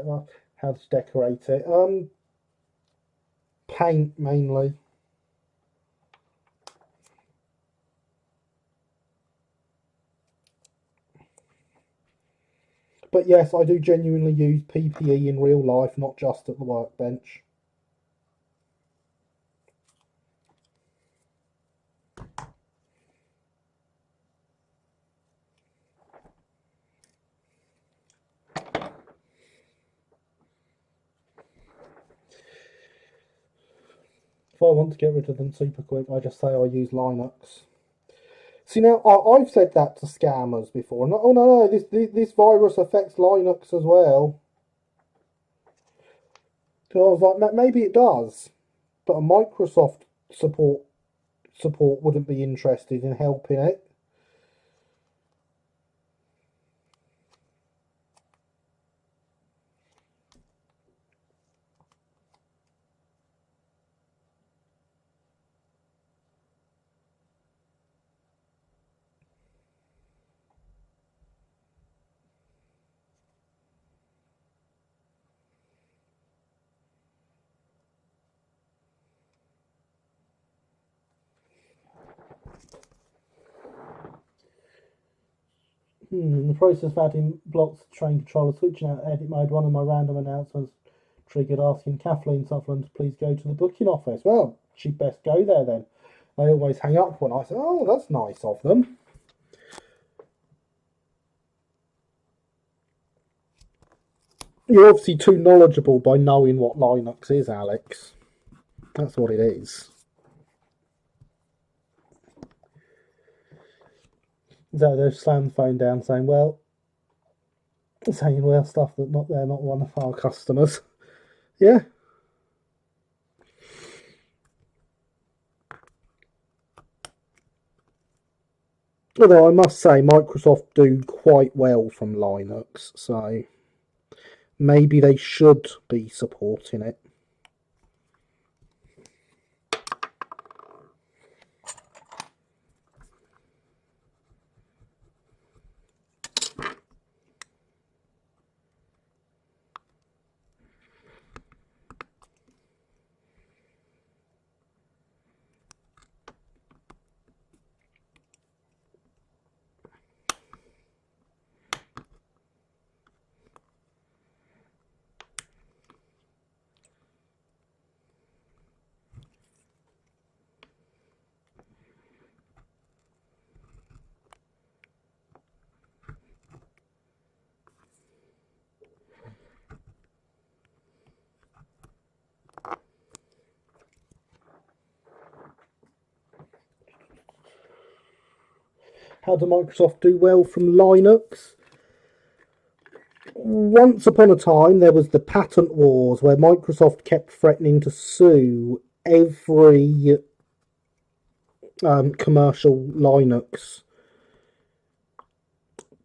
How to decorate it? paint mainly. But yes, I do genuinely use PPE in real life, not just at the workbench. If I want to get rid of them super quick, I just say I use Linux. See, now I've said that to scammers before. No, oh no, this virus affects Linux as well. So I was like, maybe it does, but a Microsoft support wouldn't be interested in helping it. In the process of adding blocks to train controller, switching out edit mode, one of my random announcements triggered asking Kathleen Sutherland to please go to the booking office. Well, she'd best go there then. They always hang up when I say, oh, that's nice of them. You're obviously too knowledgeable by knowing what Linux is, Alex. That's what it is. So they've slammed the phone down saying, well, stuff that they're not one of our customers. Yeah. Although I must say, Microsoft do quite well from Linux, so maybe they should be supporting it. How do Microsoft do well from Linux? Once upon a time, there was the patent wars where Microsoft kept threatening to sue every commercial Linux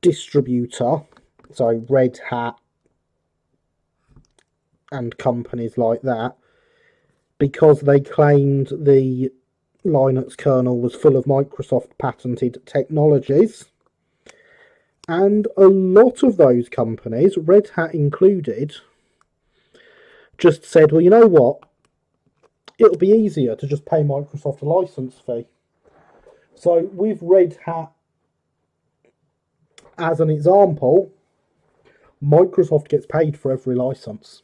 distributor, so Red Hat and companies like that, because they claimed the Linux kernel was full of Microsoft patented technologies. And a lot of those companies, Red Hat included, just said, well, you know what? It'll be easier to just pay Microsoft a license fee. So with Red Hat as an example, Microsoft gets paid for every license.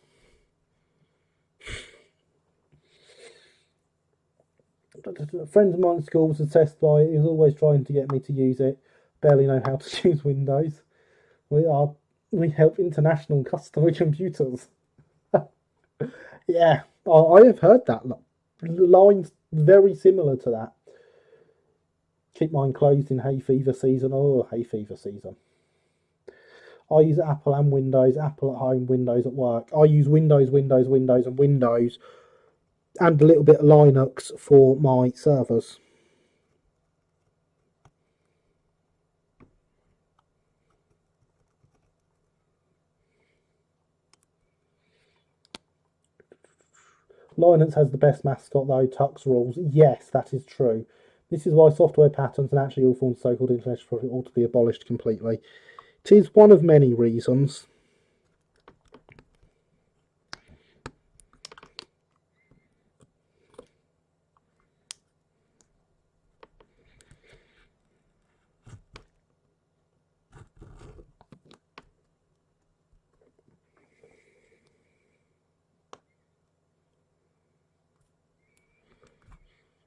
A friend of mine at school was obsessed by it. He was always trying to get me to use it. Barely know how to use Windows. We help international customer computers. Yeah, I have heard that lines very similar to that. Keep mine closed in hay fever season. Oh, hay fever season. I use Apple and Windows, Apple at home, Windows at work. I use Windows, and Windows, and a little bit of Linux for my servers. Linux has the best mascot though, Tux rules. Yes, that is true. This is why software patents and actually all forms of so-called intellectual property ought to be abolished completely. It is one of many reasons.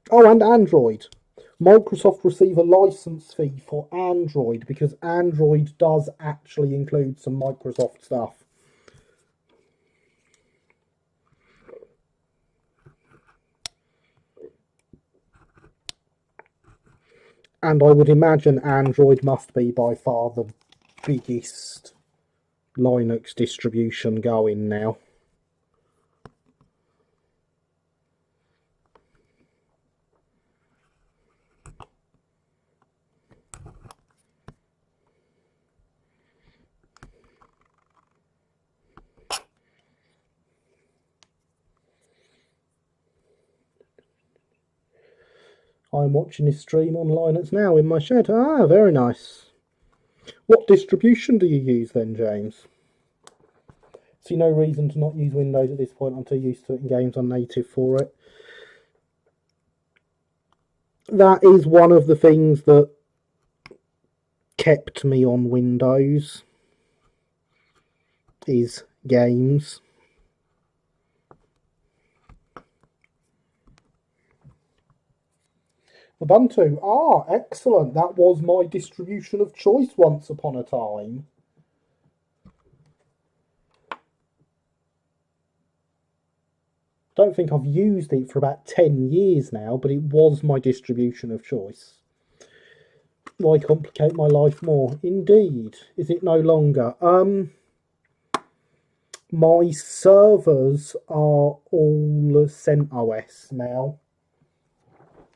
Oh, and Android. Microsoft receive a license fee for Android because Android does actually include some Microsoft stuff. And I would imagine Android must be by far the biggest Linux distribution going now. I'm watching this stream on Linux now in my shed. Ah, very nice. What distribution do you use then, James? See no reason to not use Windows at this point. I'm too used to it in games. I'm native for it. That is one of the things that kept me on Windows, is games. Ubuntu. Ah, excellent. That was my distribution of choice once upon a time. Don't think I've used it for about 10 years now, but it was my distribution of choice. Why complicate my life more? Indeed. Is it no longer? My servers are all CentOS now,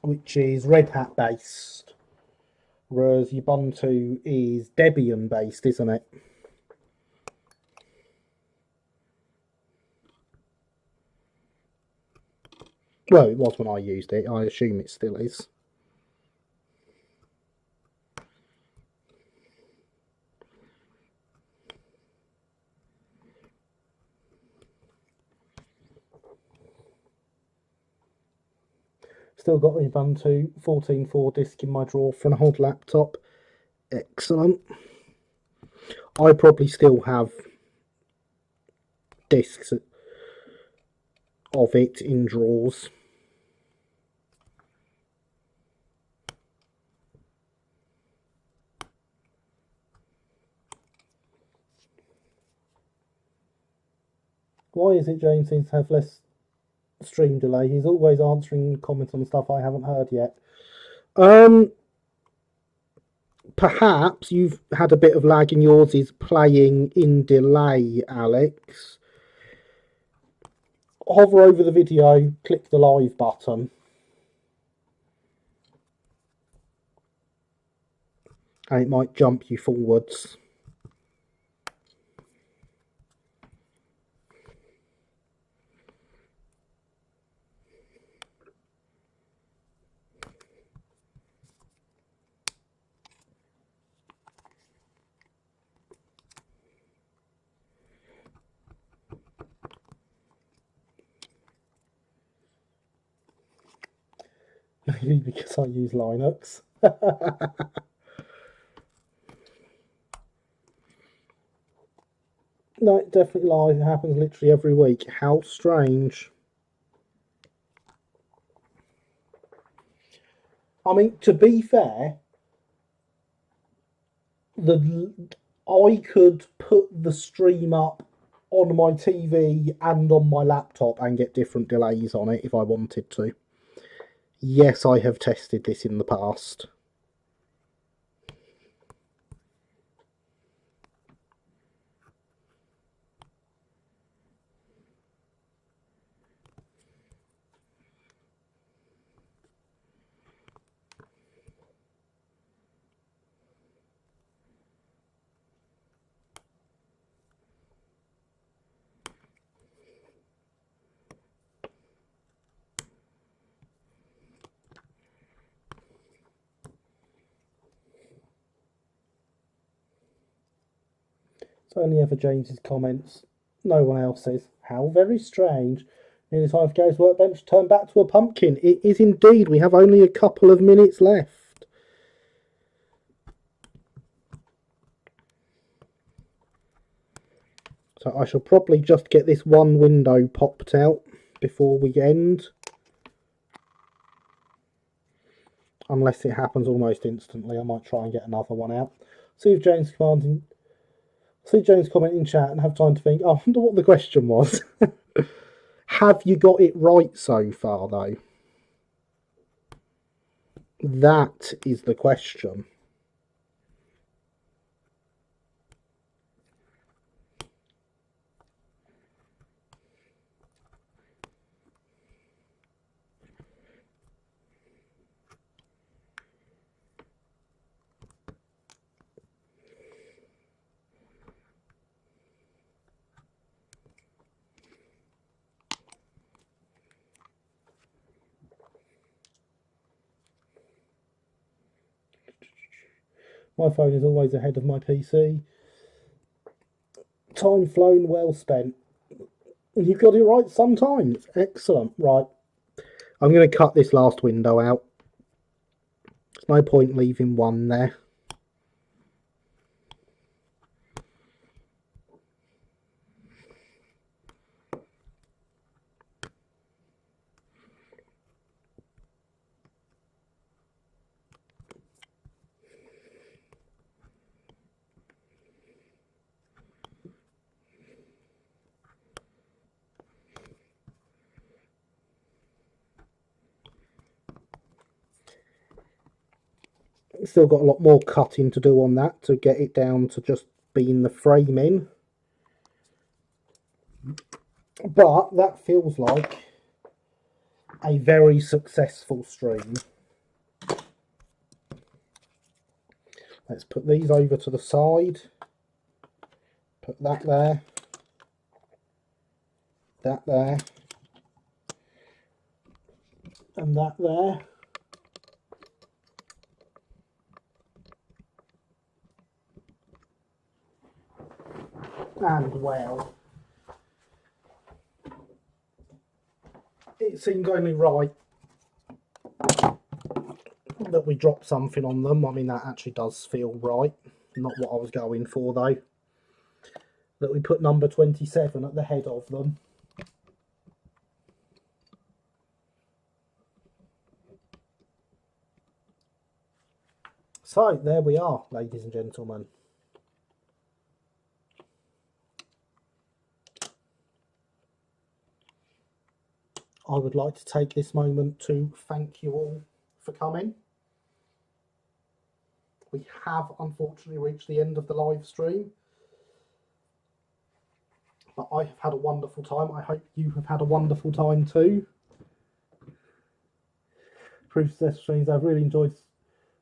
which is Red Hat based, whereas Ubuntu is Debian based, isn't it? Well, it was when I used it. I assume it still is. Still got the Ubuntu 14.4 disk in my drawer for an old laptop. Excellent. I probably still have discs of it in drawers. Why is it James seems to have less stream delay? He's always answering comments on stuff I haven't heard yet. Perhaps you've had a bit of lag and yours is playing in delay, Alex. Hover over the video, click the live button. And it might jump you forwards. Maybe because I use Linux. No, it definitely lies. It happens literally every week. How strange. I mean, to be fair, I could put the stream up on my TV and on my laptop and get different delays on it if I wanted to. Yes, I have tested this in the past. It's only ever James's comments. No one else's. How very strange. Nearly 5K's workbench turned back to a pumpkin. It is indeed. We have only a couple of minutes left. So I shall probably just get this one window popped out before we end. unless it happens almost instantly. I might try and get another one out. See James comment in chat and have time to think. Oh, I wonder what the question was. Have you got it right so far, though? That is the question. My phone is always ahead of my PC. Time flown, well spent. You've got it right sometimes. Excellent. Right. I'm going to cut this last window out. There's no point leaving one there. Still got a lot more cutting to do on that to get it down to just being the framing. But that feels like a very successful stream. Let's put these over to the side. Put that there. That there. And that there. And well, it seemed only right that we drop something on them. I mean, that actually does feel right. Not what I was going for, though. That we put number 27 at the head of them. So, there we are, ladies and gentlemen. I would like to take this moment to thank you all for coming. We have unfortunately reached the end of the live stream, but I have had a wonderful time. I hope you have had a wonderful time too. Proof Success streams, I've really enjoyed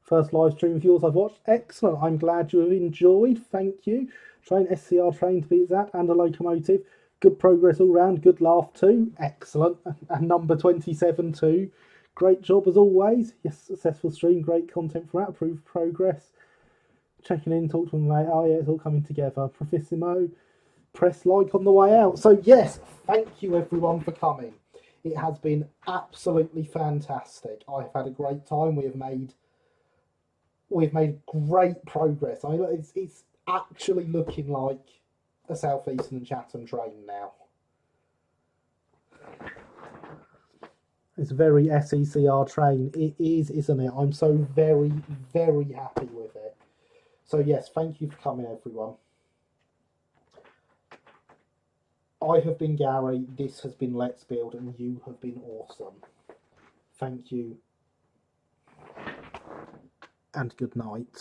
first live stream of yours I've watched. Excellent. I'm glad you have enjoyed. Thank you. Train SCR train to be exact, and a locomotive. Good progress all round. Good laugh too. Excellent. And number 27 too. Great job as always. Yes, successful stream. Great content for that. Approved progress. Checking in, talk to them later. Oh yeah, it's all coming together. Profissimo. Press like on the way out. So yes, thank you everyone for coming. It has been absolutely fantastic. I've had a great time. We've made great progress. I mean, it's actually looking like a South Eastern and Chatham train now. It's a very SECR train. It is, isn't it? I'm so very, very happy with it. So yes, thank you for coming, everyone. I have been Gary, this has been Let's Build, and you have been awesome. Thank you, and good night.